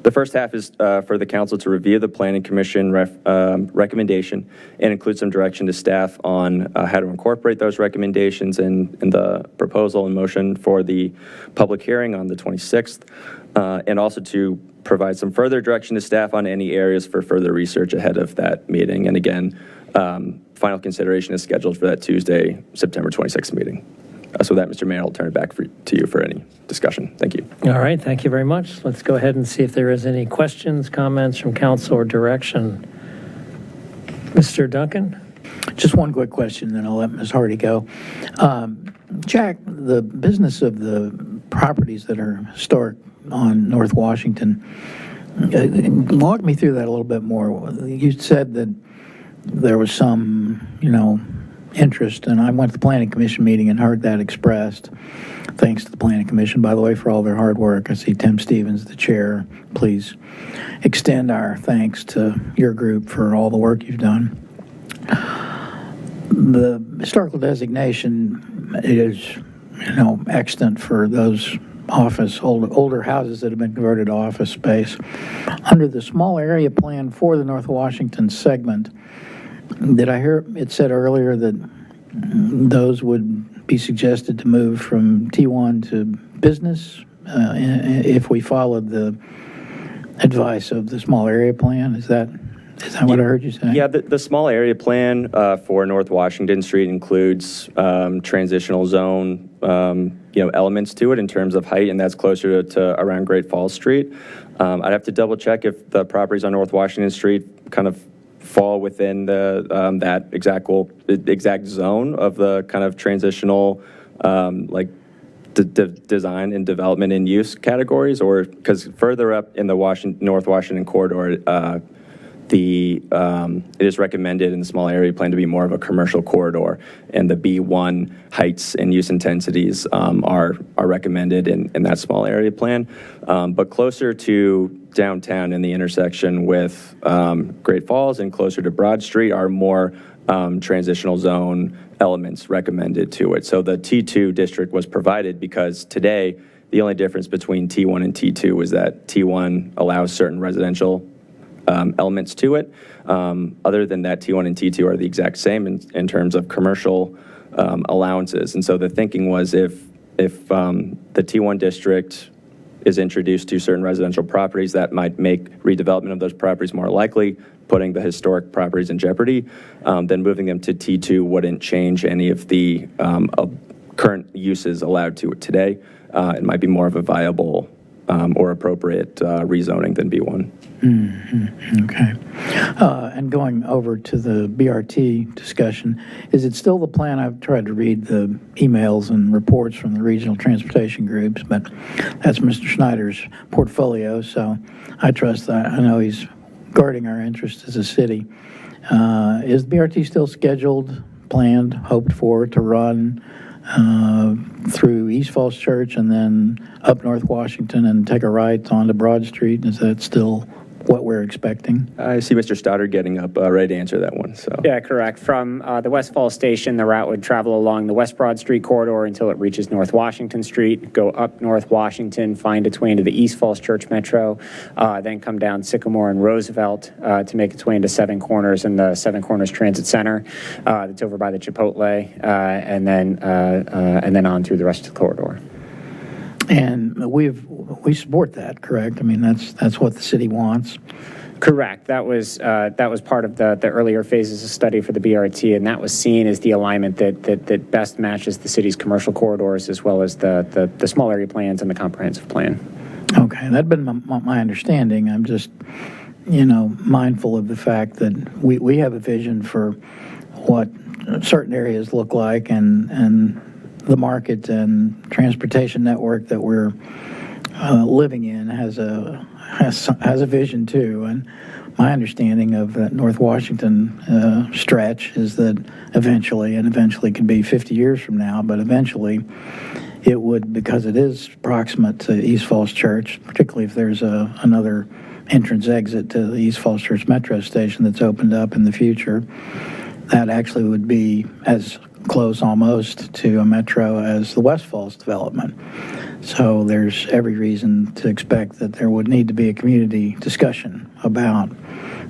the first half is for the council to review the Planning Commission recommendation and include some direction to staff on how to incorporate those recommendations in the proposal and motion for the public hearing on the 26th, and also to provide some further direction to staff on any areas for further research ahead of that meeting. And again, final consideration is scheduled for that Tuesday, September 26th meeting. So with that, Mr. Mayor, I'll turn it back to you for any discussion. Thank you. All right, thank you very much. Let's go ahead and see if there is any questions, comments from council or direction. Mr. Duncan? Just one quick question, then I'll let Ms. Hardy go. Jack, the business of the properties that are historic on North Washington, walk me through that a little bit more. You said that there was some, interest, and I went to the Planning Commission meeting and heard that expressed. Thanks to the Planning Commission, by the way, for all their hard work. I see Tim Stevens, the chair. Please extend our thanks to your group for all the work you've done. The historical designation is, extant for those older houses that have been converted to office space. Under the small area plan for the North Washington segment, did I hear it said earlier that those would be suggested to move from T1 to business if we followed the advice of the small area plan? Is that what I heard you say? Yeah, the small area plan for North Washington Street includes transitional zone, elements to it in terms of height, and that's closer to around Great Falls Street. I'd have to double check if the properties on North Washington Street kind of fall within the that exact zone of the kind of transitional design and development and use categories, or because further up in the North Washington corridor, it is recommended in the small area plan to be more of a commercial corridor, and the B1 heights and use intensities are recommended in that small area plan. But closer to downtown in the intersection with Great Falls and closer to Broad Street are more transitional zone elements recommended to it. So the T2 district was provided because today the only difference between T1 and T2 is that T1 allows certain residential elements to it. Other than that, T1 and T2 are the exact same in terms of commercial allowances. And so the thinking was if the T1 district is introduced to certain residential properties, that might make redevelopment of those properties more likely, putting the historic properties in jeopardy. Then moving them to T2 wouldn't change any of the current uses allowed to it today. It might be more of a viable or appropriate rezoning than B1. Mm-hmm. Okay. And going over to the BRT discussion, is it still the plan? I've tried to read the emails and reports from the regional transportation groups, but that's Mr. Schneider's portfolio, so I trust that. I know he's guarding our interests as a city. Is the BRT still scheduled, planned, hoped for to run through East Falls Church and then up North Washington and take a right onto Broad Street? Is that still what we're expecting? I see Mr. Stoddard getting up, ready to answer that one. So yeah, correct. From the West Falls station, the route would travel along the West Broad Street corridor until it reaches North Washington Street, go up North Washington, find its way into the East Falls Church Metro, then come down Sycamore and Roosevelt to make its way into Seven Corners and the Seven Corners Transit Center that's over by the Chipotle, and then on through the rest of the corridor. And we support that, correct? I mean, that's what the city wants. Correct. That was part of the earlier phases of study for the BRT, and that was seen as the alignment that best matches the city's commercial corridors as well as the small area plans and the comprehensive plan. Okay, that'd been my understanding. I'm just, mindful of the fact that we have a vision for what certain areas look like and the market and transportation network that we're living in has a vision too. And my understanding of that North Washington stretch is that eventually could be 50 years from now, but eventually it would, because it is proximate to East Falls Church, particularly if there's another entrance exit to the East Falls Church Metro Station that's opened up in the future. That actually would be as close almost to a metro as the West Falls development. So there's every reason to expect that there would need to be a community discussion about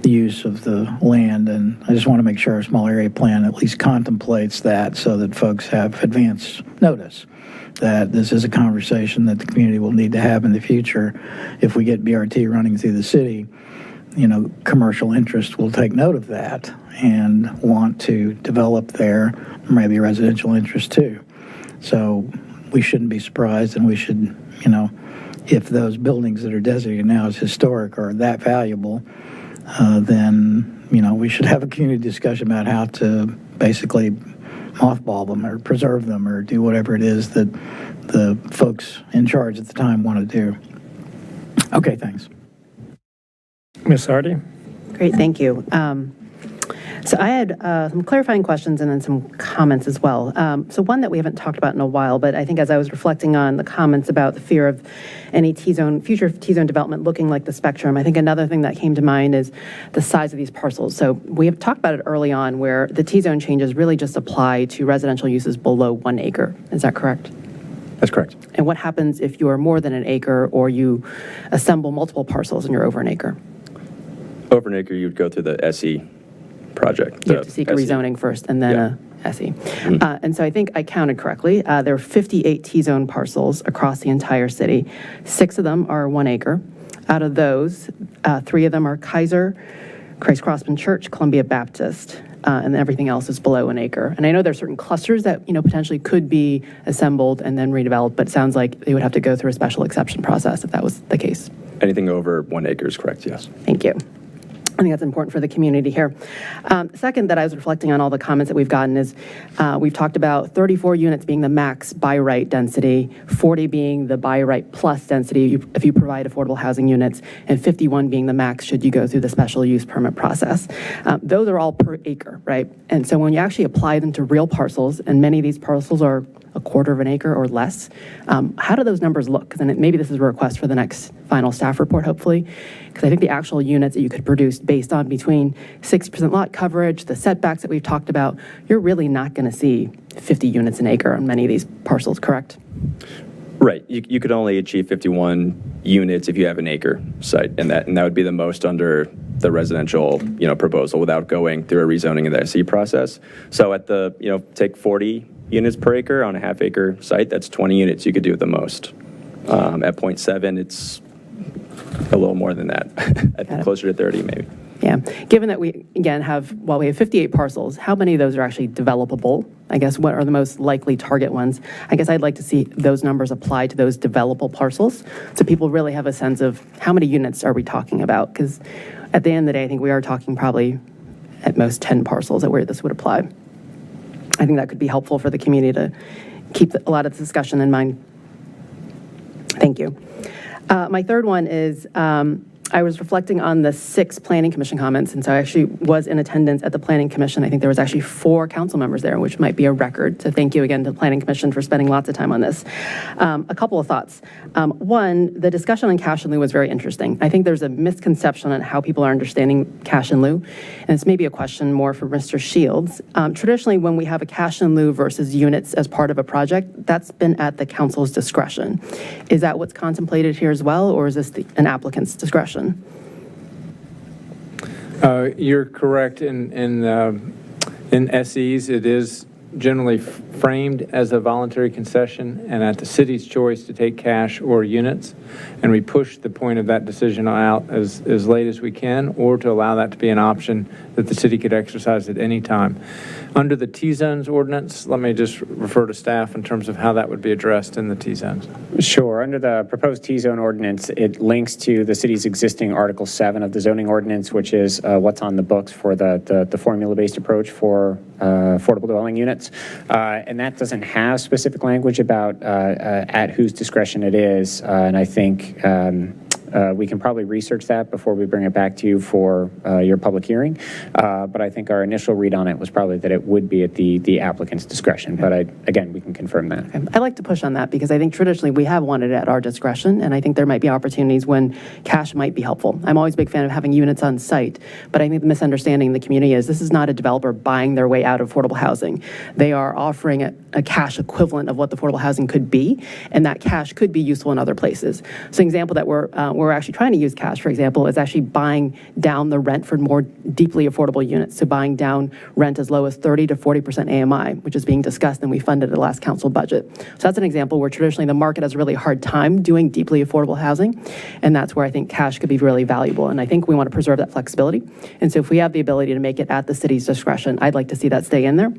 the use of the land, and I just want to make sure our small area plan at least contemplates that so that folks have advance notice that this is a conversation that the community will need to have in the future. If we get BRT running through the city, commercial interest will take note of that and want to develop there, maybe residential interest too. So we shouldn't be surprised, and we should, if those buildings that are designated now as historic are that valuable, then, we should have a community discussion about how to basically mothball them or preserve them or do whatever it is that the folks in charge at the time want to do. Okay, thanks. Ms. Hardy? Great, thank you. So I had some clarifying questions and then some comments as well. So one that we haven't talked about in a while, but I think as I was reflecting on the comments about the fear of any future T-zone development looking like the Spectrum, I think another thing that came to mind is the size of these parcels. So we have talked about it early on where the T-zone changes really just apply to residential uses below 1 acre. Is that correct? That's correct. And what happens if you are more than an acre or you assemble multiple parcels and you're over an acre? Over an acre, you'd go through the SE project. You have to seek a rezoning first and then a SE. And so I think I counted correctly. There are 58 T-zone parcels across the entire city. 6 of them are 1 acre. Out of those, 3 of them are Kaiser, Christ Crossman Church, Columbia Baptist, and everything else is below 1 acre. And I know there are certain clusters that potentially could be assembled and then redeveloped, but it sounds like they would have to go through a special exception process if that was the case. Anything over 1 acre is correct, yes. Thank you. I think that's important for the community here. Second, that I was reflecting on all the comments that we've gotten is we've talked about 34 units being the max by right density, 40 being the by right plus density if you provide affordable housing units, and 51 being the max should you go through the special use permit process. Those are all per acre, right? And so when you actually apply them to real parcels, and many of these parcels are a quarter of an acre or less, how do those numbers look? Because maybe this is a request for the next final staff report, hopefully, because I think the actual units that you could produce based on between 60% lot coverage, the setbacks that we've talked about, you're really not going to see 50 units an acre on many of these parcels, correct? Right. You could only achieve 51 units if you have an acre site, and that would be the most under the residential proposal without going through a rezoning of the SE process. So at the take 40 units per acre on a half acre site, that's 20 units you could do at the most. At 0.7, it's a little more than that. I think closer to 30 maybe. Yeah. Given that we, again, we have 58 parcels, how many of those are actually developable? I guess what are the most likely target ones? I guess I'd like to see those numbers applied to those developable parcels so people really have a sense of how many units are we talking about? Because at the end of the day, I think we are talking probably at most 10 parcels at where this would apply. I think that could be helpful for the community to keep a lot of the discussion in mind. Thank you. My third one is I was reflecting on the 6 Planning Commission comments, and so I actually was in attendance at the Planning Commission. I think there was actually 4 council members there, which might be a record. So thank you again to the Planning Commission for spending lots of time on this. A couple of thoughts. One, the discussion on cash in lieu was very interesting. I think there's a misconception on how people are understanding cash in lieu, and it's maybe a question more for Mr. Shields. Traditionally, when we have a cash in lieu versus units as part of a project, that's been at the council's discretion. Is that what's contemplated here as well, or is this an applicant's discretion? You're correct. In SEs, it is generally framed as a voluntary concession and at the city's choice to take cash or units. And we push the point of that decision out as late as we can, or to allow that to be an option that the city could exercise at any time. Under the T-zones ordinance, let me just refer to staff in terms of how that would be addressed in the T-zones. Sure. Under the proposed T-zone ordinance, it links to the city's existing Article 7 of the zoning ordinance, which is what's on the books for the formula-based approach for affordable dwelling units. And that doesn't have specific language about at whose discretion it is. And I think We can probably research that before we bring it back to you for your public hearing. But I think our initial read on it was probably that it would be at the applicant's discretion. But again, we can confirm that. I like to push on that because I think traditionally we have wanted it at our discretion, and I think there might be opportunities when cash might be helpful. I'm always a big fan of having units on site, but I think the misunderstanding in the community is this is not a developer buying their way out of affordable housing. They are offering a cash equivalent of what the affordable housing could be, and that cash could be useful in other places. So an example that we're actually trying to use cash, for example, is actually buying down the rent for more deeply affordable units. So buying down rent as low as 30 to 40% AMI, which is being discussed and we funded at the last council budget. So that's an example where traditionally the market has a really hard time doing deeply affordable housing, and that's where I think cash could be really valuable. And I think we want to preserve that flexibility. And so if we have the ability to make it at the city's discretion, I'd like to see that stay in there.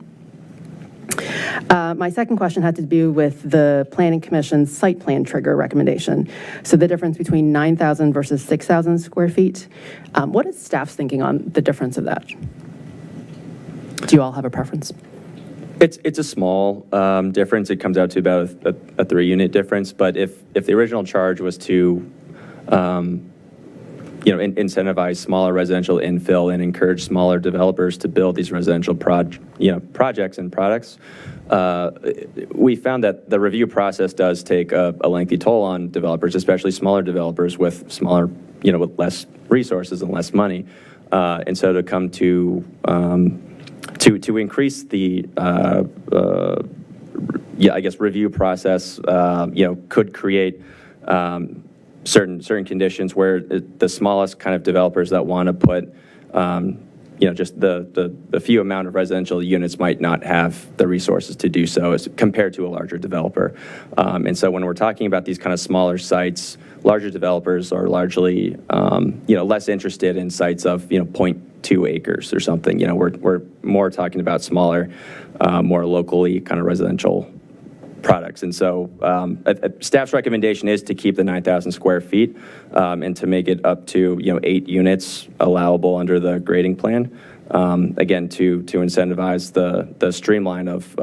My second question had to do with the Planning Commission's site plan trigger recommendation. So the difference between 9,000 versus 6,000 square feet. What is staff's thinking on the difference of that? Do you all have a preference? It's a small difference. It comes out to about a 3-unit difference. But if the original charge was to incentivize smaller residential infill and encourage smaller developers to build these residential projects and products, we found that the review process does take a lengthy toll on developers, especially smaller developers with smaller, with less resources and less money. And so to come to increase the review process, could create certain conditions where the smallest kind of developers that want to put, just the few amount of residential units might not have the resources to do so as compared to a larger developer. And so when we're talking about these kind of smaller sites, larger developers are largely, less interested in sites of, 0.2 acres or something. We're more talking about smaller, more locally kind of residential products. And so staff's recommendation is to keep the 9,000 square feet and to make it up to 8 units allowable under the grading plan. Again, to incentivize the streamline of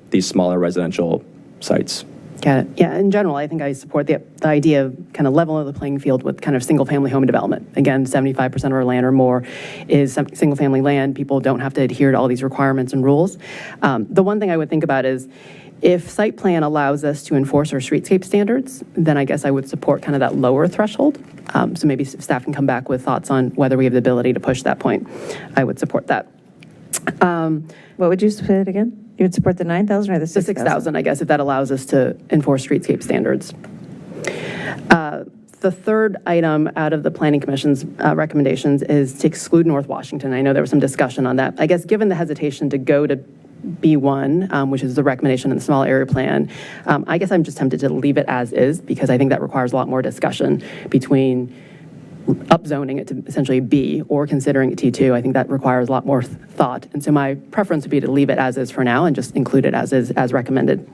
these smaller residential sites. Got it. Yeah, in general, I think I support the idea of kind of leveling the playing field with kind of single-family home development. Again, 75% of our land or more is single-family land. People don't have to adhere to all these requirements and rules. The one thing I would think about is if site plan allows us to enforce our streetscape standards, then I guess I would support kind of that lower threshold. So maybe staff can come back with thoughts on whether we have the ability to push that point. I would support that. What would you say it again? You would support the 9,000 or the 6,000? The 6,000, I guess, if that allows us to enforce streetscape standards. The third item out of the Planning Commission's recommendations is to exclude North Washington. I know there was some discussion on that. I guess given the hesitation to go to B1, which is the recommendation in the small area plan, I guess I'm just tempted to leave it as is because I think that requires a lot more discussion between upzoning it to essentially B or considering it T2. I think that requires a lot more thought. And so my preference would be to leave it as is for now and just include it as is, as recommended.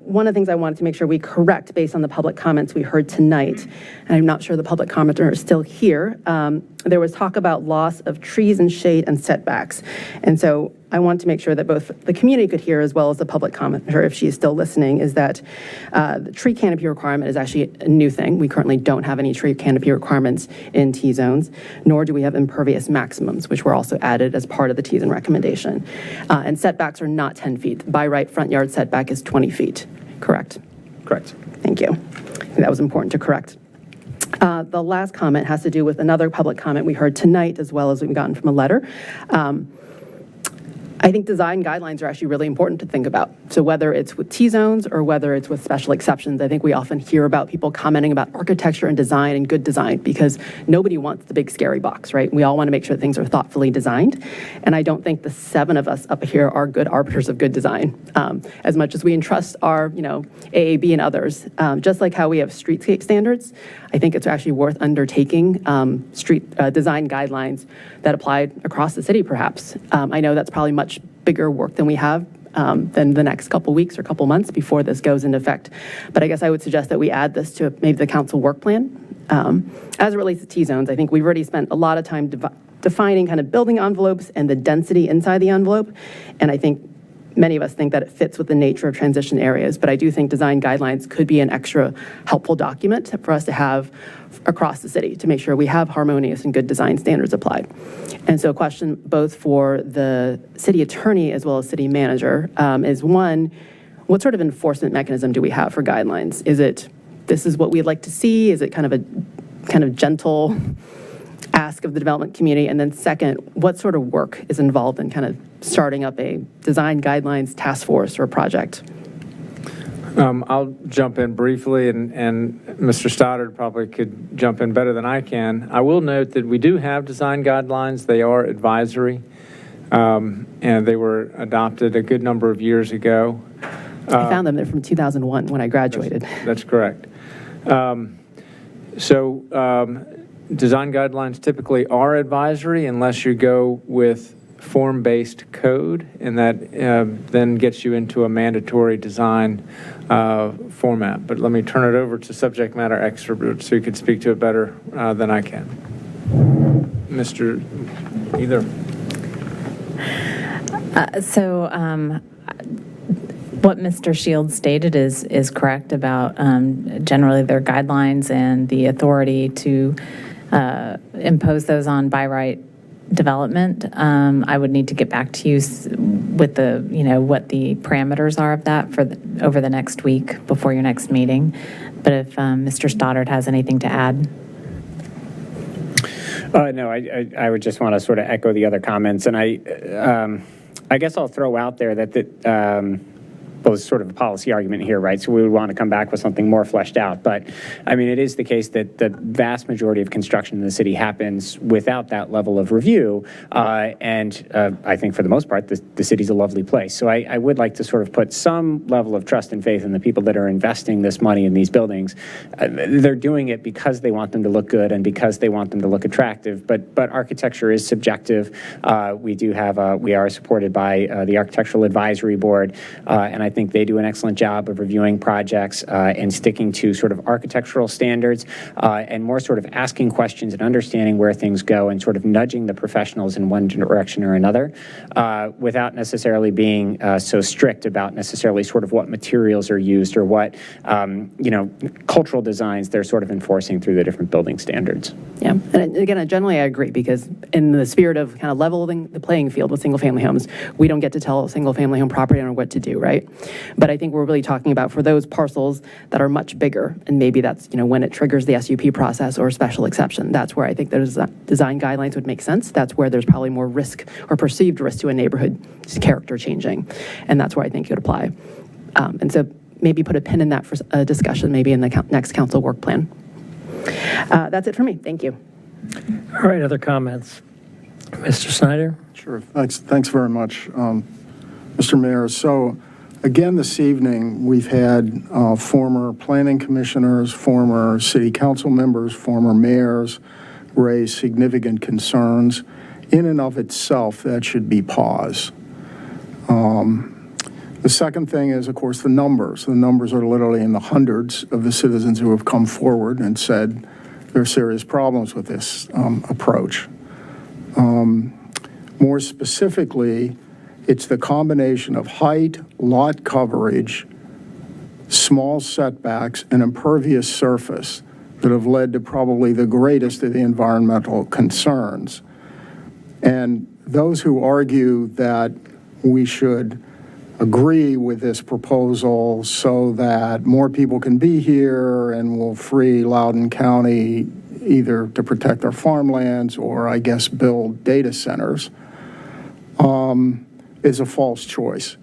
One of the things I wanted to make sure we correct based on the public comments we heard tonight, and I'm not sure the public commenter is still here, there was talk about loss of trees and shade and setbacks. And so I want to make sure that both the community could hear as well as the public commenter, if she is still listening, is that the tree canopy requirement is actually a new thing. We currently don't have any tree canopy requirements in T-zones, nor do we have impervious maximums, which were also added as part of the T-zone recommendation. And setbacks are not 10 feet. By right, front yard setback is 20 feet, correct? Correct. Thank you. I think that was important to correct. The last comment has to do with another public comment we heard tonight, as well as we've gotten from a letter. I think design guidelines are actually really important to think about. So whether it's with T-zones or whether it's with special exceptions, I think we often hear about people commenting about architecture and design and good design because nobody wants the big scary box, right? We all want to make sure things are thoughtfully designed. And I don't think the 7 of us up here are good arbiters of good design. As much as we entrust our, AAB and others, just like how we have streetscape standards, I think it's actually worth undertaking street design guidelines that apply across the city, perhaps. I know that's probably much bigger work than we have than the next couple weeks or couple months before this goes into effect. But I guess I would suggest that we add this to maybe the council work plan. As it relates to T-zones, I think we've already spent a lot of time defining kind of building envelopes and the density inside the envelope. And I think many of us think that it fits with the nature of transition areas, but I do think design guidelines could be an extra helpful document for us to have across the city to make sure we have harmonious and good design standards applied. And so a question both for the city attorney as well as city manager is, one, what sort of enforcement mechanism do we have for guidelines? Is it, this is what we'd like to see? Is it kind of gentle ask of the development community? And then second, what sort of work is involved in kind of starting up a design guidelines task force or project? I'll jump in briefly, and Mr. Stoddard probably could jump in better than I can. I will note that we do have design guidelines. They are advisory, and they were adopted a good number of years ago. I found them. They're from 2001 when I graduated. That's correct. Design guidelines typically are advisory unless you go with form-based code, and that then gets you into a mandatory design format. But let me turn it over to subject matter experts who could speak to it better than I can. Mr. Either. What Mr. Shields stated is correct about generally their guidelines and the authority to impose those on by right development. I would need to get back to you with the, what the parameters are of that for over the next week before your next meeting. But if Mr. Stoddard has anything to add. No, I would just want to sort of echo the other comments. And I guess I'll throw out there that well, it's sort of a policy argument here, right? So we would want to come back with something more fleshed out. But, I mean, it is the case that the vast majority of construction in the city happens without that level of review. And I think for the most part, the city's a lovely place. So I would like to sort of put some level of trust and faith in the people that are investing this money in these buildings. They're doing it because they want them to look good and because they want them to look attractive. But architecture is subjective. We are supported by the Architectural Advisory Board, and I think they do an excellent job of reviewing projects and sticking to sort of architectural standards and more sort of asking questions and understanding where things go and sort of nudging the professionals in one direction or another without necessarily being so strict about necessarily sort of what materials are used or what, cultural designs they're sort of enforcing through the different building standards. Yeah, and again, generally I agree, because in the spirit of kind of leveling the playing field with single-family homes, we don't get to tell a single-family home property owner what to do, right? But I think we're really talking about for those parcels that are much bigger, and maybe that's, when it triggers the SUP process or special exception, that's where I think those design guidelines would make sense. That's where there's probably more risk or perceived risk to a neighborhood character changing, and that's where I think it would apply. And so maybe put a pin in that for a discussion, maybe in the next council work plan. That's it for me. Thank you. All right, other comments? Mr. Snyder? Sure. Thanks very much, Mr. Mayor. So, again, this evening, we've had former planning commissioners, former city council members, former mayors raise significant concerns. In and of itself, that should be paused. The second thing is, of course, the numbers. The numbers are literally in the hundreds of the citizens who have come forward and said there are serious problems with this approach. More specifically, it's the combination of height, lot coverage, small setbacks, and impervious surface that have led to probably the greatest of the environmental concerns. And those who argue that we should agree with this proposal so that more people can be here and will free Loudoun County either to protect our farmlands or, I guess, build data centers, is a false choice.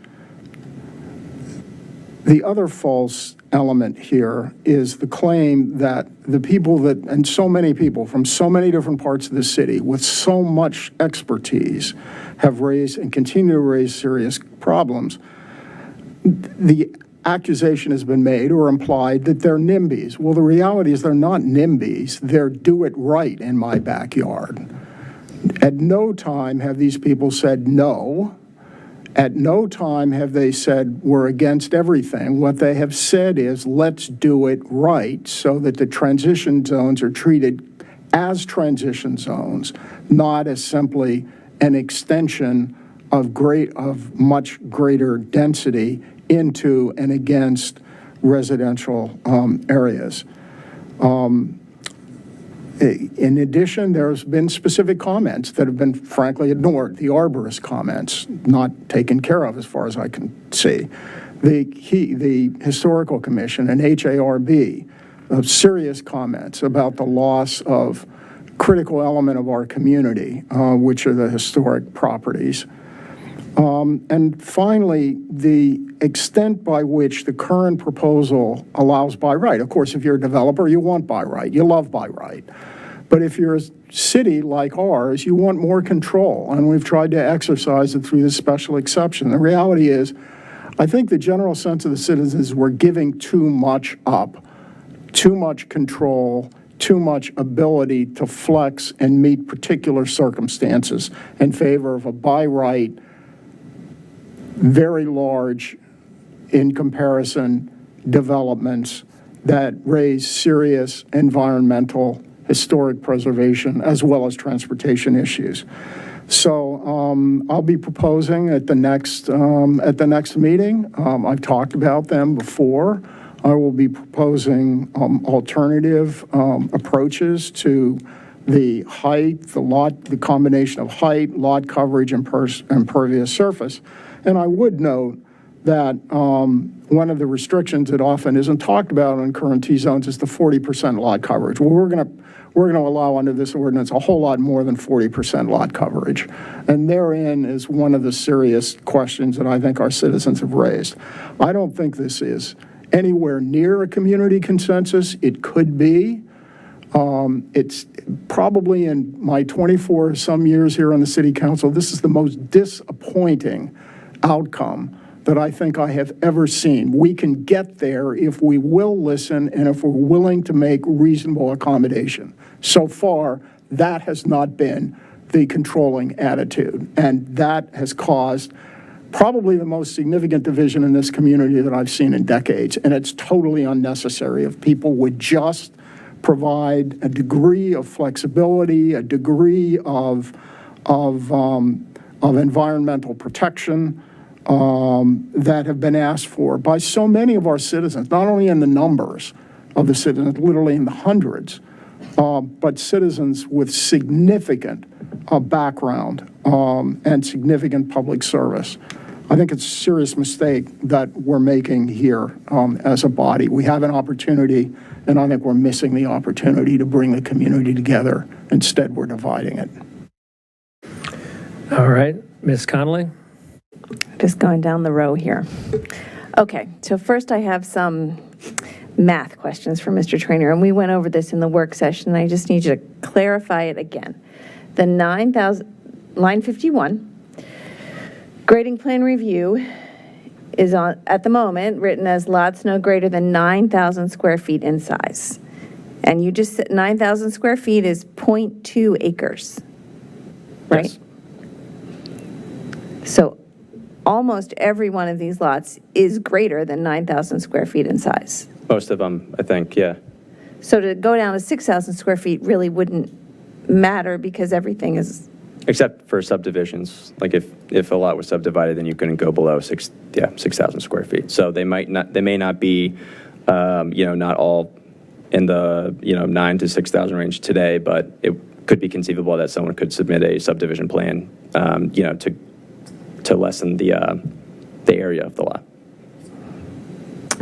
The other false element here is the claim that the people that, and so many people from so many different parts of the city with so much expertise have raised and continue to raise serious problems. The accusation has been made or implied that they're NIMBYs. Well, the reality is they're not NIMBYs. They're do it right in my backyard. At no time have these people said no. At no time have they said we're against everything. What they have said is let's do it right so that the transition zones are treated as transition zones, not as simply an extension of much greater density into and against residential areas. In addition, there's been specific comments that have been frankly ignored. The arborist comments, not taken care of as far as I can see. The Historical Commission and HARB, serious comments about the loss of critical element of our community, which are the historic properties. And finally, the extent by which the current proposal allows by right. Of course, if you're a developer, you want by right. You love by right. But if you're a city like ours, you want more control. And we've tried to exercise it through this special exception. The reality is, I think the general sense of the citizens were giving too much up, too much control, too much ability to flex and meet particular circumstances in favor of a by right, very large in comparison developments that raise serious environmental, historic preservation, as well as transportation issues. So I'll be proposing at the next meeting. I've talked about them before. I will be proposing alternative approaches to the height, the combination of height, lot coverage, and impervious surface. And I would note that one of the restrictions that often isn't talked about in current T-zones is the 40% lot coverage. Well, we're going to allow under this ordinance a whole lot more than 40% lot coverage. And therein is one of the serious questions that I think our citizens have raised. I don't think this is anywhere near a community consensus. It could be. It's probably in my 24 some years here on the city council, this is the most disappointing outcome that I think I have ever seen. We can get there if we will listen and if we're willing to make reasonable accommodation. So far, that has not been the controlling attitude, and that has caused probably the most significant division in this community that I've seen in decades, and it's totally unnecessary. If people would just provide a degree of flexibility, a degree of environmental protection that have been asked for by so many of our citizens, not only in the numbers of the citizens, literally in the hundreds, but citizens with significant background and significant public service. I think it's a serious mistake that we're making here as a body. We have an opportunity, and I think we're missing the opportunity to bring the community together. Instead, we're dividing it. All right, Ms. Connolly? Just going down the row here. Okay, so first I have some math questions for Mr. Trainer, and we went over this in the work session, and I just need you to clarify it again. The 9,000, line 51, grading plan review is on, at the moment, written as lots no greater than 9,000 square feet in size. And you just said 9,000 square feet is 0.2 acres, right? Yes. So almost every one of these lots is greater than 9,000 square feet in size. Most of them, I think, yeah. So to go down to 6,000 square feet really wouldn't matter because everything is, Except for subdivisions. Like if a lot was subdivided, then you couldn't go below 6,000 square feet. So they may not be, not all in the, 9 to 6,000 range today, but it could be conceivable that someone could submit a subdivision plan, to lessen the area of the lot.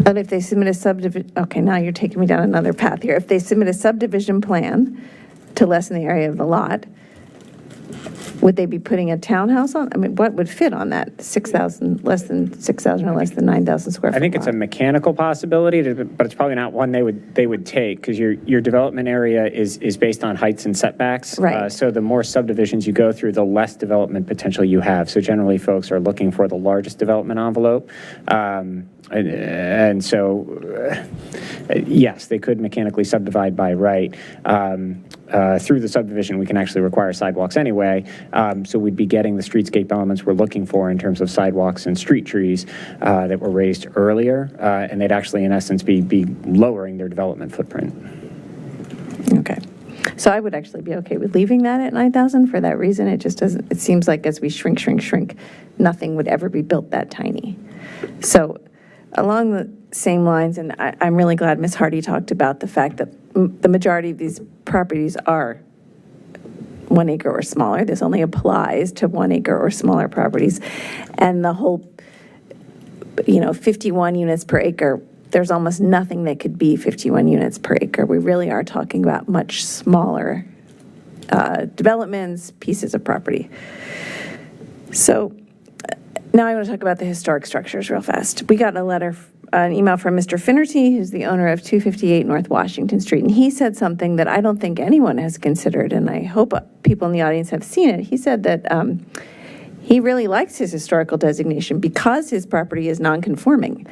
and if they submit a subdivision, okay, now you're taking me down another path here. If they submit a subdivision plan to lessen the area of the lot, would they be putting a townhouse on? I mean, what would fit on that 6,000, less than 6,000 or less than 9,000 square feet? I think it's a mechanical possibility, but it's probably not one they would take because your development area is based on heights and setbacks. Right. So the more subdivisions you go through, the less development potential you have. So generally, folks are looking for the largest development envelope. And so, yes, they could mechanically subdivide by right. Through the subdivision, we can actually require sidewalks anyway. So we'd be getting the streetscape elements we're looking for in terms of sidewalks and street trees that were raised earlier. And they'd actually, in essence, be lowering their development footprint. Okay. So I would actually be okay with leaving that at 9,000 for that reason. It just doesn't, it seems like as we shrink, nothing would ever be built that tiny. So along the same lines, and I'm really glad Ms. Hardy talked about the fact that the majority of these properties are 1 acre or smaller. This only applies to 1 acre or smaller properties. And the whole, 51 units per acre, there's almost nothing that could be 51 units per acre. We really are talking about much smaller developments, pieces of property. So now I want to talk about the historic structures real fast. We got an email from Mr. Finnerty, who's the owner of 258 North Washington Street, and he said something that I don't think anyone has considered, and I hope people in the audience have seen it. He said that he really likes his historical designation because his property is non-conforming,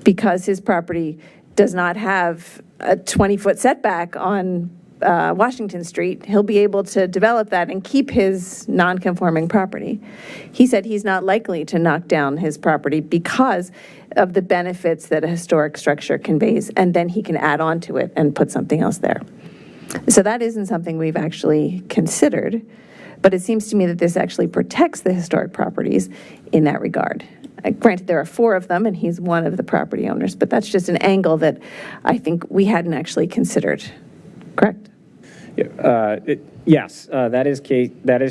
because his property does not have a 20-foot setback on Washington Street. He'll be able to develop that and keep his non-conforming property. He said he's not likely to knock down his property because of the benefits that a historic structure conveys, and then he can add on to it and put something else there. So that isn't something we've actually considered, but it seems to me that this actually protects the historic properties in that regard. Granted, there are 4 of them, and he's one of the property owners, but that's just an angle that I think we hadn't actually considered. Correct? Yes, that is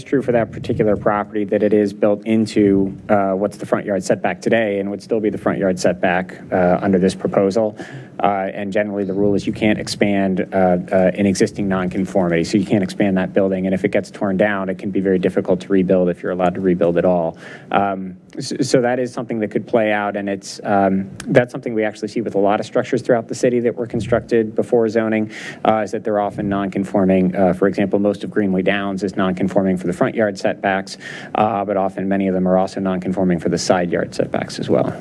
true for that particular property, that it is built into what's the front yard setback today and would still be the front yard setback under this proposal. And generally, the rule is you can't expand an existing nonconformity, so you can't expand that building. And if it gets torn down, it can be very difficult to rebuild if you're allowed to rebuild at all. So that is something that could play out, and that's something we actually see with a lot of structures throughout the city that were constructed before zoning, is that they're often non-conforming. For example, most of Greenway Downs is non-conforming for the front yard setbacks, but often many of them are also non-conforming for the side yard setbacks as well.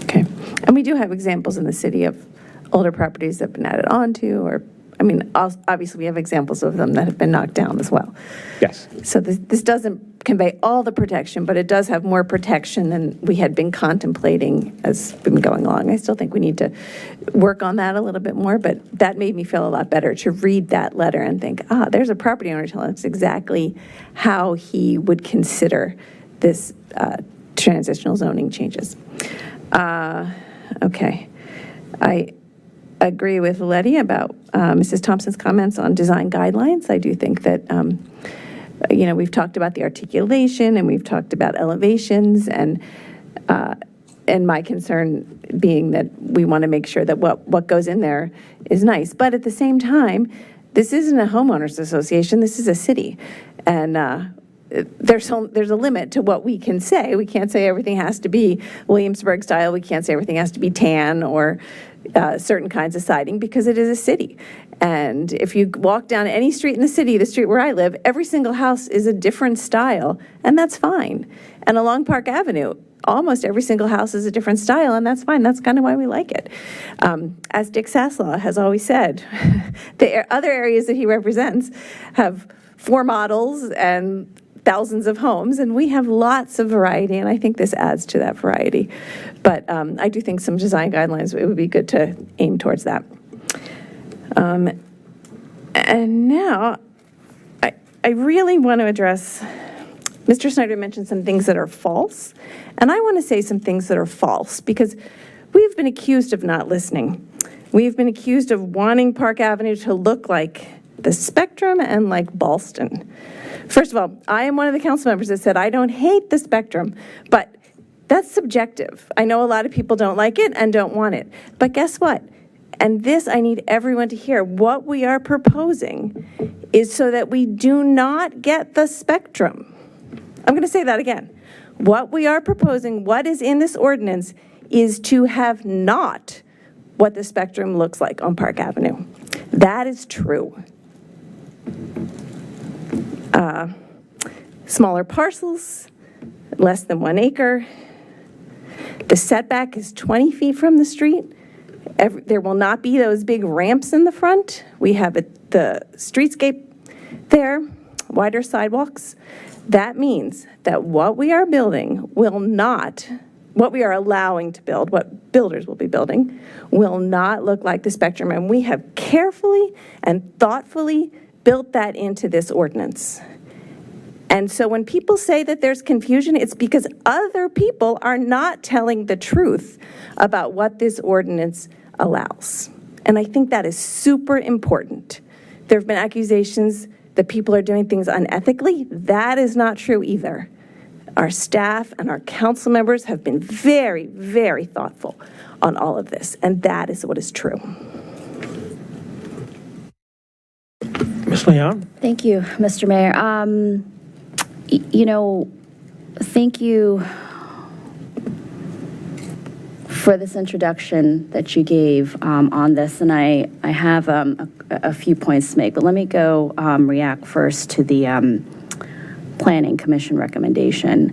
Okay. And we do have examples in the city of older properties that have been added onto, or, I mean, obviously we have examples of them that have been knocked down as well. Yes. So this doesn't convey all the protection, but it does have more protection than we had been contemplating as we've been going along. I still think we need to work on that a little bit more, but that made me feel a lot better to read that letter and think, there's a property owner telling us exactly how he would consider this transitional zoning changes. Okay. I agree with Letty about Mrs. Thompson's comments on design guidelines. I do think that, we've talked about the articulation and we've talked about elevations, and my concern being that we want to make sure that what goes in there is nice. But at the same time, this isn't a homeowners association, this is a city. And there's a limit to what we can say. We can't say everything has to be Williamsburg style. We can't say everything has to be tan or certain kinds of siding, because it is a city. And if you walk down any street in the city, the street where I live, every single house is a different style, and that's fine. And along Park Avenue, almost every single house is a different style, and that's fine. That's kind of why we like it. As Dick Saslaw has always said, the other areas that he represents have 4 models and thousands of homes, and we have lots of variety, and I think this adds to that variety. But I do think some design guidelines, it would be good to aim towards that. And now, I really want to address, Mr. Snyder mentioned some things that are false, and I want to say some things that are false, because we've been accused of not listening. We've been accused of wanting Park Avenue to look like the Spectrum and like Ballston. First of all, I am one of the council members that said I don't hate the Spectrum, but that's subjective. I know a lot of people don't like it and don't want it. But guess what? And this I need everyone to hear. What we are proposing is so that we do not get the Spectrum. I'm going to say that again. What we are proposing, what is in this ordinance, is to have not what the Spectrum looks like on Park Avenue. That is true. Smaller parcels, less than 1 acre. The setback is 20 feet from the street. There will not be those big ramps in the front. We have the streetscape there, wider sidewalks. That means that what we are building will not, what we are allowing to build, what builders will be building, will not look like the Spectrum. And we have carefully and thoughtfully built that into this ordinance. And so when people say that there's confusion, it's because other people are not telling the truth about what this ordinance allows. And I think that is super important. There have been accusations that people are doing things unethically. That is not true either. Our staff and our council members have been very, very thoughtful on all of this, and that is what is true. Ms. Leon? Thank you, Mr. Mayor. Thank you for this introduction that you gave on this, and I have a few points to make, but let me go react first to the Planning Commission recommendation.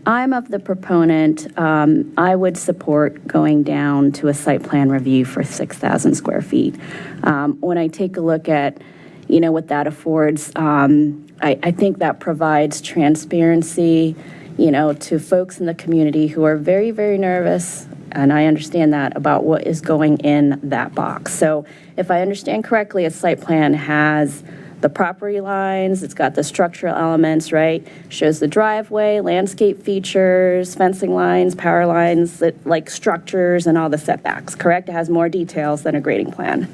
I'm of the proponent. I would support going down to a site plan review for 6,000 square feet. When I take a look at, what that affords, I think that provides transparency, to folks in the community who are very, very nervous, and I understand that, about what is going in that box. So if I understand correctly, a site plan has the property lines, it's got the structural elements, right? Shows the driveway, landscape features, fencing lines, power lines, like structures and all the setbacks, correct? It has more details than a grading plan.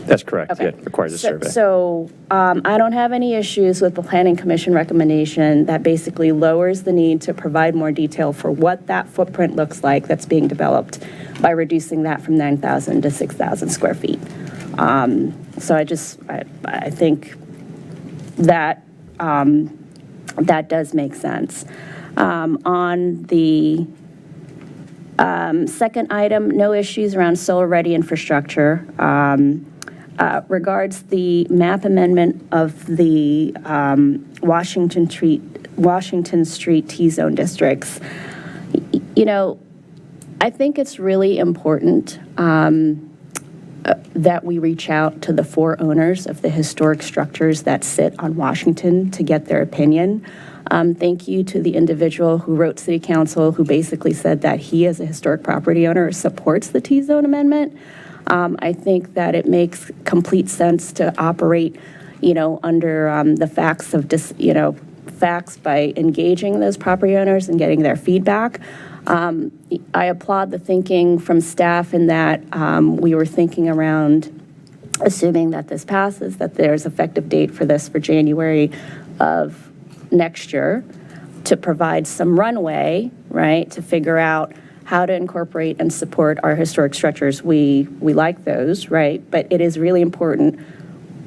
That's correct. Okay. Yeah, it requires a survey. So I don't have any issues with the Planning Commission recommendation that basically lowers the need to provide more detail for what that footprint looks like that's being developed by reducing that from 9,000 to 6,000 square feet. So I think that that does make sense. On the second item, no issues around solar-ready infrastructure. Regards the map amendment of the Washington Street T-zone districts, I think it's really important that we reach out to the 4 owners of the historic structures that sit on Washington to get their opinion. Thank you to the individual who wrote City Council, who basically said that he, as a historic property owner, supports the T-zone amendment. I think that it makes complete sense to operate, under the facts of facts by engaging those property owners and getting their feedback. I applaud the thinking from staff in that we were thinking around, assuming that this passes, that there's effective date for this for January of next year, to provide some runway, right, to figure out how to incorporate and support our historic structures. We like those, right? But it is really important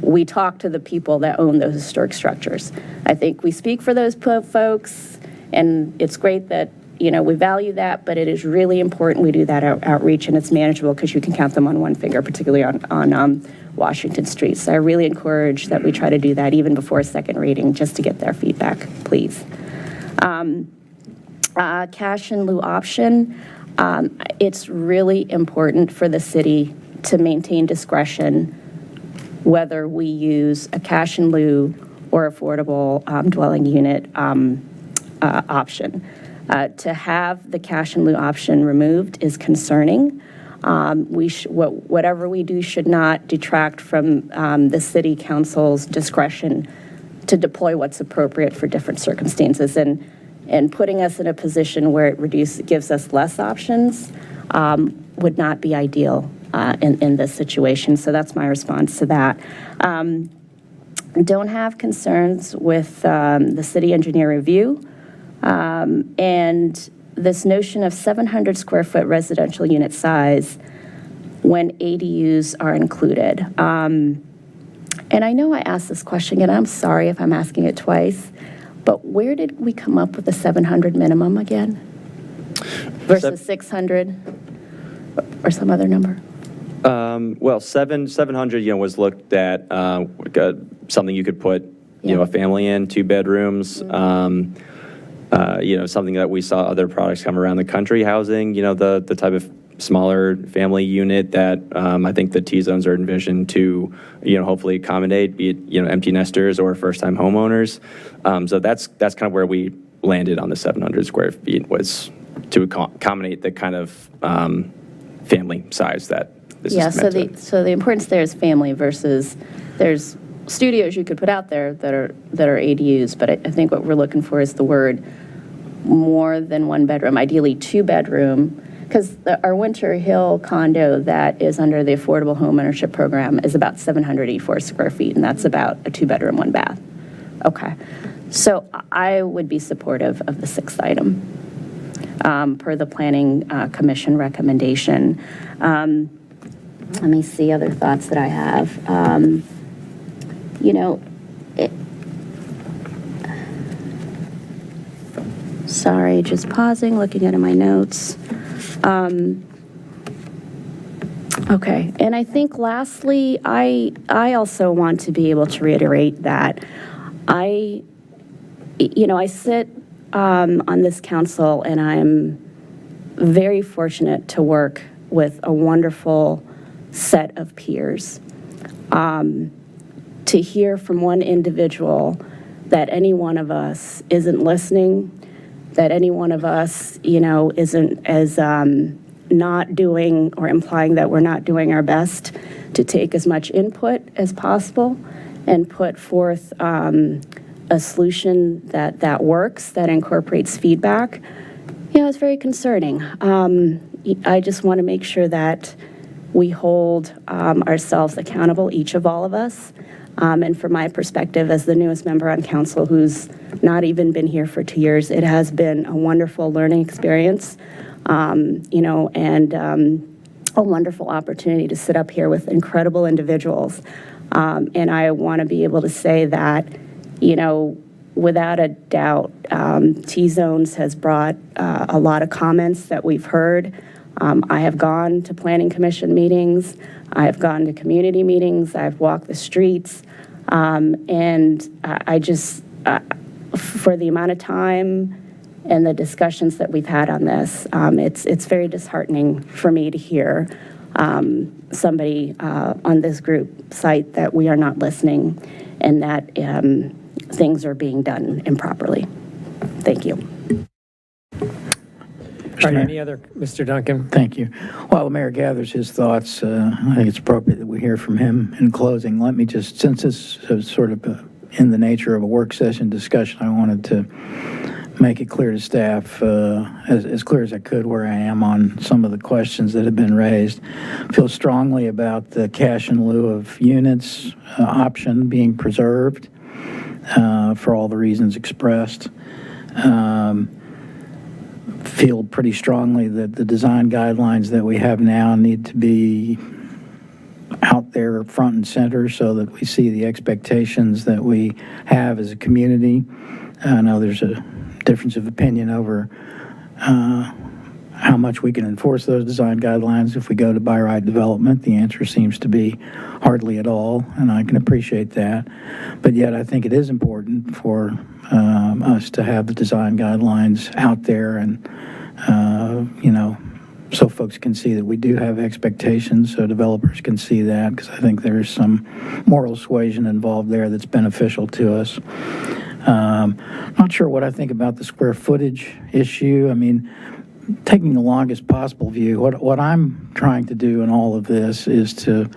we talk to the people that own those historic structures. I think we speak for those folks, and it's great that, we value that, but it is really important we do that outreach, and it's manageable because you can count them on one finger, particularly on Washington Street. So I really encourage that we try to do that even before a second reading, just to get their feedback, please. Cash in lieu option, it's really important for the city to maintain discretion whether we use a cash in lieu or affordable dwelling unit option. To have the cash in lieu option removed is concerning. Whatever we do should not detract from the city council's discretion to deploy what's appropriate for different circumstances. And putting us in a position where it gives us less options would not be ideal in this situation. So that's my response to that. Don't have concerns with the city engineer review and this notion of 700 square foot residential unit size when ADUs are included. And I know I asked this question, and I'm sorry if I'm asking it twice, but where did we come up with the 700 minimum again versus 600 or some other number? Well, 700, was looked at something you could put, a family in, 2 bedrooms. Something that we saw other products come around the country housing, the type of smaller family unit that I think the T-zones are envisioned to, hopefully accommodate, be it, empty nesters or first-time homeowners. So that's kind of where we landed on the 700 square feet, was to accommodate the kind of family size that this Yeah, is so meant to. the importance there is family versus, there's studios you could put out there that are ADUs, but I think what we're looking for is the word more than one bedroom, ideally two bedroom, because our Winter Hill condo that is under the Affordable Home Ownership Program is about 784 square feet, and that's about a two bedroom, one bath. Okay, so I would be supportive of the sixth item per the Planning Commission recommendation. Let me see other thoughts that I have. Sorry, just pausing, looking at my notes. Okay, and I think lastly, I also want to be able to reiterate that I sit on this council, and I'm very fortunate to work with a wonderful set of peers. To hear from one individual that any one of us isn't listening, that any one of us, isn't as not doing or implying that we're not doing our best to take as much input as possible and put forth a solution that works, that incorporates feedback, it's very concerning. I just want to make sure that we hold ourselves accountable, each of all of us. And from my perspective as the newest member on council who's not even been here for 2 years, it has been a wonderful learning experience, and a wonderful opportunity to sit up here with incredible individuals. And I want to be able to say that, without a doubt, T-Zones has brought a lot of comments that we've heard. I have gone to Planning Commission meetings. I have gone to community meetings. I've walked the streets. And I just, for the amount of time and the discussions that we've had on this, it's very disheartening for me to hear somebody on this group cite that we are not listening and that things are being done improperly. Thank you. All right, any other, Mr. Duncan? Thank you. While the mayor gathers his thoughts, I think it's appropriate that we hear from him in closing. Let me just, since this is sort of in the nature of a work session discussion, I wanted to make it clear to staff, as clear as I could, where I am on some of the questions that have been raised. I feel strongly about the cash in lieu of units option being preserved for all the reasons expressed. Feel pretty strongly that the design guidelines that we have now need to be out there front and center so that we see the expectations that we have as a community. I know there's a difference of opinion over how much we can enforce those design guidelines if we go to by right development. The answer seems to be hardly at all, and I can appreciate that. But yet I think it is important for us to have the design guidelines out there and, so folks can see that we do have expectations, so developers can see that, because I think there's some moral suasion involved there that's beneficial to us. Not sure what I think about the square footage issue. I mean, taking the longest possible view, what I'm trying to do in all of this is to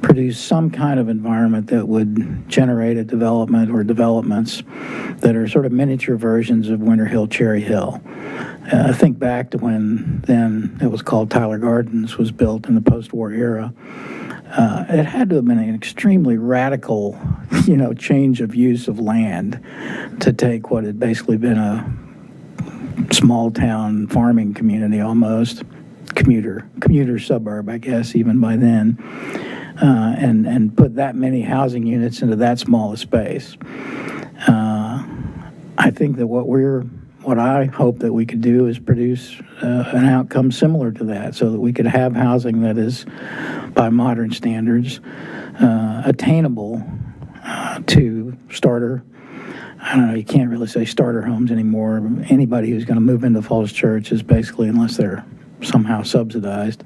produce some kind of environment that would generate a development or developments that are sort of miniature versions of Winter Hill, Cherry Hill. Think back to when then it was called Tyler Gardens was built in the post-war era. It had to have been an extremely radical, change of use of land to take what had basically been a small town farming community almost, commuter suburb, I guess, even by then, and put that many housing units into that small a space. I think that what I hope that we could do is produce an outcome similar to that, so that we could have housing that is, by modern standards, attainable to starter. I don't know, you can't really say starter homes anymore. Anybody who's going to move into Falls Church is basically, unless they're somehow subsidized,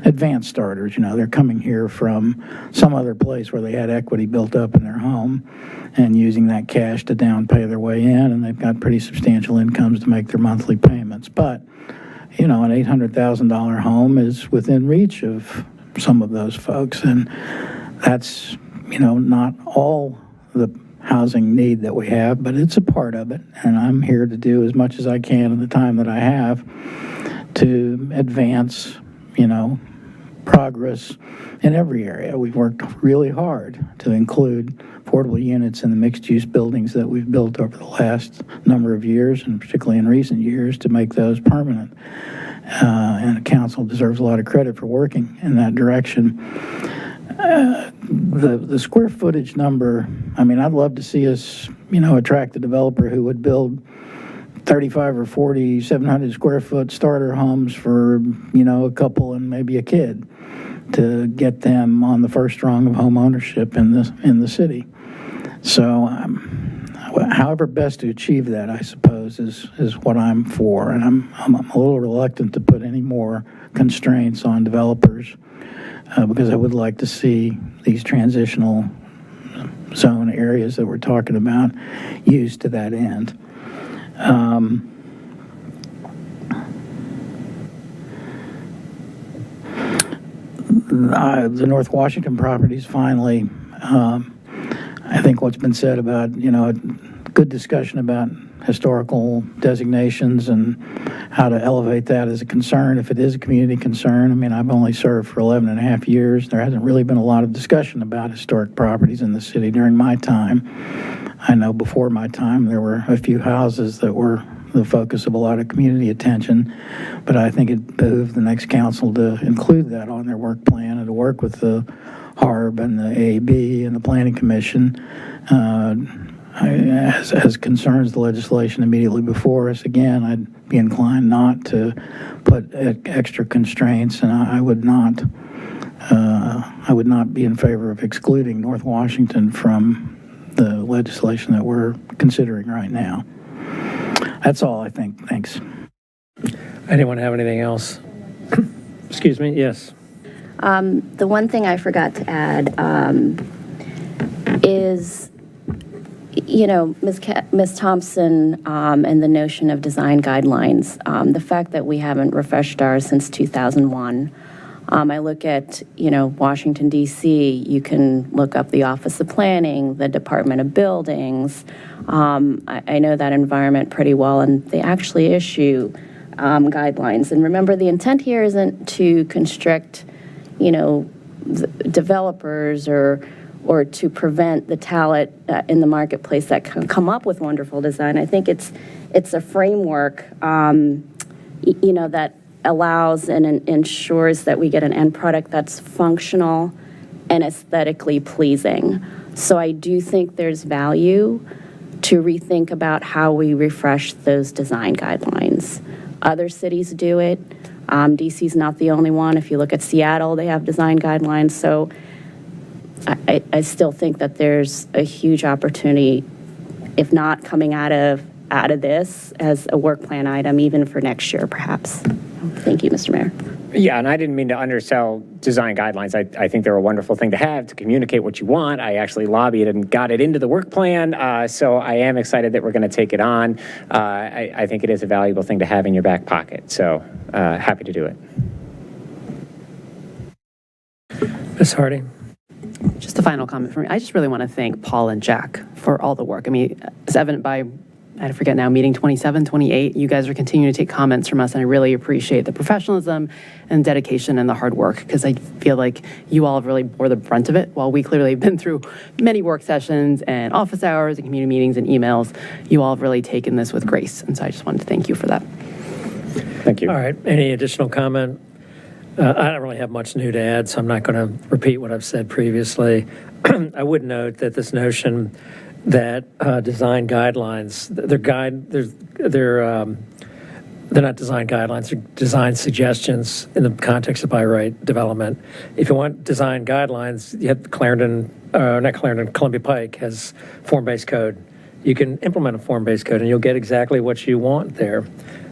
advanced starters. They're coming here from some other place where they had equity built up in their home and using that cash to down pay their way in, and they've got pretty substantial incomes to make their monthly payments. But, an $800,000 home is within reach of some of those folks. And that's, not all the housing need that we have, but it's a part of it. And I'm here to do as much as I can in the time that I have to advance, progress in every area. We've worked really hard to include affordable units in the mixed-use buildings that we've built over the last number of years, and particularly in recent years, to make those permanent. And the council deserves a lot of credit for working in that direction. The square footage number, I'd love to see us, attract a developer who would build 35 or 40 700 square foot starter homes for, a couple and maybe a kid, to get them on the first rung of home ownership in the city. So, however best to achieve that, I suppose, is what I'm for. And I'm a little reluctant to put any more constraints on developers, because I would like to see these transitional zone areas that we're talking about used to that end. The North Washington properties, finally, I think what's been said about, a good discussion about historical designations and how to elevate that as a concern, if it is a community concern. I've only served for 11 and a half years. There hasn't really been a lot of discussion about historic properties in the city during my time. I know before my time there were a few houses that were the focus of a lot of community attention, but I think it behooved the next council to include that on their work plan and to work with the HARB and the AAB and the Planning Commission as concerns the legislation immediately before us. Again, I'd be inclined not to put extra constraints, and I would not be in favor of excluding North Washington from the legislation that we're considering right now. That's all, I think. Thanks. Anyone have anything else? Excuse me, yes. The one thing I forgot to add is, Ms. Thompson and the notion of design guidelines, the fact that we haven't refreshed ours since 2001. I look at, Washington, D.C., you can look up the Office of Planning, the Department of Buildings. I know that environment pretty well, and they actually issue guidelines. And remember, the intent here isn't to constrict, developers or to prevent the talent in the marketplace that can come up with wonderful design. I think it's a framework, that allows and ensures that we get an end product that's functional and aesthetically pleasing. So I do think there's value to rethink about how we refresh those design guidelines. Other cities do it. DC's not the only one. If you look at Seattle, they have design guidelines. So I still think that there's a huge opportunity, if not coming out of this as a work plan item, even for next year, perhaps. Thank you, Mr. Mayor. Yeah, and I didn't mean to undersell design guidelines. I think they're a wonderful thing to have to communicate what you want. I actually lobbied and got it into the work plan, so I am excited that we're going to take it on. I think it is a valuable thing to have in your back pocket, so happy to do it. Ms. Hardy. Just a final comment from me. I just really want to thank Paul and Jack for all the work. It's evident by, I forget now, meeting 27, 28, you guys are continuing to take comments from us, and I really appreciate the professionalism and dedication and the hard work, because I feel like you all have really bore the brunt of it. While we clearly have been through many work sessions and office hours and community meetings and emails, you all have really taken this with grace, and so I just wanted to thank you for that. Thank you. All right, any additional comment? I don't really have much new to add, so I'm not going to repeat what I've said previously. I would note that this notion that design guidelines, they're not design guidelines, they're design suggestions in the context of by right development. If you want design guidelines, you have Columbia Pike has form-based code. You can implement a form-based code and you'll get exactly what you want there.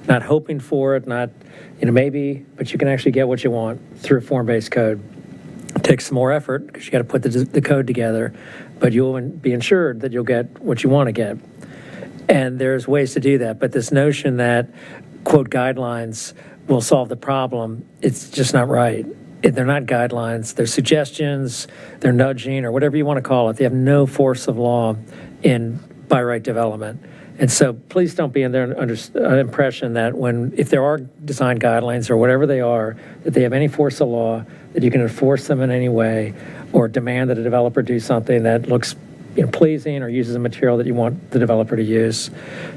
Not hoping for it, not, maybe, but you can actually get what you want through form-based code. It takes some more effort because you got to put the code together, but you'll be ensured that you'll get what you want to get. And there's ways to do that, but this notion that, quote, guidelines will solve the problem, it's just not right. they're not guidelines, they're suggestions, they're nudging, or whatever you want to call it. They have no force of law in by right development. And so please don't be under impression that if there are design guidelines or whatever they are, that they have any force of law, that you can enforce them in any way or demand that a developer do something that looks pleasing or uses a material that you want the developer to use.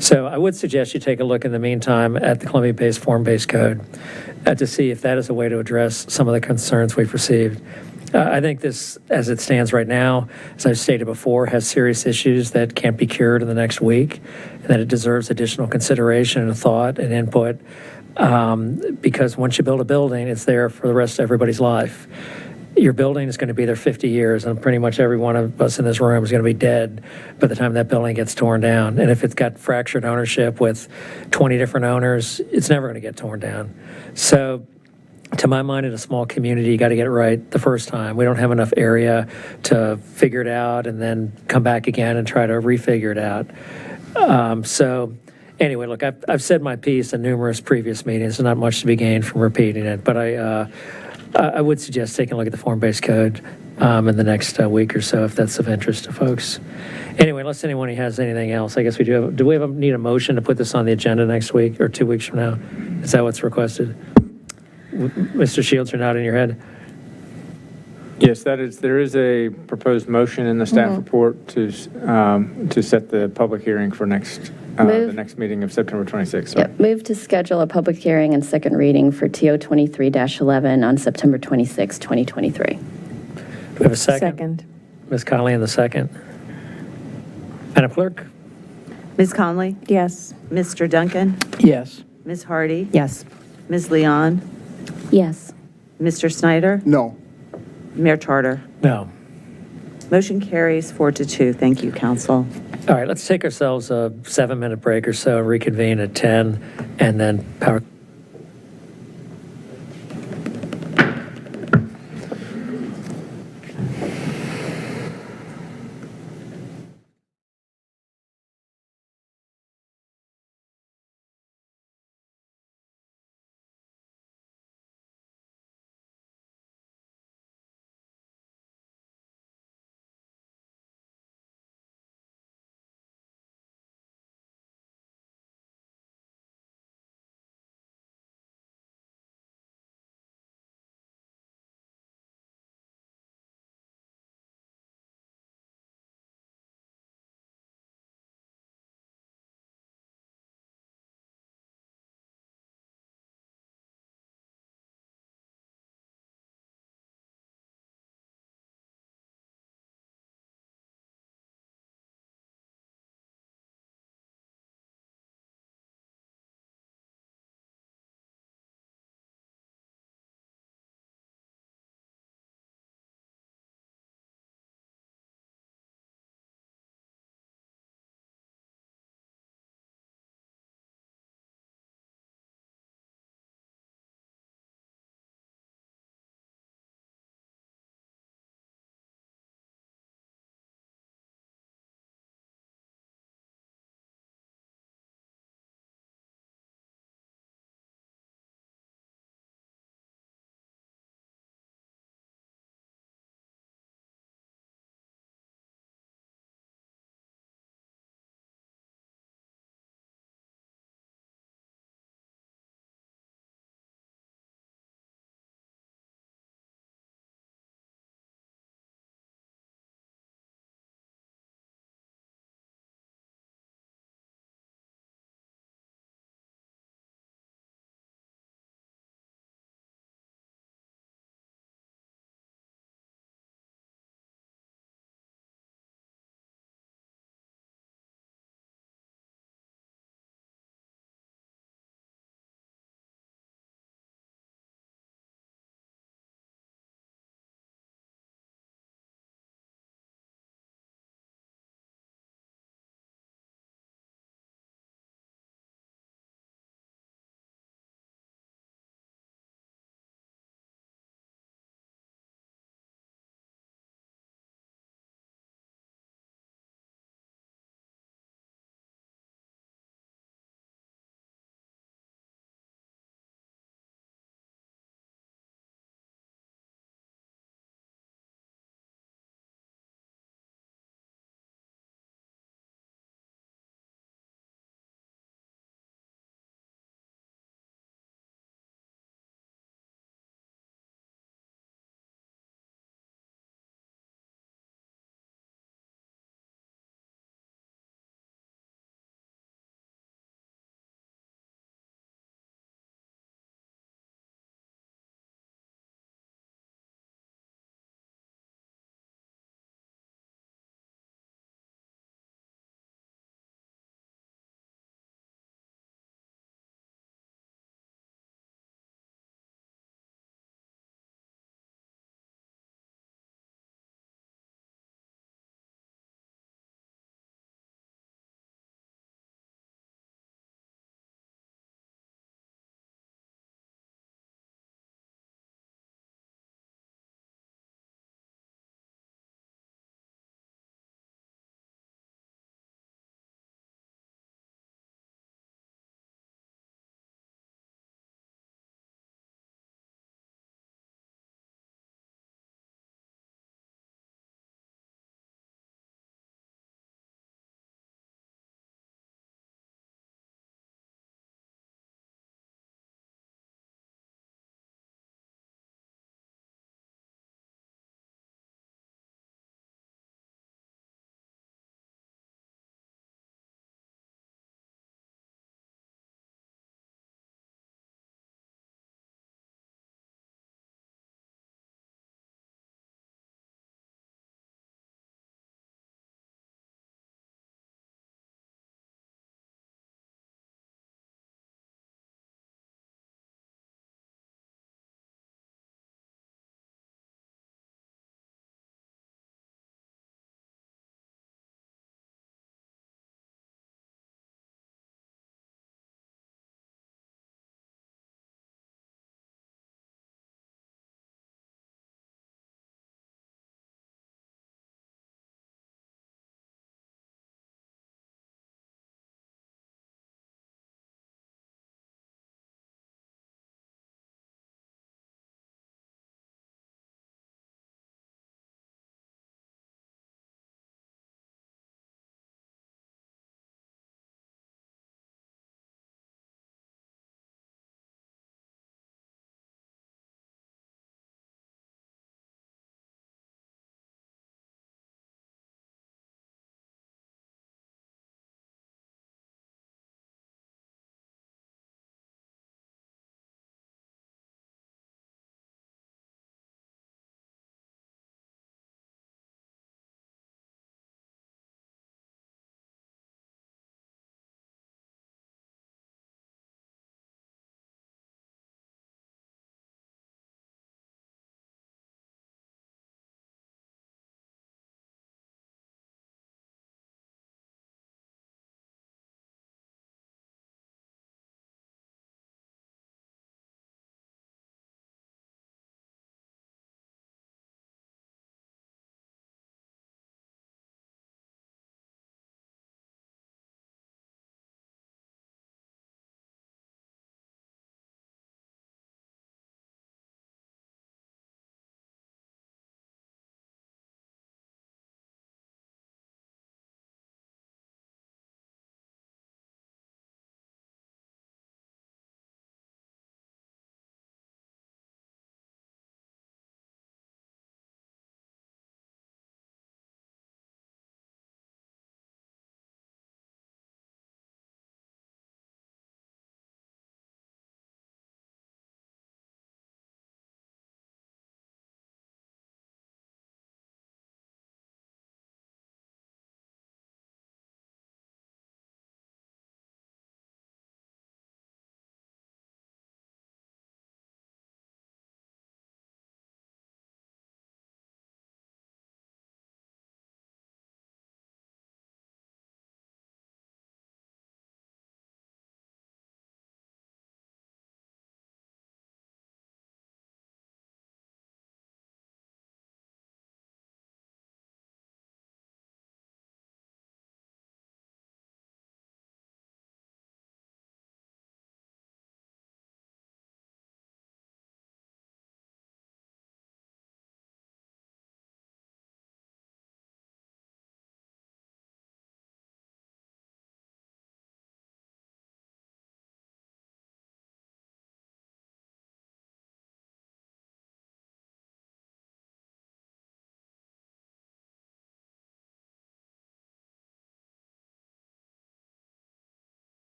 So I would suggest you take a look in the meantime at the Columbia-based form-based code to see if that is a way to address some of the concerns we've received. I think this, as it stands right now, as I've stated before, has serious issues that can't be cured in the next week, and that it deserves additional consideration and thought and input, because once you build a building, it's there for the rest of everybody's life. Your building is going to be there 50 years, and pretty much every one of us in this room is going to be dead by the time that building gets torn down. And if it's got fractured ownership with 20 different owners, it's never going to get torn down. So, to my mind, in a small community, you got to get it right the first time. We don't have enough area to figure it out and then come back again and try to refigure it out. So anyway, look, I've said my piece in numerous previous meetings. There's not much to be gained from repeating it, but I would suggest taking a look at the form-based code in the next week or so if that's of interest to folks. Anyway, unless anyone has anything else, I guess we do we need a motion to put this on the agenda next week or 2 weeks from now? Is that what's requested? Mr. Shields, you're nodding your head. Yes, there is a proposed motion in the staff report to set the public hearing for the next meeting of September 26th. Sorry. Yep. Move to schedule a public hearing and second reading for TO 23-11 on September 26, 2023. Do we have a second? Second. Ms. Connolly in the second. Madam Clerk? Ms. Conley? Yes. Mr. Duncan? Yes. Ms. Hardy? Yes. Ms. Leon? Yes. Mr. Snyder? No. Mayor Charter? No. Motion carries 4-2. Thank you, council. All right, let's take ourselves a 7-minute break or so, reconvene at 10, and then power.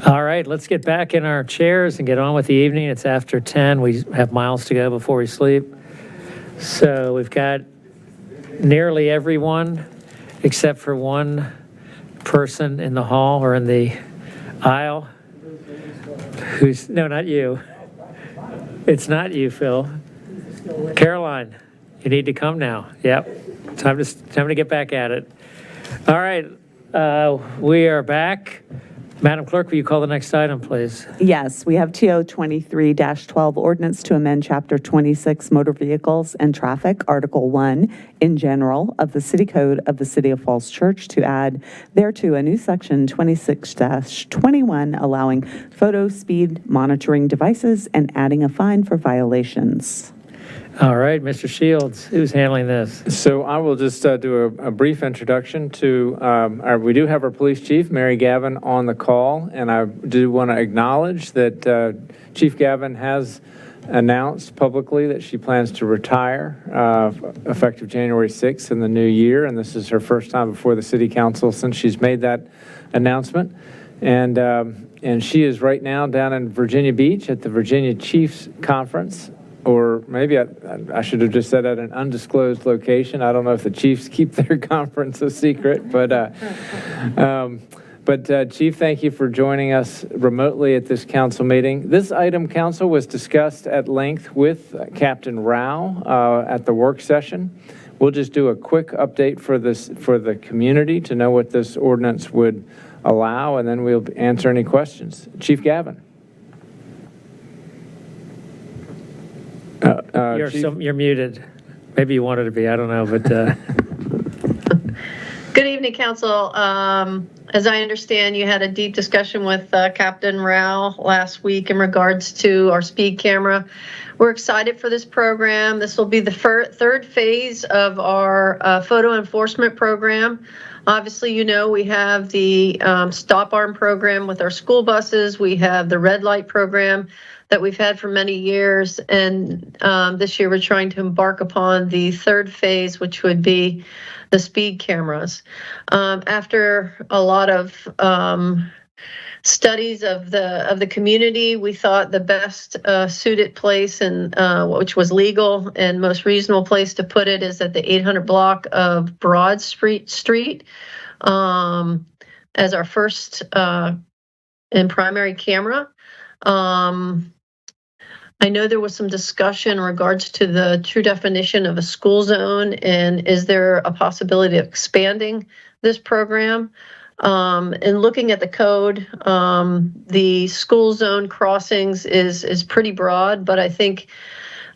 All right, let's get back in our chairs and get on with the evening. It's after 10. We have miles to go before we sleep. So we've got nearly everyone except for one person in the hall or in the aisle who's, no, not you. It's not you, Phil. Caroline, you need to come now. Yep, time to get back at it. All right, we are back. Madam Clerk, will you call the next item, please? Yes, we have TO 23-12, ordinance to amend Chapter 26, Motor Vehicles and Traffic, Article 1, in general, of the City Code of the City of Falls Church to add thereto a new section 26-21 allowing photo speed monitoring devices and adding a fine for violations. All right, Mr. Shields, who's handling this? So I will just do a brief introduction to, we do have our police chief, Mary Gavin, on the call, and I do want to acknowledge that Chief Gavin has announced publicly that she plans to retire effective January 6th in the new year, and this is her first time before the city council since she's made that announcement. And she is right now down in Virginia Beach at the Virginia Chiefs Conference, or maybe I should have just said at an undisclosed location. I don't know if the Chiefs keep their conference a secret, but Chief, thank you for joining us remotely at this council meeting. This item, council, was discussed at length with Captain Rao at the work session. We'll just do a quick update for the community to know what this ordinance would allow, and then we'll answer any questions. Chief Gavin. You're muted. Maybe you wanted to be, I don't know, but Good evening, Council. As I understand, you had a deep discussion with Captain Rao last week in regards to our speed camera. We're excited for this program. This will be the third phase of our photo enforcement program. Obviously, you know, we have the stop arm program with our school buses. We have the red light program that we've had for many years. And this year we're trying to embark upon the third phase, which would be the speed cameras. After a lot of studies of the community, we thought the best suited place and which was legal and most reasonable place to put it is at the 800 block of Broad Street as our first and primary camera. I know there was some discussion in regards to the true definition of a school zone, and is there a possibility of expanding this program? In looking at the code, the school zone crossings is pretty broad, but I think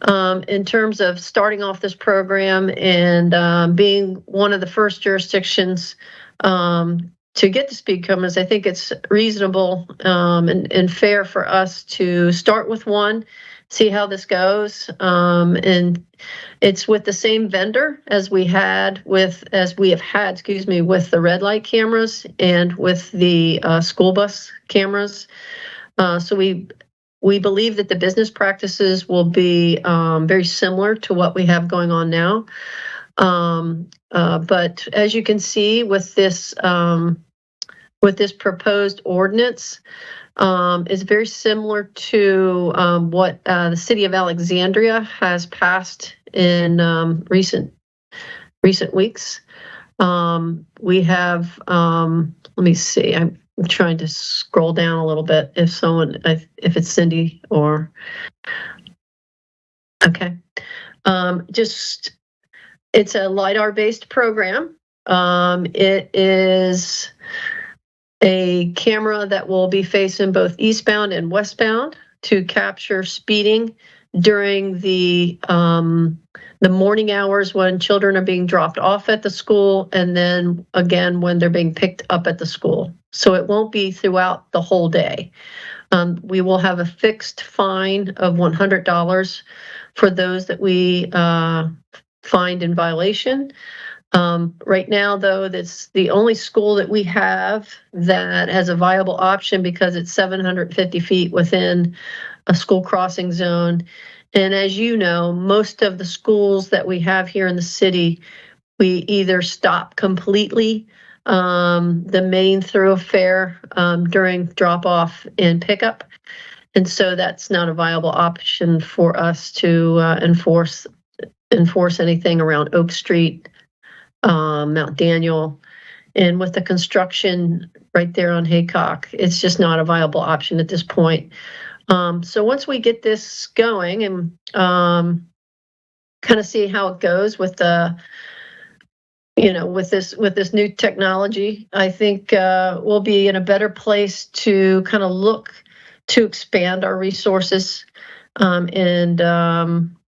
in terms of starting off this program and being one of the first jurisdictions to get the speed cameras, I think it's reasonable and fair for us to start with one, see how this goes. And it's with the same vendor as we have had, with the red light cameras and with the school bus cameras. So we believe that the business practices will be very similar to what we have going on now. But as you can see with this proposed ordinance, is very similar to what the city of Alexandria has passed in recent weeks. We have, let me see, I'm trying to scroll down a little bit if it's Cindy or, okay. It's a LiDAR-based program. It is a camera that will be facing both eastbound and westbound to capture speeding during the morning hours when children are being dropped off at the school, and then again when they're being picked up at the school. So it won't be throughout the whole day. We will have a fixed fine of $100 for those that we find in violation. Right now, though, that's the only school that we have that has a viable option because it's 750 feet within a school crossing zone. And as you know, most of the schools that we have here in the city, we either stop completely the main thoroughfare during drop-off and pickup. And so that's not a viable option for us to enforce anything around Oak Street, Mount Daniel, and with the construction right there on Haycock, it's just not a viable option at this point. So once we get this going and kind of see how it goes with the, with this new technology, I think we'll be in a better place to kind of look to expand our resources and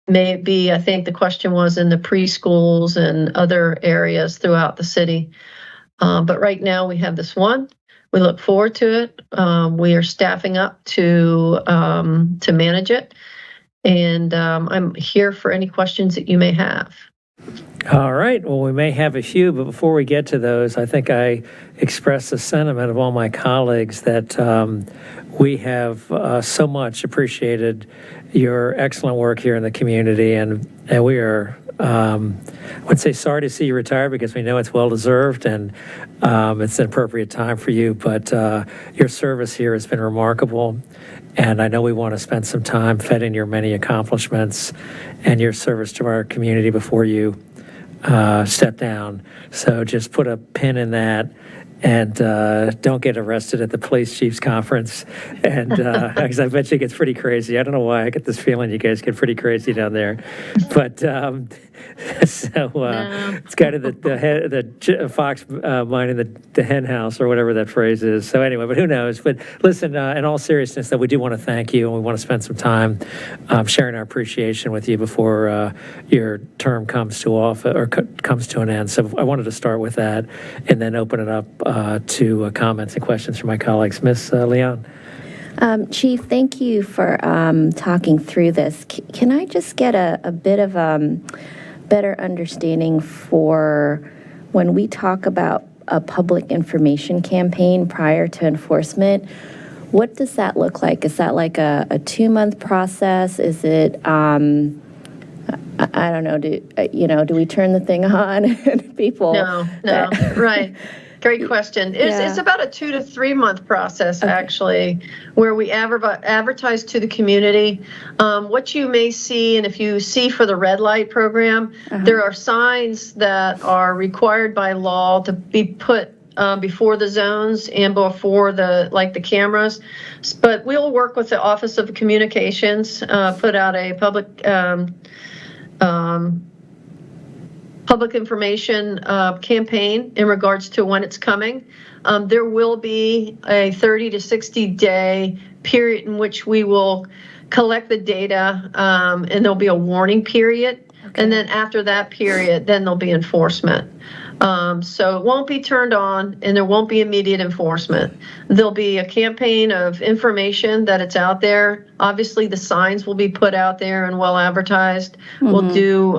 maybe, I think the question was in the preschools and other areas throughout the city. But right now we have this one. We look forward to it. We are staffing up to manage it. And I'm here for any questions that you may have. All right. Well, we may have a few, but before we get to those, I think I expressed the sentiment of all my colleagues that we have so much appreciated your excellent work here in the community, and we are, I wouldn't say sorry to see you retire because we know it's well-deserved and it's an appropriate time for you, but your service here has been remarkable, and I know we want to spend some time feting your many accomplishments and your service to our community before you step down. So just put a pin in that and don't get arrested at the police chief's conference. And because I bet you it gets pretty crazy. I don't know why I get this feeling you guys get pretty crazy down there, but it's kind of the fox minding the hen house or whatever that phrase is. So anyway, but who knows? But listen, in all seriousness, though, we do want to thank you, and we want to spend some time sharing our appreciation with you before your term comes to an end. So I wanted to start with that, and then open it up to comments and questions from my colleagues. Ms. Leon. Chief, thank you for talking through this. Can I just get a bit of better understanding for when we talk about a public information campaign prior to enforcement? What does that look like? Is that like a 2-month process? Is it, I don't know, do we turn the thing on and people? No, right. Great question. It's about a 2 to 3 month process, actually, where we advertise to the community. What you may see, and if you see for the red light program, there are signs that are required by law to be put before the zones and before the cameras. But we'll work with the Office of Communications, put out a public information campaign in regards to when it's coming. There will be a 30 to 60 day period in which we will collect the data, and there'll be a warning period. Okay. And then after that period, then there'll be enforcement. So it won't be turned on, and there won't be immediate enforcement. There'll be a campaign of information that it's out there. Obviously, the signs will be put out there and well advertised. Mm-hmm. We'll do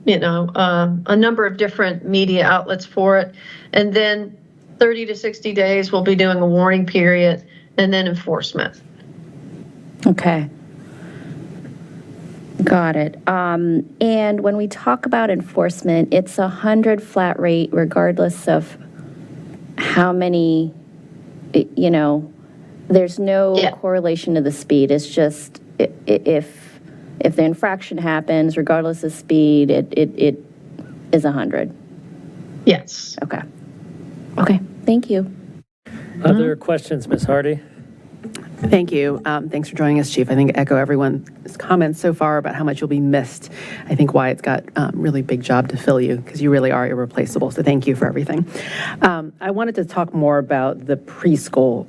a number of different media outlets for it. And then 30 to 60 days, we'll be doing a warning period and then enforcement. Okay. Got it. And when we talk about enforcement, it's 100 flat rate regardless of how many, there's no correlation to the speed. It's just if the infraction happens, regardless of speed, it is 100. Yes. Okay. Okay. Thank you. Other questions, Ms. Hardy? Thank you. Thanks for joining us, Chief. I think echo everyone's comments so far about how much you'll be missed. I think Wyatt's got a really big job to fill you because you really are irreplaceable. So thank you for everything. I wanted to talk more about the preschool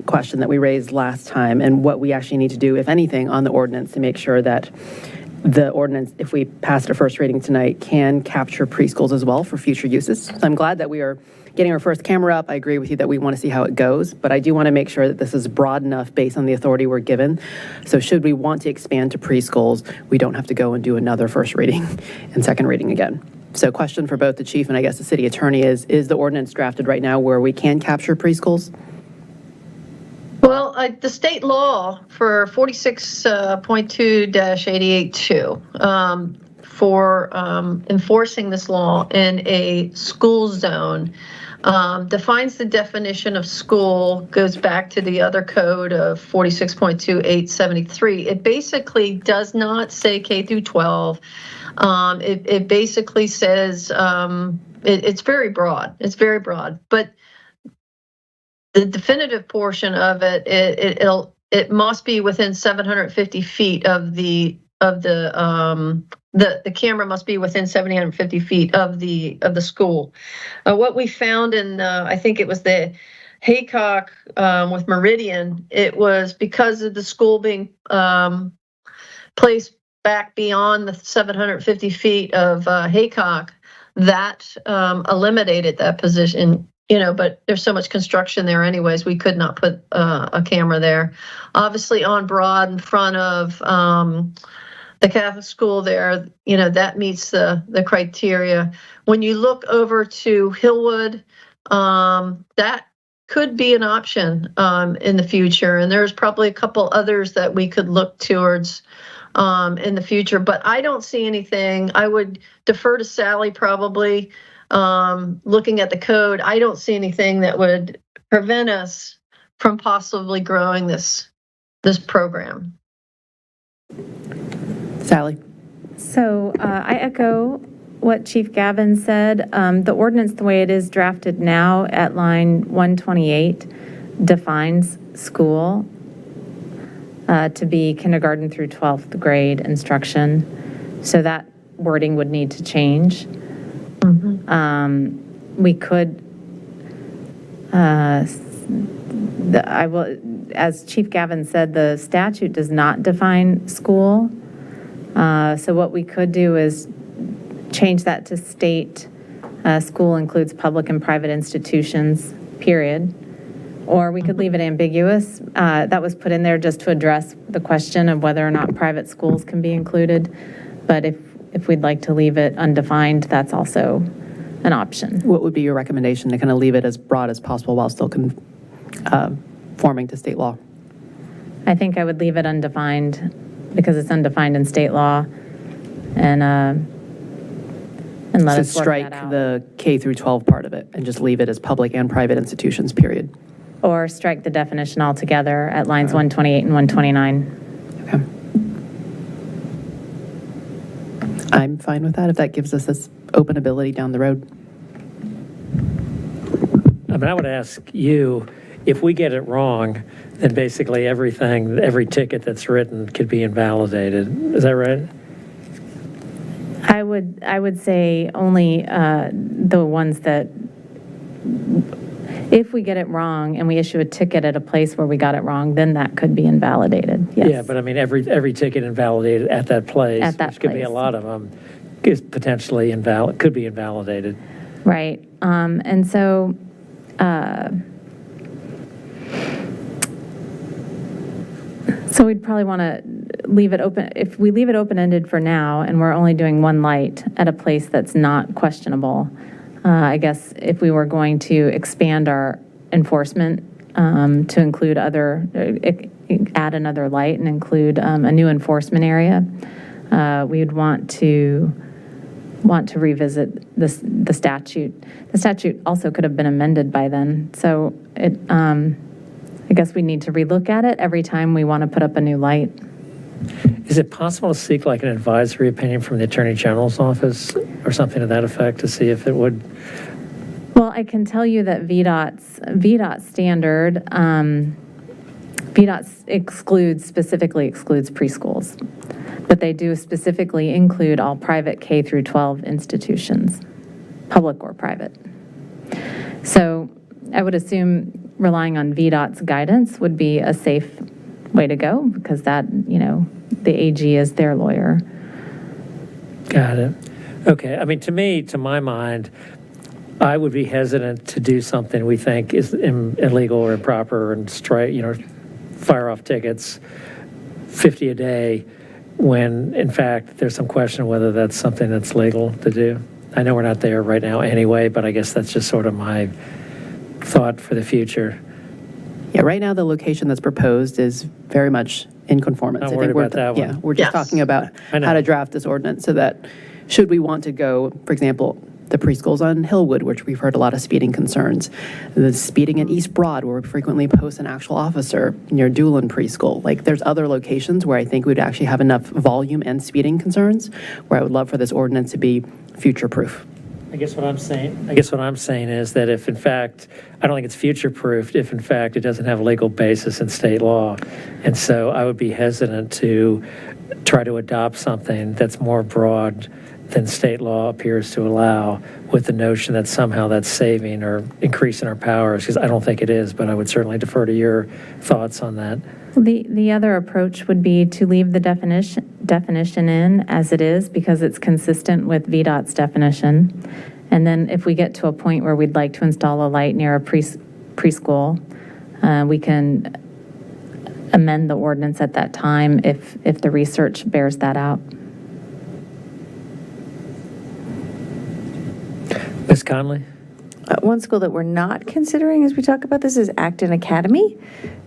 question that we raised last time and what we actually need to do, if anything, on the ordinance to make sure that the ordinance, if we pass it at first reading tonight, can capture preschools as well for future uses. So I'm glad that we are getting our first camera up. I agree with you that we want to see how it goes, but I do want to make sure that this is broad enough based on the authority we're given. So should we want to expand to preschools, we don't have to go and do another first reading and second reading again. So question for both the chief and I guess the city attorney is the ordinance drafted right now where we can capture preschools? Well, the state law for 46.2-882 for enforcing this law in a school zone defines the definition of school, goes back to the other code of 46.2-873. It basically does not say K through 12. It basically says it's very broad. It's very broad, but the definitive portion of it, it must be within 750 feet of the camera must be within 750 feet of the school. What we found in I think it was the Haycock with Meridian, it was because of the school being placed back beyond the 750 feet of Haycock, that eliminated that position. But there's so much construction there anyways, we could not put a camera there. Obviously on Broad in front of the Catholic school there, that meets the criteria. When you look over to Hillwood, that could be an option in the future. And there's probably a couple others that we could look towards in the future, but I don't see anything. I would defer to Sally probably. Looking at the code, I don't see anything that would prevent us from possibly growing this program. Sally? So I echo what Chief Gavin said. The ordinance, the way it is drafted now at line 128, defines school to be kindergarten through 12th grade instruction. So that wording would need to change. We could, as Chief Gavin said, the statute does not define school. So what we could do is change that to state school includes public and private institutions, period. Or we could leave it ambiguous. That was put in there just to address the question of whether or not private schools can be included. But if we'd like to leave it undefined, that's also an option. What would be your recommendation to kind of leave it as broad as possible while still conforming to state law? I think I would leave it undefined because it's undefined in state law, and let us work strike that out. the K through 12 part of it and just leave it as public and private institutions, period. Or strike the definition altogether at lines 128 and 129. I'm fine with that if that gives us this open ability down the road. I mean, I would ask you, if we get it wrong, then basically everything, every ticket that's written could be invalidated. Is that right? I would say only the ones that, if we get it wrong and we issue a ticket at a place where we got it wrong, then that could be invalidated. Yes. Yeah, but I mean, every ticket invalidated at that place, At that which could be a place. lot of them, is potentially could be invalidated. Right. And so, so we'd probably want to leave it open. If we leave it open-ended for now and we're only doing one light at a place that's not questionable, I guess if we were going to expand our enforcement to include add another light and include a new enforcement area, we would want to revisit the statute. The statute also could have been amended by then. So I guess we need to relook at it every time we want to put up a new light. Is it possible to seek like an advisory opinion from the Attorney General's office or something to that effect to see if it would? Well, I can tell you that VDOT standard, VDOT specifically excludes preschools, but they do specifically include all private K through 12 institutions, public or private. So I would assume relying on VDOT's guidance would be a safe way to go because that, the AG is their lawyer. Got it. Okay. I mean, to my mind, I would be hesitant to do something we think is illegal or improper and fire off tickets 50 a day when, in fact, there's some question of whether that's something that's legal to do. I know we're not there right now anyway, but I guess that's just sort of my thought for the future. Yeah, right now the location that's proposed is very much in conformance. Not worried about that one. Yeah, we're just talking about how to draft this ordinance so that should we want to go, for example, the preschools on Hillwood, which we've heard a lot of speeding concerns, the speeding in East Broad, where we frequently post an actual officer near Doolin Preschool. Like, there's other locations where I think we'd actually have enough volume and speeding concerns where I would love for this ordinance to be future-proof. I guess what I'm saying is that if in fact, I don't think it's future-proofed if in fact it doesn't have a legal basis in state law. And so I would be hesitant to try to adopt something that's more broad than state law appears to allow with the notion that somehow that's saving or increasing our powers, because I don't think it is, but I would certainly defer to your thoughts on that. The other approach would be to leave the definition in as it is because it's consistent with VDOT's definition. And then if we get to a point where we'd like to install a light near a preschool, we can amend the ordinance at that time if the research bears that out. Ms. Conley? One school that we're not considering as we talk about this is Acton Academy,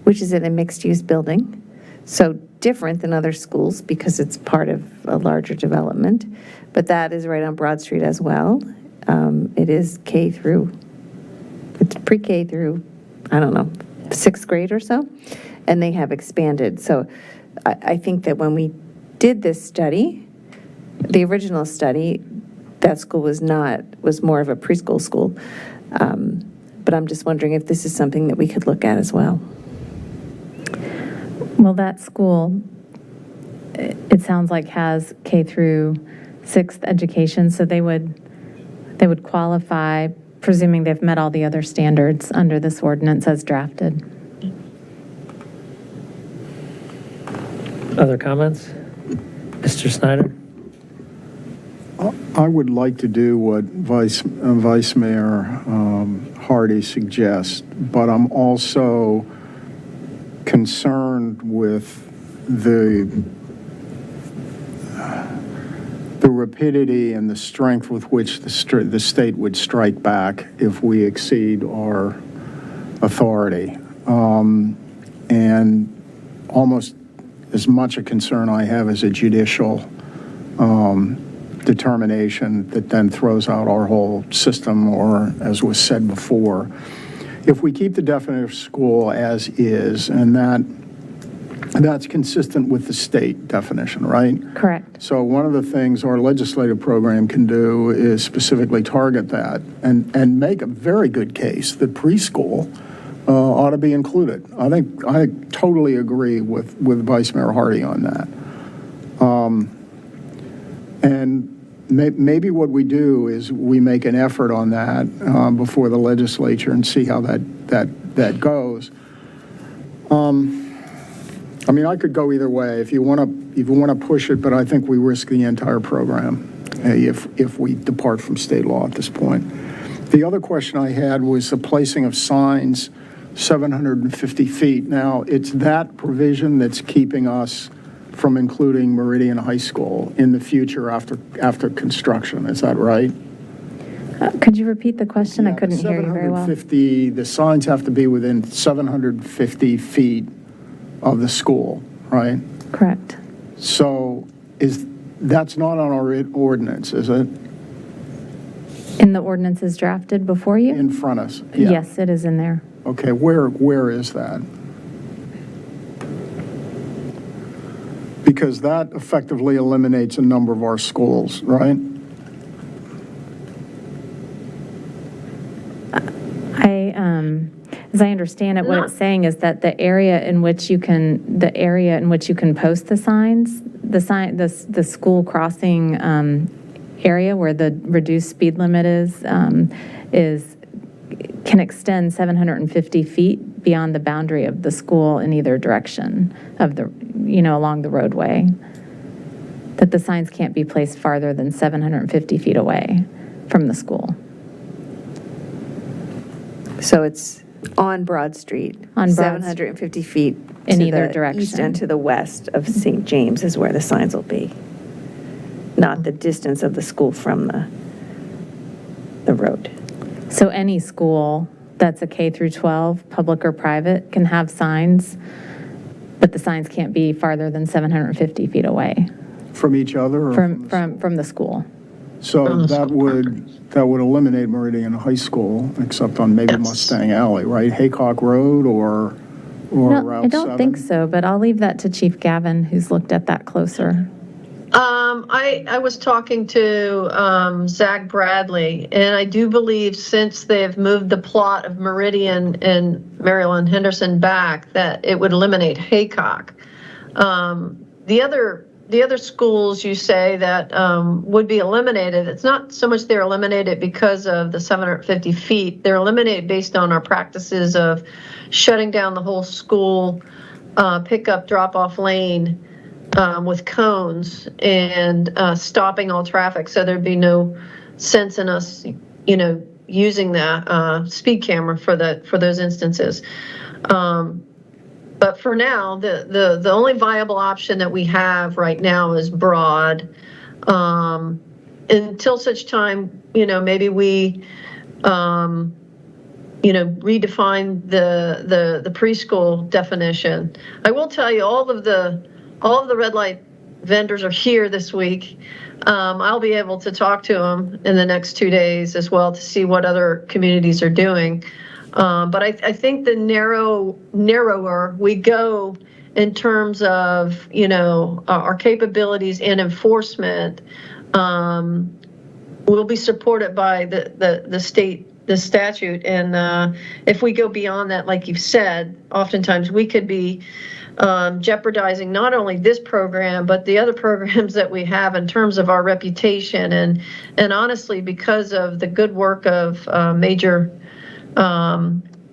which is in a mixed-use building. So different than other schools because it's part of a larger development. But that is right on Broad Street as well. It is it's pre-K through, I don't know, 6th grade or so. And they have expanded. So I think that when we did this study, the original study, that school was more of a preschool school. But I'm just wondering if this is something that we could look at as well. Well, that school, it sounds like has K through 6th education, so they would qualify, presuming they've met all the other standards under this ordinance as drafted. Other comments? Mr. Snyder? I would like to do what Vice Mayor Hardy suggests, but I'm also concerned with the rapidity and the strength with which the state would strike back if we exceed our authority. And almost as much a concern I have as a judicial determination that then throws out our whole system, or as was said before. If we keep the definition of school as is, and that's consistent with the state definition, right? Correct. So one of the things our legislative program can do is specifically target that and make a very good case that preschool ought to be included. I totally agree with Vice Mayor Hardy on that. And maybe what we do is we make an effort on that before the legislature and see how that goes. I mean, I could go either way. If you want to push it, but I think we risk the entire program if we depart from state law at this point. The other question I had was the placing of signs 750 feet. Now, it's that provision that's keeping us from including Meridian High School in the future after construction. Is that right? Could you repeat the question? I couldn't hear you very well. The signs have to be within 750 feet of the school, right? Correct. So that's not on our ordinance, is it? In the ordinances drafted before you? In front of us? Yeah. Yes, it is in there. Okay, where is that? Because that effectively eliminates a number of our schools, right? As I understand it, what it's saying is that the area in which you can post the signs, the school crossing area where the reduced speed limit can extend 750 feet beyond the boundary of the school in either direction of along the roadway. That the signs can't be placed farther than 750 feet away from the school. So it's on Broad Street. On Broad 750 feet. In to either the direction. East and to the west of St. James is where the signs will be. Not the distance of the school from the road. So any school that's a K through 12, public or private, can have signs, but the signs can't be farther than 750 feet away From each other? Or from the school. So that would eliminate Meridian High School, except on maybe Mustang Alley, right? Haycock Road or No, Route I don't 7? think so, but I'll leave that to Chief Gavin, who's looked at that closer. I was talking to Zach Bradley, and I do believe since they've moved the plot of Meridian and Maryland Henderson back, that it would eliminate Haycock. The other schools you say that would be eliminated, it's not so much they're eliminated because of the 750 feet. They're eliminated based on our practices of shutting down the whole school pickup drop-off lane with cones and stopping all traffic. So there'd be no sense in us, using that speed camera for those instances. But for now, the only viable option that we have right now is Broad. Until such time, maybe we, redefine the preschool definition. I will tell you, all of the red light vendors are here this week. I'll be able to talk to them in the next 2 days as well to see what other communities are doing. But I think the narrower we go in terms of, our capabilities and enforcement, will be supported by the state, the statute. And if we go beyond that, like you've said, oftentimes we could be jeopardizing not only this program, but the other programs that we have in terms of our reputation. And honestly, because of the good work of Major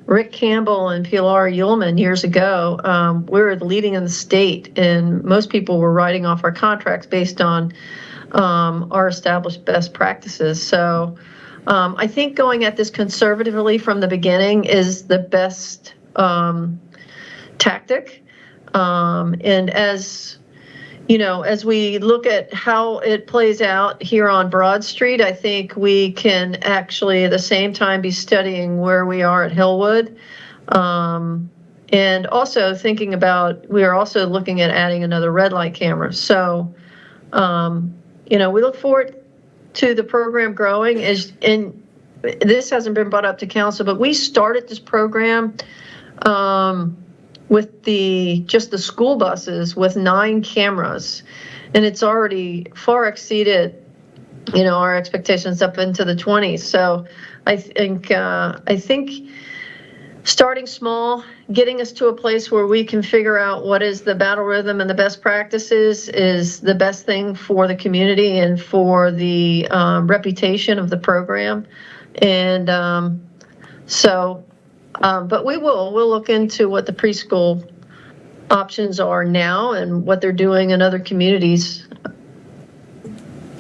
Rick Campbell and Pilar Ullman years ago, we were leading in the state, and most people were writing off our contracts based on our established best practices. So I think going at this conservatively from the beginning is the best tactic. And as you know, as we look at how it plays out here on Broad Street, I think we can actually at the same time be studying where we are at Hillwood. And also thinking about, we are also looking at adding another red light camera. So, you know, we look forward to the program growing. And this hasn't been brought up to council, but we started this program with just the school buses with 9 cameras, and it's already far exceeded, you know, our expectations up into the 20s. So I think starting small, getting us to a place where we can figure out what is the battle rhythm and the best practices is the best thing for the community and for the reputation of the program. And but we'll look into what the preschool options are now and what they're doing in other communities.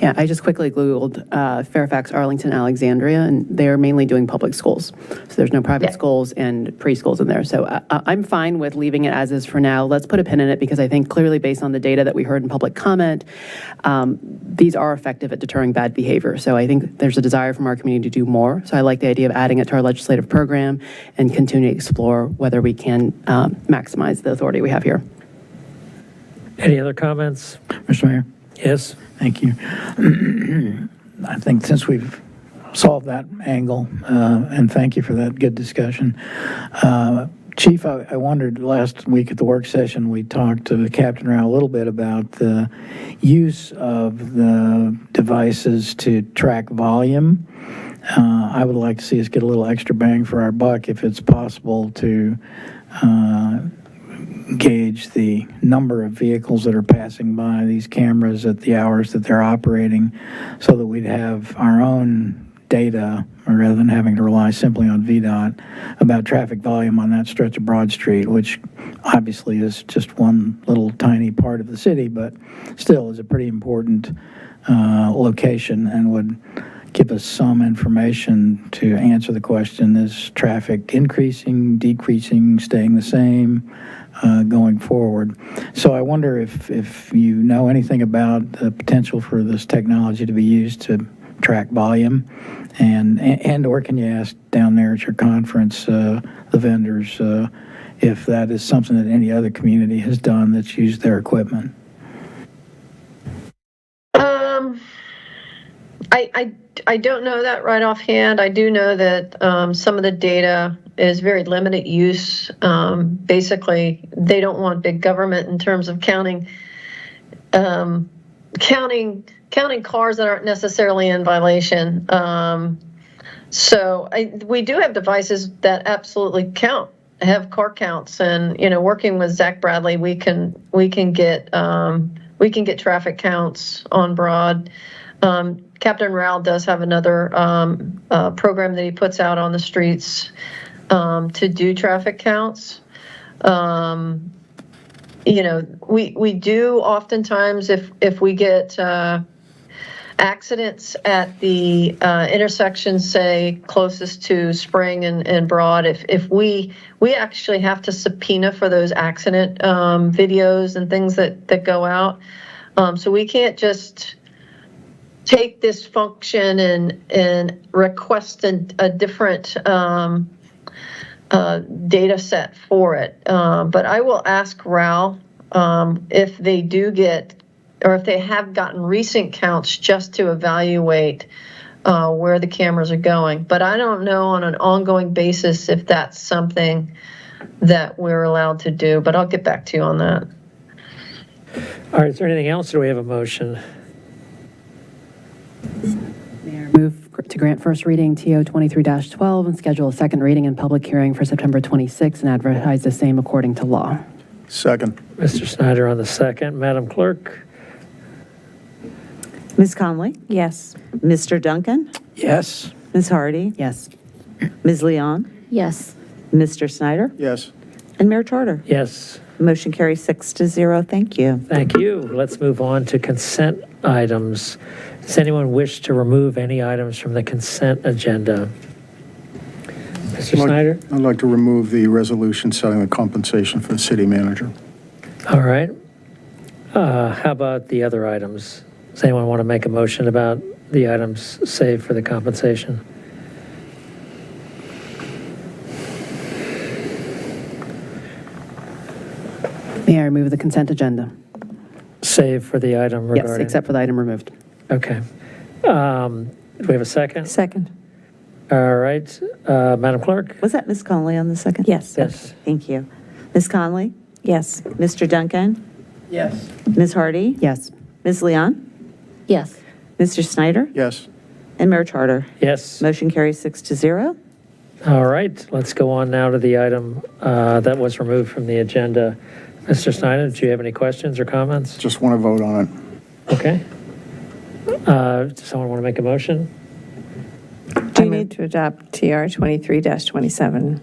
Yeah, I just quickly Googled Fairfax, Arlington, Alexandria, and they're mainly doing public schools. So there's no private schools and preschools in there. So I'm fine with leaving it as is for now. Let's put a pin in it because I think clearly based on the data that we heard in public comment, these are effective at deterring bad behavior. So I think there's a desire from our community to do more. So I like the idea of adding it to our legislative program and continue to explore whether we can maximize the authority we have here. Any other comments? Mr. Mayor? Yes. Thank you. I think since we've solved that angle, and thank you for that good discussion. Chief, I wondered last week at the work session, we talked to Captain Rao a little bit about the use of the devices to track volume. I would like to see us get a little extra bang for our buck if it's possible to gauge the number of vehicles that are passing by these cameras at the hours that they're operating so that we'd have our own data rather than having to rely simply on VDOT about traffic volume on that stretch of Broad Street, which obviously is just one little tiny part of the city, but still is a pretty important location and would give us some information to answer the question, is traffic increasing, decreasing, staying the same going forward? So I wonder if you know anything about the potential for this technology to be used to track volume, and or can you ask down there at your conference the vendors if that is something that any other community has done that's used their equipment? I don't know that right offhand. I do know that some of the data is very limited use. Basically, they don't want big government in terms of counting cars that aren't necessarily in violation. So we do have devices that absolutely have car counts, and working with Zach Bradley, we can get traffic counts on Broad. Captain Rao does have another program that he puts out on the streets to do traffic counts. We do oftentimes, if we get accidents at the intersections, say closest to Spring and Broad, if we actually have to subpoena for those accident videos and things that go out. So we can't just take this function and request a different data set for it. But I will ask Rao if they do get, or if they have gotten recent counts just to evaluate where the cameras are going. But I don't know on an ongoing basis if that's something that we're allowed to do, but I'll get back to you on that. All right, is there anything else, or do we have a motion? Mayor, grant first reading TO 23-12 and schedule a second reading and public hearing for September 26 and advertise the same according to law. Second. Mr. Snyder on the second. Madam Clerk? Ms. Conley? Yes. Mr. Duncan? Yes. Ms. Hardy? Yes. Ms. Leon? Yes. Mr. Snyder? Yes. And Mayor Charter? Yes. Motion carries 6-0. Thank you. Thank you. Let's move on to consent items. Does anyone wish to remove any items from the consent agenda? Mr. Snyder? I'd like to remove the resolution setting the compensation for the city manager. All right. How about the other items? Does anyone want to make a motion about the items saved for the compensation? May I remove the consent agenda? Save for the item Yes, regarding? except for the item removed. Okay. Do we have a second? Second. All right. Madam Clerk? Was that Ms. Conley on the second? Yes. Yes. Thank you. Ms. Conley? Yes. Mr. Duncan? Yes. Ms. Hardy? Yes. Ms. Leon? Yes. Mr. Snyder? Yes. And Mayor Charter? Yes. Motion carries 6-0. All right. Let's go on now to the item that was removed from the agenda. Mr. Snyder, do you have any questions or comments? Just want to vote on it. Okay. Does someone want to make a motion? Do you need to adopt TR 23-27? Do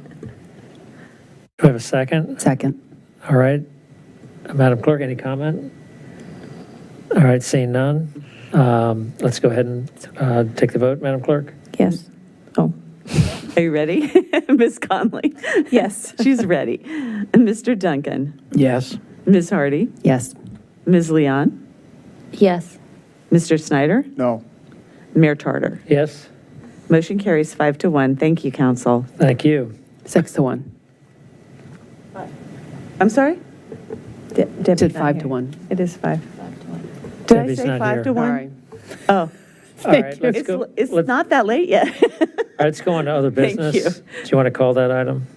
we have a second? Second. All right. Madam Clerk, any comment? All right, seeing none. Let's go ahead and take the vote, Madam Clerk. Yes. Oh. Are you ready? Ms. Conley? Yes. She's ready. And Mr. Duncan? Yes. Ms. Hardy? Yes. Ms. Leon? Yes. Mr. Snyder? No. Mayor Charter? Yes. Motion carries 5-1. Thank you, council. Thank you. 6-1. I'm sorry? Did 5-1. It is 5. Did Debbie's I say not 5 here. to 1? Sorry. Oh, All right, let's it's, go. it's let's, not that late yet. all right, let's go on to other Thank business. you. Do you want to call that item?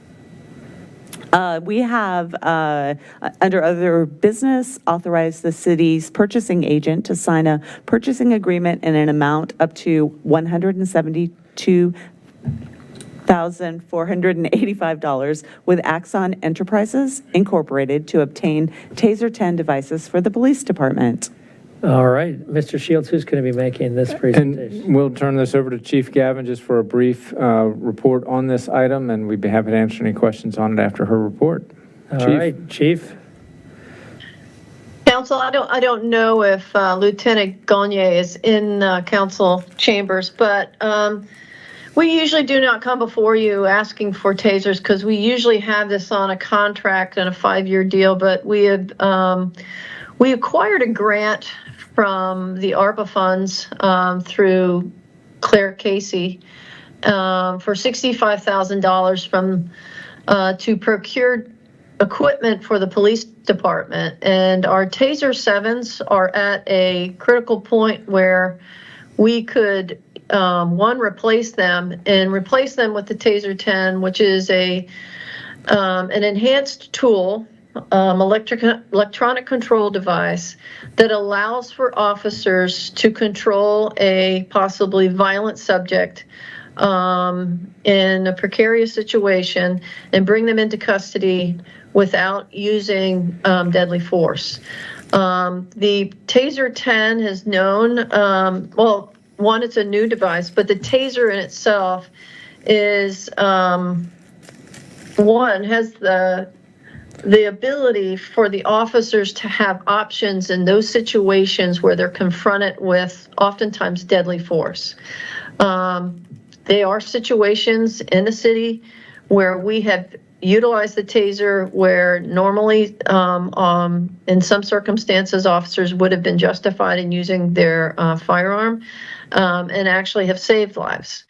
We have, under other business, authorized the city's purchasing agent to sign a purchasing agreement in an amount up to $172,485 with Axon Enterprises Incorporated to obtain TASER 10 devices for the police department. All right, Mr. Shields, who's going to be making this presentation? And we'll turn this over to Chief Gavin just for a brief report on this item, and we'd be happy to answer any questions on it after her report. All Chief? right, Chief. Council, I don't know if Lieutenant Gagne is in council chambers, but we usually do not come before you asking for tasers because we usually have this on a contract and a 5-year deal. But we acquired a grant from the ARPA funds through Claire Casey for $65,000 from to procure equipment for the police department. And our TASER 7s are at a critical point where we could, replace them with the TASER 10, which is an enhanced tool, electronic control device that allows for officers to control a possibly violent subject in a precarious situation and bring them into custody without using deadly force. The TASER 10 has known, one, it's a new device, but the TASER in itself is, has the ability for the officers to have options in those situations where they're confronted with oftentimes deadly force. There are situations in the city where we have utilized the TASER where normally, in some circumstances, officers would have been justified in using their firearm and actually have saved lives.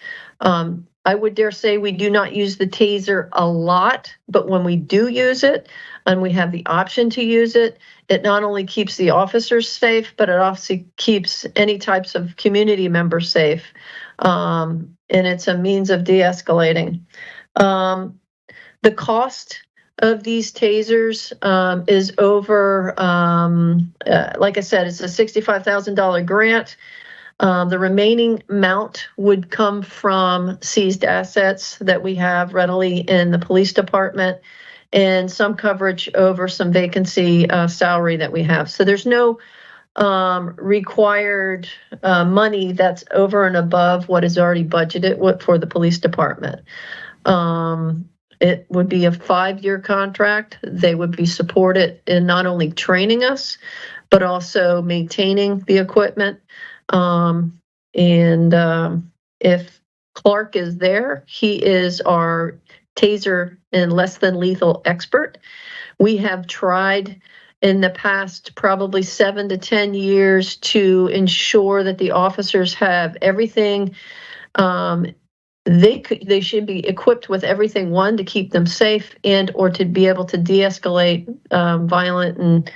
I would dare say we do not use the TASER a lot, but when we do use it and we have the option to use it, it not only keeps the officers safe, but it also keeps any types of community members safe. And it's a means of de-escalating. The cost of these tasers is over, like I said, it's a $65,000 grant. The remaining amount would come from seized assets that we have readily in the police department and some coverage over some vacancy salary that we have. So there's no required money that's over and above what is already budgeted for the police department. It would be a 5-year contract. They would be supported in not only training us, but also maintaining the equipment. If Clark is there, he is our taser and less than lethal expert. We have tried in the past probably 7 to 10 years to ensure that the officers have everything. They should be equipped with everything, one, to keep them safe and or to be able to de-escalate violent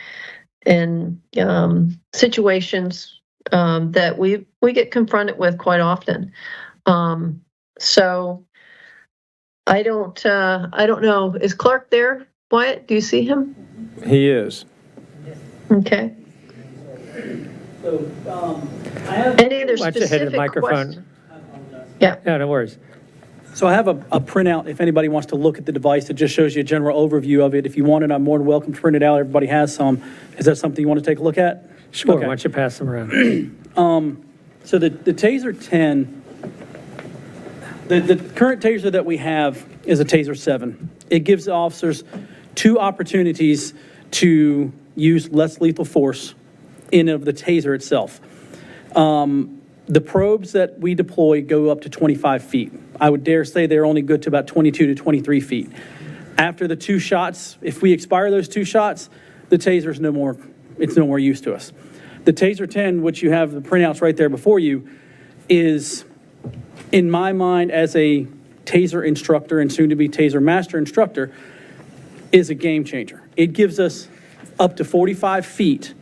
and situations that we get confronted with quite often. So I don't know. Is Clark there, Wyatt? Do you see him? He is. Okay. So, Any other Why don't you head to the specific microphone? question? Yeah. Yeah, no worries. So I have a printout, if anybody wants to look at the device, it just shows you a general overview of it. If you want it, I'm more than welcome to print it out. Everybody has some. Is that something you want to take a look at? Sure, Okay. why don't you pass them around? So the TASER 10, the current TASER that we have is a TASER 7. It gives officers 2 opportunities to use less lethal force in of the TASER itself. The probes that we deploy go up to 25 feet. I would dare say they're only good to about 22 to 23 feet. After the 2 shots, if we expire those 2 shots, the TASER's no more use to us. The TASER 10, which you have the printouts right there before you, is, in my mind, as a TASER instructor and soon to be TASER master instructor, is a game changer. It gives us up to 45 feet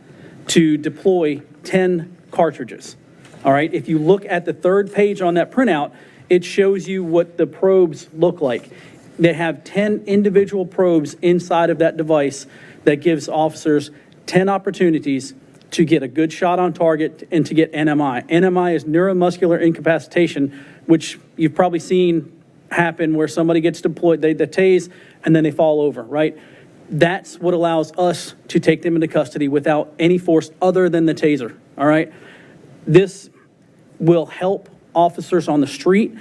to deploy 10 cartridges. All right, if you look at the 3rd page on that printout, it shows you what the probes look like. They have 10 individual probes inside of that device that gives officers 10 opportunities to get a good shot on target and to get NMI. NMI is neuromuscular incapacitation, which you've probably seen happen where somebody gets deployed, they tase, and then they fall over, right? That's what allows us to take them into custody without any force other than the TASER, all right? This will help officers on the street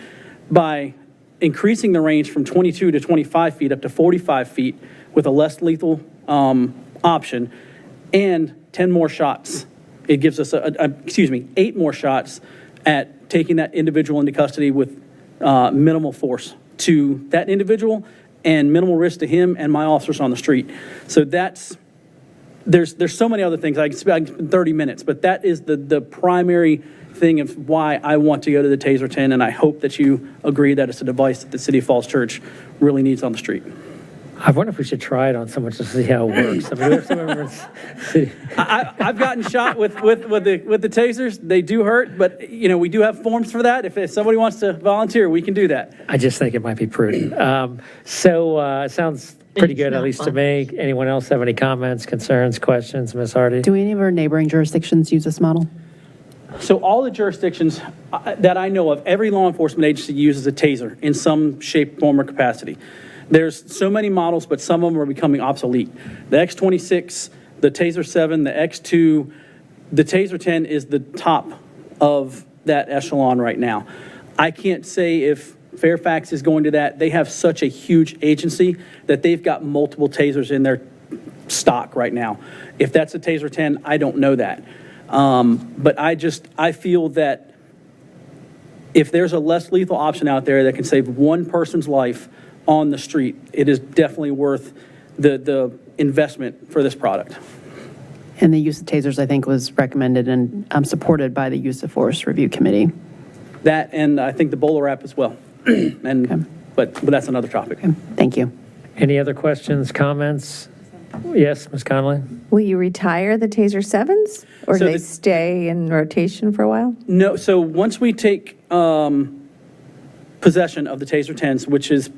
by increasing the range from 22 to 25 feet up to 45 feet with a less lethal option and 10 more shots. It gives us 8 more shots at taking that individual into custody with minimal force to that individual and minimal risk to him and my officers on the street. So there's so many other things. I can spend 30 minutes, but that is the primary thing of why I want to go to the TASER 10, and I hope that you agree that it's a device that the City of Falls Church really needs on the street. I wonder if we should try it on someone just to see how it works. I mean, there's some members- I've gotten shot with the tasers. They do hurt, but we do have forms for that. If somebody wants to volunteer, we can do that. I just think it might be prudent. It sounds pretty good, at least to me. Anyone else have any comments, concerns, questions? Ms. Hardy? Do any of our neighboring jurisdictions use this model? So all the jurisdictions that I know of, every law enforcement agency uses a taser in some shape, form, or capacity. There's so many models, but some of them are becoming obsolete. The X26, the TASER 7, the X2, the TASER 10 is the top of that echelon right now. I can't say if Fairfax is going to that. They have such a huge agency that they've got multiple tasers in their stock right now. If that's a TASER 10, I don't know that. But I feel that if there's a less lethal option out there that can save one person's life on the street, it is definitely worth the investment for this product. And the use of tasers, I think, was recommended and supported by the Use of Force Review Committee. That, and I think the BolaWrap as well. But that's another topic. Thank you. Any other questions, comments? Yes, Ms. Connolly? Will you retire the TASER 7s, or do they stay in rotation for a while? No, so once we take possession of the TASER 10s, which is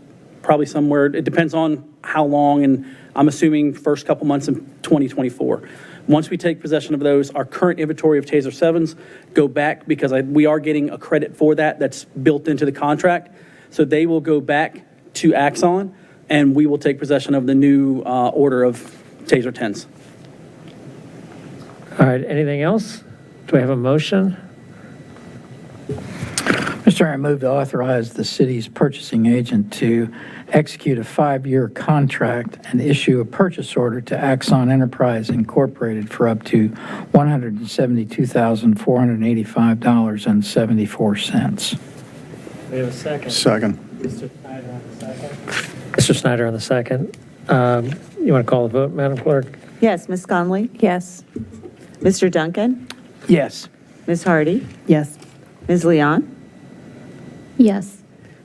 probably somewhere, it depends on how long, and I'm assuming first couple months in 2024. Once we take possession of those, our current inventory of Taser 7s go back because we are getting a credit for that that's built into the contract. So they will go back to Axon, and we will take possession of the new order of Taser 10s. All right, anything else? Do we have a motion? Mr. Mayor, I move to authorize the city's purchasing agent to execute a 5-year contract and issue a purchase order to Axon Enterprise Incorporated for up to $172,485.74. We have a second. Second. Mr. Snyder on the second. You want to call the vote, Madam Clerk? Yes, Ms. Conley? Yes. Mr. Duncan? Yes. Ms. Hardy? Yes. Ms. Leon? Yes.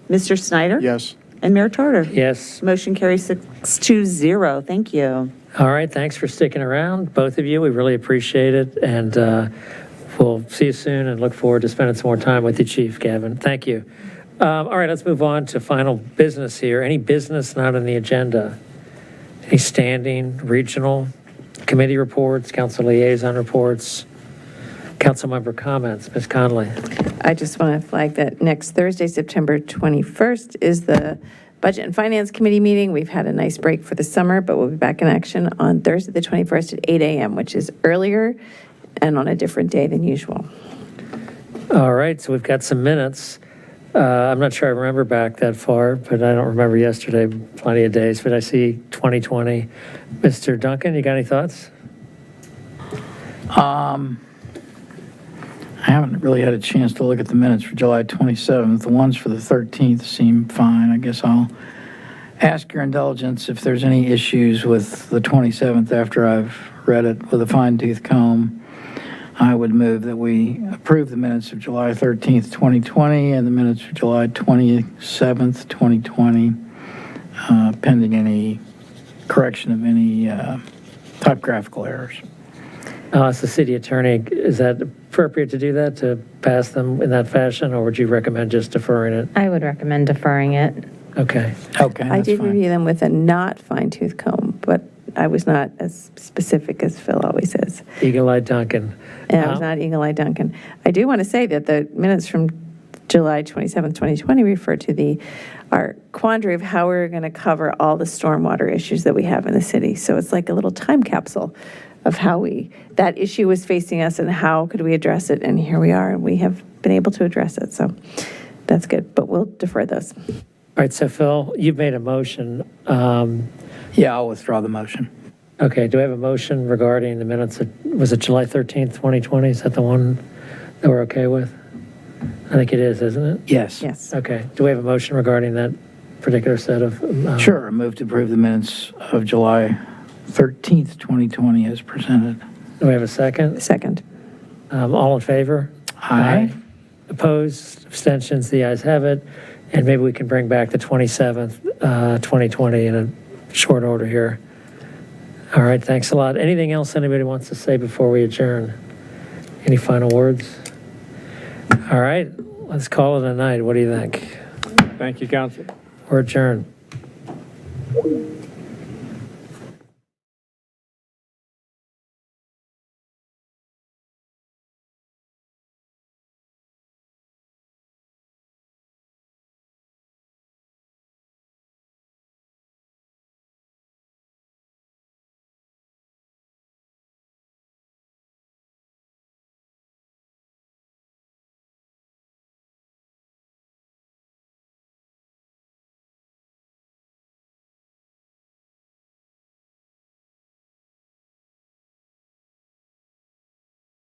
Mr. Snyder? Yes. And Mayor Charter? Yes. Motion carries 6-0. Thank you. All right, thanks for sticking around, both of you. We really appreciate it, and we'll see you soon and look forward to spending some more time with you, Chief Gavin. Thank you. All right, let's move on to final business here. Any business not on the agenda? Any standing, regional, committee reports, council liaison reports, council member comments? Ms. Conley. I just want to flag that next Thursday, September 21st, is the Budget and Finance Committee meeting. We've had a nice break for the summer, but we'll be back in action on Thursday, the 21st at 8 a.m., which is earlier and on a different day than usual. All right, so we've got some minutes. I'm not sure I remember back that far, but I don't remember yesterday, plenty of days, but I see 2020. Mr. Duncan, you got any thoughts? I haven't really had a chance to look at the minutes for July 27th. The ones for the 13th seem fine. I guess I'll ask your indulgence if there's any issues with the 27th after I've read it with a fine-tooth comb. I would move that we approve the minutes of July 13th, 2020, and the minutes of July 27th, 2020, pending any correction of any typographical errors. As the city attorney, is that appropriate to do that, to pass them in that fashion, or would you recommend just deferring it? I would recommend deferring it. Okay. Okay, I did review them with a not fine-tooth comb, but I was not as specific as Phil always is. Eagle-eyed Duncan. And I was not Eagle-eyed Duncan. I do want to say that the minutes from July 27th, 2020 refer to our quandary of how we're going to cover all the stormwater issues that we have in the city. So it's like a little time capsule of how that issue was facing us and how could we address it. And here we are, and we have been able to address it. So that's good, but we'll defer those. All right, so Phil, you've made a motion. Yeah, I'll withdraw the motion. Okay, do I have a motion regarding the minutes? Was it July 13th, 2020? Is that the one that we're okay with? I think it is, isn't it? Yes. Yes. Okay, do we have a motion regarding that particular set of? Sure, I move to approve the minutes of July 13th, 2020 as presented. Do we have a second? Second. All in favor? Aye. Opposed, abstentions, the ayes have it. And maybe we can bring back the 27th, 2020 in a short order here. All right, thanks a lot. Anything else anybody wants to say before we adjourn? Any final words? All right, let's call it a night. What do you think? Thank you, Council. We're adjourned.